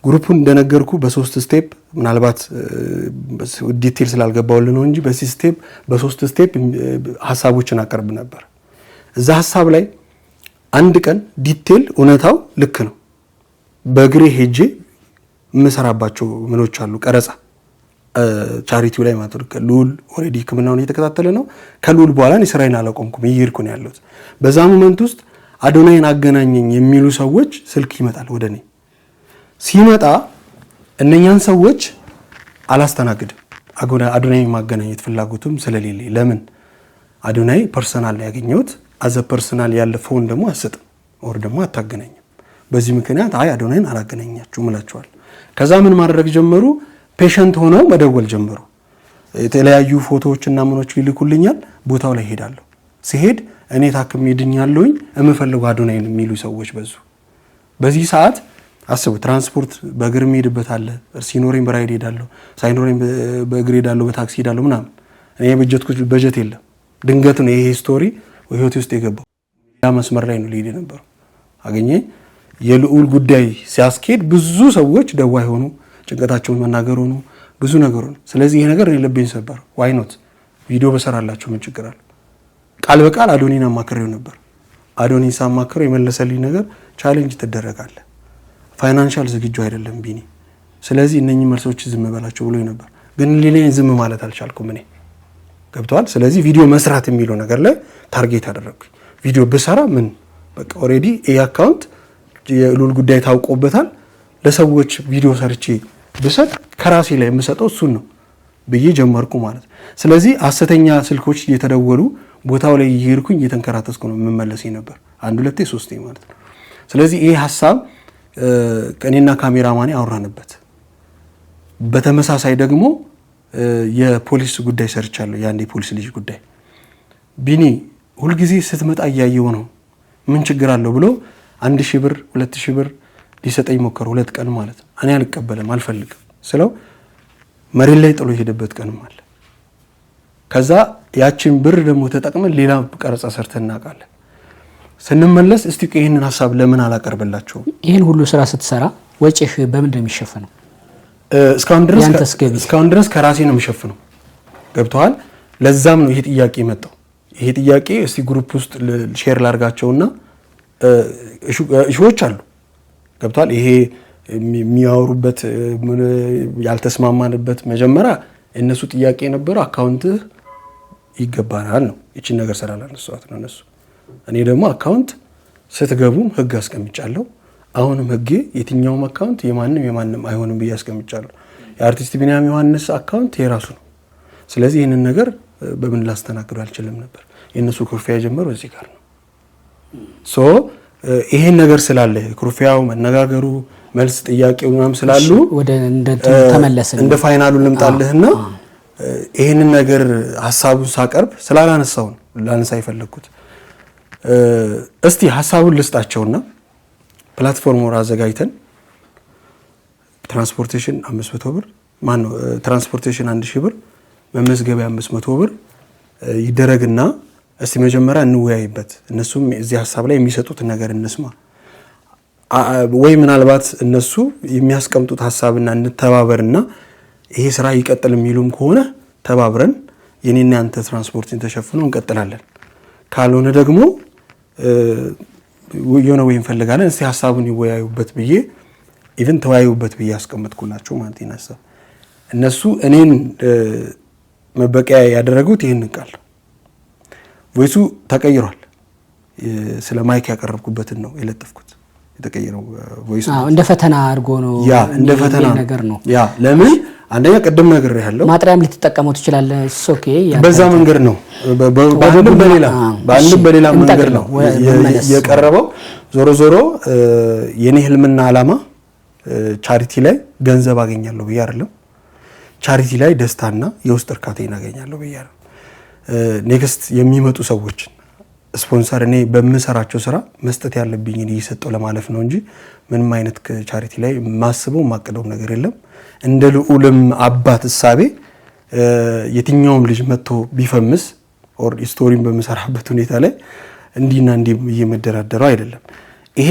ግሩፑን እንደነገርኩ በሶስት ስቴፕ ምናልባት ዲቴል ስላልገባውልን ነው እንጂ በዚህ ስቴፕ በሶስት ስቴፕ ሐሳቦችን አቀርብ ነበር። እዛ ሐሳብ ላይ አንድ ቀን ዲቴል እውነታው ልክ ነው በእግሬ ሄጄ የምሰራባቸው ምኖች አሉ። ቀረጻ ቻሪቲው ላይ ማለት ነው። ልዑል ኦሬዲ ህክምናውን እየተከታተለ ነው። ከልዑል በኋላ እኔ ስራዬን አላቆምኩም እየሄድኩ ነው ያለሁት። በዛ ሞመንት ውስጥ አዶናይን አገናኘኝ የሚሉ ሰዎች ስልክ ይመጣል ወደኔ። ሲመጣ እነኛን ሰዎች አላስተናግድም። አዶናይን ማገናኘት ፍላጎቱም ስለሌለ ለምን አዶናይ ፐርሰናል ያገኘሁት አዘ ፐርሰናል ያለ ፎን ደግሞ አሰጥም ወር ደግሞ አታገናኝም። በዚህ ምክንያት አይ አዶናይን አላገናኛችሁም እላቸዋለሁ። ከዛ ምን ማድረግ ጀመሩ? ፔሸንት ሆነው መደወል ጀመሩ። የተለያዩ ፎቶዎችና ምኖች ይልኩልኛል። ቦታው ላይ ሄዳለሁ። ሲሄድ እኔ ታክም ይድኛለሁኝ የምፈልገው አዶናይን የሚሉ ሰዎች በዙ። በዚህ ሰዓት አስቡ፣ ትራንስፖርት በእግር ሄድበት አለ፣ ሲኖሬን በራይድ ሄዳለሁ፣ ሳይኖሬን በእግር ሄዳለሁ፣ በታክሲ ሄዳለሁ ምናምን። እኔ በጀት የለም። ድንገት ነው ይሄ ስቶሪ ህይወቴ ውስጥ የገባው። ያ መስመር ላይ ነው ሊሄድ ነበር። አገኘ የልዑል ጉዳይ ሲያስኬድ ብዙ ሰዎች ደዋይ ሆኑ፣ ጭንቀታቸውን መናገር ሆኑ፣ ብዙ ነገር ሆኑ። ስለዚህ ይሄ ነገር እኔ ልቤን ሰበር። ዋይ ኖት ቪዲዮ በሰራላችሁ ምን ችግር አለ? ቃል በቃል አዶኒን አማክሬው ነበር። አዶኒን ሳማክረው የመለሰልኝ ነገር ቻሌንጅ ትደረጋለህ፣ ፋይናንሻል ዝግጁ አይደለም ቢኒ፣ ስለዚህ እነኚህ መልሶች ዝም በላቸው ብሎኝ ነበር። ግን ሌላዬን ዝም ማለት አልቻልኩም እኔ ገብቷል። ስለዚህ ቪዲዮ መስራት የሚለው ነገር ላይ ታርጌት አደረግኩኝ። ቪዲዮ ብሰራ ምን በቃ ኦሬዲ ይሄ አካውንት የልዑል ጉዳይ ታውቆበታል፣ ለሰዎች ቪዲዮ ሰርቼ ብሰጥ ከራሴ ላይ የምሰጠው እሱን ነው ብዬ ጀመርኩ ማለት። ስለዚህ ሐሰተኛ ስልኮች እየተደወሉ ቦታው ላይ እየሄድኩኝ እየተንከራተስኩ ነው የምመለስ ነበር፣ 1 2 3 ማለት ነው። ስለዚህ ይሄ ሐሳብ እኔና ካሜራማኔ አወራንበት። በተመሳሳይ ደግሞ የፖሊስ ጉዳይ ሰርቻለሁ። የአንድ የፖሊስ ልጅ ጉዳይ ቢኒ ሁልጊዜ ስትመጣ እያየው ነው ምን ችግር አለው ብሎ 1000 ብር 2000 ብር ሊሰጠኝ ሞከረ። 2 ቀን ማለት ነው። እኔ አልቀበልም አልፈልግም ስለው መሬት ላይ ጥሎ የሄደበት ቀንም አለ። ከዛ ያችን ብር ደግሞ ተጠቅመን ሌላ ቀረጻ ሰርተን እናውቃለን። ስንመለስ እስቲ ይሄንን ሐሳብ ለምን አላቀርብላችሁም? ይሄን ሁሉ ስራ ስትሰራ ወጪህ በምንድን ነው የሚሸፈነው? እስካሁን ድረስ ከራሴ ነው የምሸፍነው። ገብተዋል። ለዛም ነው ይሄ ጥያቄ መጣው። ይሄ ጥያቄ እስቲ ግሩፕ ውስጥ ሼር ላርጋቸውና እሺዎች አሉ ገብተዋል። ይሄ የሚያወሩበት ያልተስማማንበት መጀመሪያ እነሱ ጥያቄ ነበር። አካውንትህ ይገባናል ነው እቺ ነገር ስላላነሳሁት ነው እነሱ። እኔ ደግሞ አካውንት ስትገቡም ህግ አስቀምጫለሁ። አሁንም ህጌ የትኛውም አካውንት የማንም አይሆንም ብዬ አስቀምጫለሁ። የአርቲስት ቢኒያም ዮሐንስ አካውንት የራሱ ነው። ስለዚህ ይህንን ነገር በምን ላስተናግዱ አልችልም ነበር። የእነሱ ኩርፊያ የጀመረው እዚህ ጋር ነው። ሶ ይሄን ነገር ስላለ ኩርፊያው መነጋገሩ መልስ ጥያቄው ምናምን ስላሉ ወደ ተመለሰን እንደ ፋይናሉ ልምጣልህና ይሄንን ነገር ሐሳቡን ሳቀርብ ስላላነሳው ነው ላነሳ የፈለኩት። እስቲ ሐሳቡን ልስጣቸውና ፕላትፎርም አዘጋጅተን ትራንስፖርቴሽን 500 ብር ትራንስፖርቴሽን 1000 ብር መመዝገቢያ 500 ብር ይደረግና እስቲ መጀመሪያ እንወያይበት። እነሱም እዚህ ሐሳብ ላይ የሚሰጡት ነገር እንስማ። ወይ ምናልባት እነሱ የሚያስቀምጡት ሐሳብና እንተባበርና ይሄ ስራ ይቀጥል የሚሉም ከሆነ ተባብረን የኔና አንተ ትራንስፖርትን ተሸፍኖ እንቀጥላለን። ካልሆነ ደግሞ የሆነ ወይ እንፈልጋለን። እስቲ ሐሳቡን ይወያዩበት ብዬ ኢቭን ተወያዩበት ብዬ አስቀምጥኩላቸው ማለት ነው። እነሱ እኔን መበቂያ ያደረጉት ይሄንን ቃል ቮይሱ ተቀይሯል። ስለ ማይክ ያቀረብኩበትን ነው የለጠፍኩት። የተቀየረው ቮይስ እንደ ፈተና አድርጎ ነው እንደ ፈተና ነገር ነው። ለምን አንደኛ ቀደም ነገር ያለው ማጥሪያም ልትጠቀመው ትችላለህ። ኦኬ በዛ መንገድ ነው በአንድም በሌላ መንገድ ነው የቀረበው። ዞሮ የኔ ህልምና አላማ ቻሪቲ ላይ ገንዘብ አገኛለሁ ብዬ አይደለም። ቻሪቲ ላይ ደስታና የውስጥ እርካታን አገኛለሁ ብዬ አይደለም። ኔክስት የሚመጡ ሰዎች ስፖንሰር እኔ በምሰራቸው ስራ መስጠት ያለብኝን እየሰጠው ለማለፍ ነው እንጂ ምንም አይነት ቻሪቲ ላይ ማስበው ማቀደው ነገር የለም። እንደ ልዑልም አባት እሳቤ የትኛውም ልጅ መጥቶ ቢፈምስ ኦር ስቶሪን በመሰራበት ሁኔታ ላይ እንዲና እንዲ እየመደራደረው አይደለም። ይሄ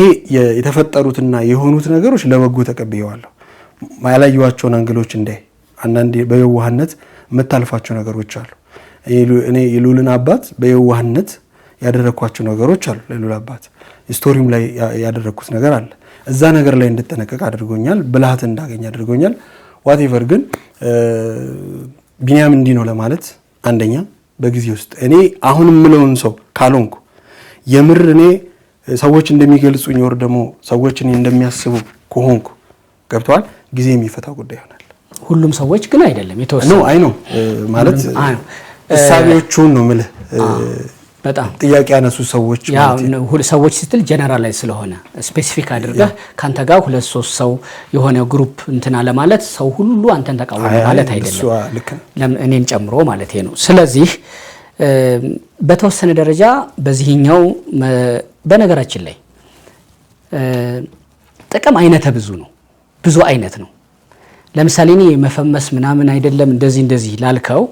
የተፈጠሩትና የሆኑት ነገሮች ለበጎ ተቀብየዋለሁ። ያላየዋቸውን አንግሎች እንዳይ አንዳንዴ በየዋህነት መታልፋቸው ነገሮች አሉ። እኔ የልዑልን አባት በየዋህነት ያደረኳቸው ነገሮች አሉ። ለልዑል አባት ስቶሪም ላይ ያደረኩት ነገር አለ። እዛ ነገር ላይ እንድጠነቀቅ አድርጎኛል። ብልሃት እንዳገኝ አድርጎኛል። ዋቴቨር ግን ቢኒያም እንዲህ ነው ለማለት አንደኛ በጊዜ ውስጥ እኔ አሁን የምለውን ሰው ካልሆንኩ የምር እኔ ሰዎች እንደሚገልጹኝ ወር ደግሞ ሰዎች እኔ እንደሚያስቡ ከሆንኩ ገብቷል ጊዜ የሚፈታው ጉዳይ ይሆናል። ሁሉም ሰዎች ግን አይደለም የተወሰነ ነው አይ ነው ማለት እሳቢዎቹን ነው የምልህ በጣም ጥያቄ ያነሱ ሰዎች ማለት ነው። ሰዎች ስትል ጀነራላይዝ ስለሆነ ስፔሲፊክ አድርገህ ካንተ ጋር 2-3 ሰው የሆነ ግሩፕ እንትና ለማለት ሰው ሁሉ አንተን ተቃወመ ማለት አይደለም እኔን ጨምሮ ማለት ነው። ስለዚህ በተወሰነ ደረጃ በዚህኛው በነገራችን ላይ ጥቅም አይነተ ብዙ አይነት ነው። ለምሳሌ እኔ መፈመስ ምናምን አይደለም እንደዚህ ላልከው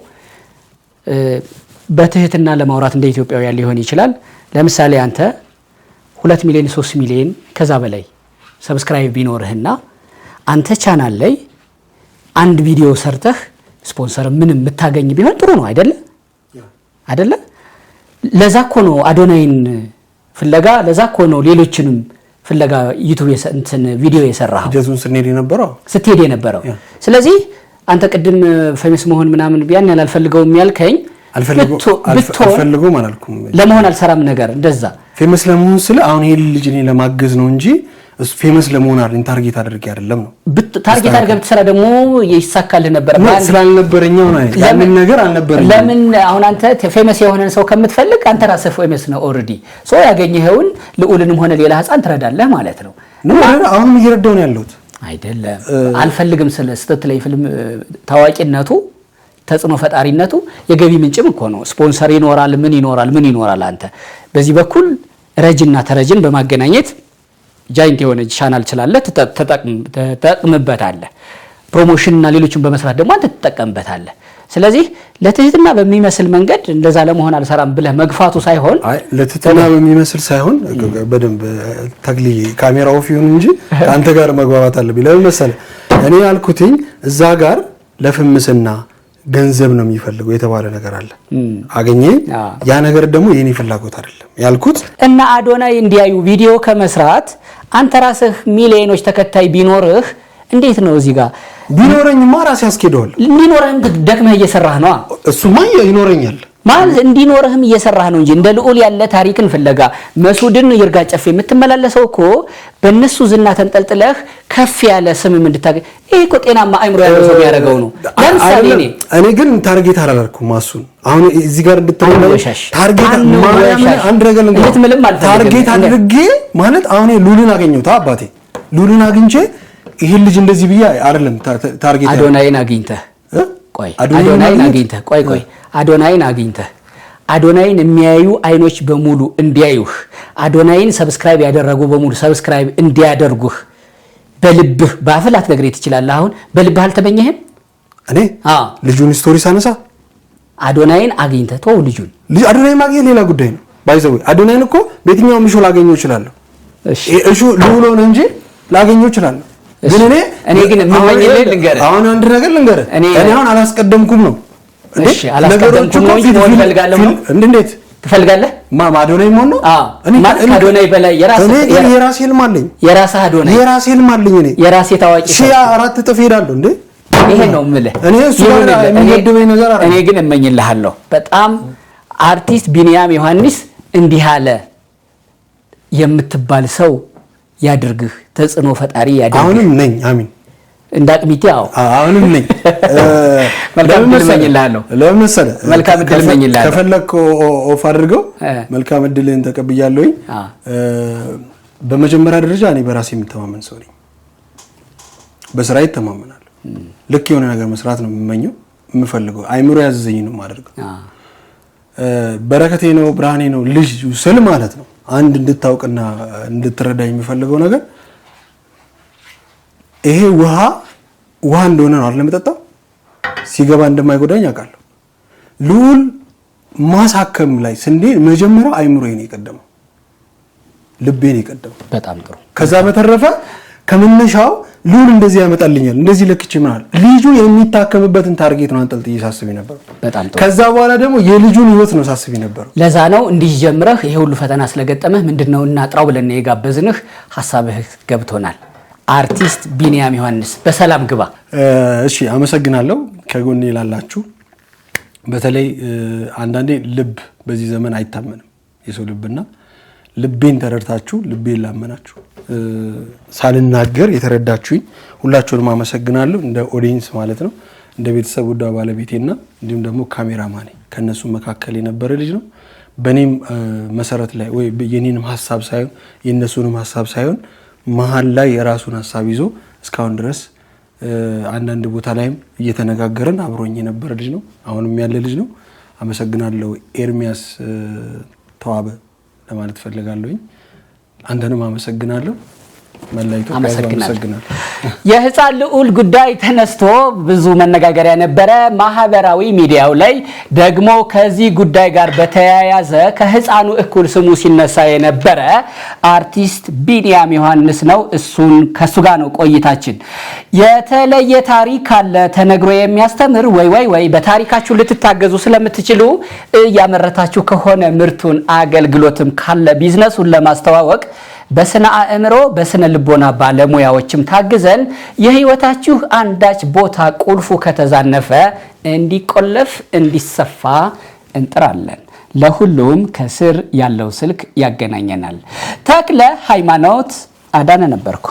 በትህትና ለማውራት እንደ ኢትዮጵያውያ ሊሆን ይችላል። ለምሳሌ አንተ 2 ሚሊዮን 3 ሚሊዮን ከዛ በላይ ሰብስክራይብ ቢኖርህና አንተ ቻናል ላይ አንድ ቪዲዮ ሰርተህ ስፖንሰር ምንም የምታገኝ ቢሆን ጥሩ ነው አይደለ? ለዛ እኮ ነው አዶናይን ፍለጋ ለዛ እኮ ነው ሌሎችንም ፍለጋ ዩቲዩብ እንትን ቪዲዮ የሰራው ጀዙን ስትሄድ የነበረው። ስለዚህ አንተ ቅድም ፌመስ መሆን ምናምን ቢያን ያልፈልገውም ያልከኝ አልፈልገው ማለልኩም ለመሆን አልሰራም ነገር እንደዛ ፌመስ ለመሆን ስለ አሁን ይሄ ልጅ እኔ ለማገዝ ነው እንጂ ፌመስ ለመሆን አይደል ታርጌት አድርጌ አይደለም ነው ታርጌት አድርገህ ብትሰራ ደግሞ ይሳካልህ ነበር ማለት ስላልነበረኛው ነው ያንን ነገር አልነበረም። ለምን አሁን አንተ ፌመስ የሆነን ሰው ከምትፈልግ አንተ ራስህ ፌመስ ነው ኦሬዲ ሶ ያገኘኸውን ልዑልንም ሆነ ሌላ ህፃን ትረዳለህ ማለት ነው። አሁን እየረዳው ነው ያለሁት አይደለም አልፈልግም ስለ ስተት ላይ ፊልም ታዋቂነቱ ተጽዕኖ ፈጣሪነቱ የገቢ ምንጭም እኮ ነው። ስፖንሰር ይኖራል ምን ይኖራል አንተ በዚህ በኩል ረጅና ተረጅን በማገናኘት ጃይንት የሆነ ቻናል ይችላል ተጠቅምበታለህ። ፕሮሞሽን እና ሌሎችን በመስራት ደግሞ አንተ ተጠቀምበታለህ። ስለዚህ ለትህትና በሚመስል መንገድ እንደዛ ለመሆን አልሰራም ብለህ መግፋቱ ሳይሆን አይ ለትህትና በሚመስል ሳይሆን በደንብ ታግሊ ካሜራ ኦፍ ይሁን እንጂ አንተ ጋር መግባባት አለብኝ። ለምን መሰለህ እኔ ያልኩትኝ እዛ ጋር ለፍምስና ገንዘብ ነው የሚፈልገው የተባለ ነገር አለ አገኘ ያ ነገር ደግሞ የኔ ፍላጎት አይደለም ያልኩት እና አዶናይ እንዲያዩ ቪዲዮ ከመስራት አንተ ራስህ ሚሊዮኖች ተከታይ ቢኖርህ እንዴት ነው እዚህ ጋር ቢኖረኝማ ራስ ያስኬደዋል ሊኖርህም ደክመህ እየሰራህ ነው እሱማ ይኖረኛል ማለት እንዲኖርህም እየሰራህ ነው እንጂ እንደ ልዑል ያለ ታሪክን ፍለጋ መስዑድን ይርጋ ጨፌ የምትመላለሰው እኮ በእነሱ ዝና ተንጠልጥለህ ከፍ ያለ ስምም እንድታገኝ ይሄ እኮ ጤናማ አይምሮ ያለው ሰው ያደረገው ነው። ለምሳሌ እኔ ግን ታርጌት አላደረኩም ማሱን አሁን እዚህ ጋር እንድትመለሽ ታርጌት አንድ ነገር ታርጌት አድርጌ ማለት አሁን ሉልን አገኘሁት አባቴ ሉልን አግኝቼ ይሄ ልጅ እንደዚህ ብዬ አይደለም ታርጌት አዶናይን አግኝተህ ቆይ አዶናይን አግኝተህ አዶናይን የሚያዩ አይኖች በሙሉ እንዲያዩህ አዶናይን ሰብስክራይብ ያደረጉ በሙሉ ሰብስክራይብ እንዲያደርጉህ በልብህ ባፍል አትነግሬ ትችላለህ። አሁን በልብህ አልተመኘህም? እኔ ልጁን ስቶሪ ሳነሳ አዶናይን አግኝተህ ተው ልጁን አዶናይን ማግኘት ሌላ ጉዳይ ነው። ባይዘው አዶናይን እኮ በየትኛውም ሾው ላገኘው እችላለሁ። እሺ ልዑል ነው እንጂ ላገኘው እችላለሁ። ግን እኔ ግን የምመኝልህ ልንገርህ አሁን አንድ ነገር ልንገርህ እኔ አሁን አላስቀደምኩም ነው እሺ አላስቀደምኩም ነው እንጂ ሞት ፈልጋለሁ ነው እንዴት ትፈልጋለህ አዶናይ ሞት ነው እኔ አዶናይ በላይ የራሴ ህልም አለኝ የራስህ አዶናይ የራሴ ህልም አለኝ እኔ የራሴ ታዋቂ ሰው አራት እጥፍ ሄዳለሁ እንዴ ይሄ ነው የምልህ እኔ እሱ ጋር የሚመደበኝ ነገር አለ እኔ ግን እመኝልሃለሁ በጣም አርቲስት ቢኒያም ዮሐንስ እንዲህ አለ የምትባል ሰው ያድርግህ ተጽዕኖ ፈጣሪ ያድርግህ አሁንም ነኝ አሚን እንዳቅሚቲ አሁንም ነኝ መልካም እድልመኝልሃለሁ ለምሳሌ መልካም እድልመኝልሃለሁ ከፈለክ ኦፍ አድርገው መልካም እድልን ተቀብያለሁኝ። በመጀመሪያ ደረጃ እኔ በራሴ የምተማመን ሰው ነኝ። በስራዬ ተማመናለሁ። ልክ የሆነ ነገር መስራት ነው የምመኘው የምፈልገው አይምሮ ያዘዘኝ ነው ማድረገው በረከቴ ነው ብርሃኔ ነው ልጅ ስል ማለት ነው። አንድ እንድታውቅና እንድትረዳኝ የምፈልገው ነገር ይሄ ውሃ እንደሆነ ነው አይደል የምጠጣው ሲገባ እንደማይጎዳኝ አውቃለሁ። ልዑል ማሳከም ላይ ስንዴ መጀመሪያው አይምሮዬን የቀደመው ልቤን የቀደመው በጣም ጥሩ። ከዛ በተረፈ ከመነሻው ልዑል እንደዚህ ያመጣልኛል እንደዚህ ለክቼ ምናል ልጁ የሚታከምበትን ታርጌት ነው አንጠልጥዬ ሳስብ ነበር። በጣም ጥሩ። ከዛ በኋላ ደግሞ የልጁን ህይወት ነው ሳስብ ነበር። ለዛ ነው እንዲህ ጀምረህ ይሄ ሁሉ ፈተና ስለገጠመህ ምንድነው እናጥራው ብለን የጋበዝንህ ሐሳብህ ገብቶናል። አርቲስት ቢኒያም ዮሐንስ በሰላም ግባ። እሺ አመሰግናለሁ። ከጎኔ ላላችሁ በተለይ አንዳንዴ ልብ በዚህ ዘመን አይታመንም የሰው ልብና ልቤን ተረድታችሁ ልቤን ላመናችሁ ሳልናገር የተረዳችሁኝ ሁላችሁንም አመሰግናለሁ። እንደ ኦዲየንስ ማለት ነው እንደ ቤተሰብ ወዳ ባለቤቴና እንዲሁም ደግሞ ካሜራማኔ ከነሱ መካከል የነበረ ልጅ ነው። በኔም መሰረት ላይ ወይ የኔንም ሐሳብ ሳይሆን የነሱንም ሐሳብ ሳይሆን መሃል ላይ የራሱን ሐሳብ ይዞ እስካሁን ድረስ አንዳንድ ቦታ ላይም እየተነጋገረን አብሮኝ የነበረ ልጅ ነው። አሁንም ያለ ልጅ ነው። አመሰግናለሁ ኤርሚያስ ተዋበ ለማለት ፈልጋለሁኝ። አንተንም አመሰግናለሁ። መላእክቱ አመሰግናለሁ። የህፃን ልዑል ጉዳይ ተነስቶ ብዙ መነጋገሪያ ነበረ ማህበራዊ ሚዲያው ላይ። ደግሞ ከዚህ ጉዳይ ጋር በተያያዘ ከህፃኑ እኩል ስሙ ሲነሳ የነበረ አርቲስት ቢኒያም ዮሐንስ ነው። ከሱ ጋር ነው ቆይታችን። የተለየ ታሪክ አለ ተነግሮ የሚያስተምር ወይ በታሪካችሁ ልትታገዙ ስለምትችሉ ያመረታችሁ ከሆነ ምርቱን አገልግሎትም ካለ ቢዝነሱን ለማስተዋወቅ በስነ አእምሮ በስነ ልቦና ባለሙያዎችም ታግዘን የህይወታችሁ አንዳች ቦታ ቁልፉ ከተዛነፈ እንዲቆለፍ እንዲሰፋ እንጥራለን። ለሁሉም ከስር ያለው ስልክ ያገናኘናል። ተክለ ሃይማኖት አዳነ ነበርኩ።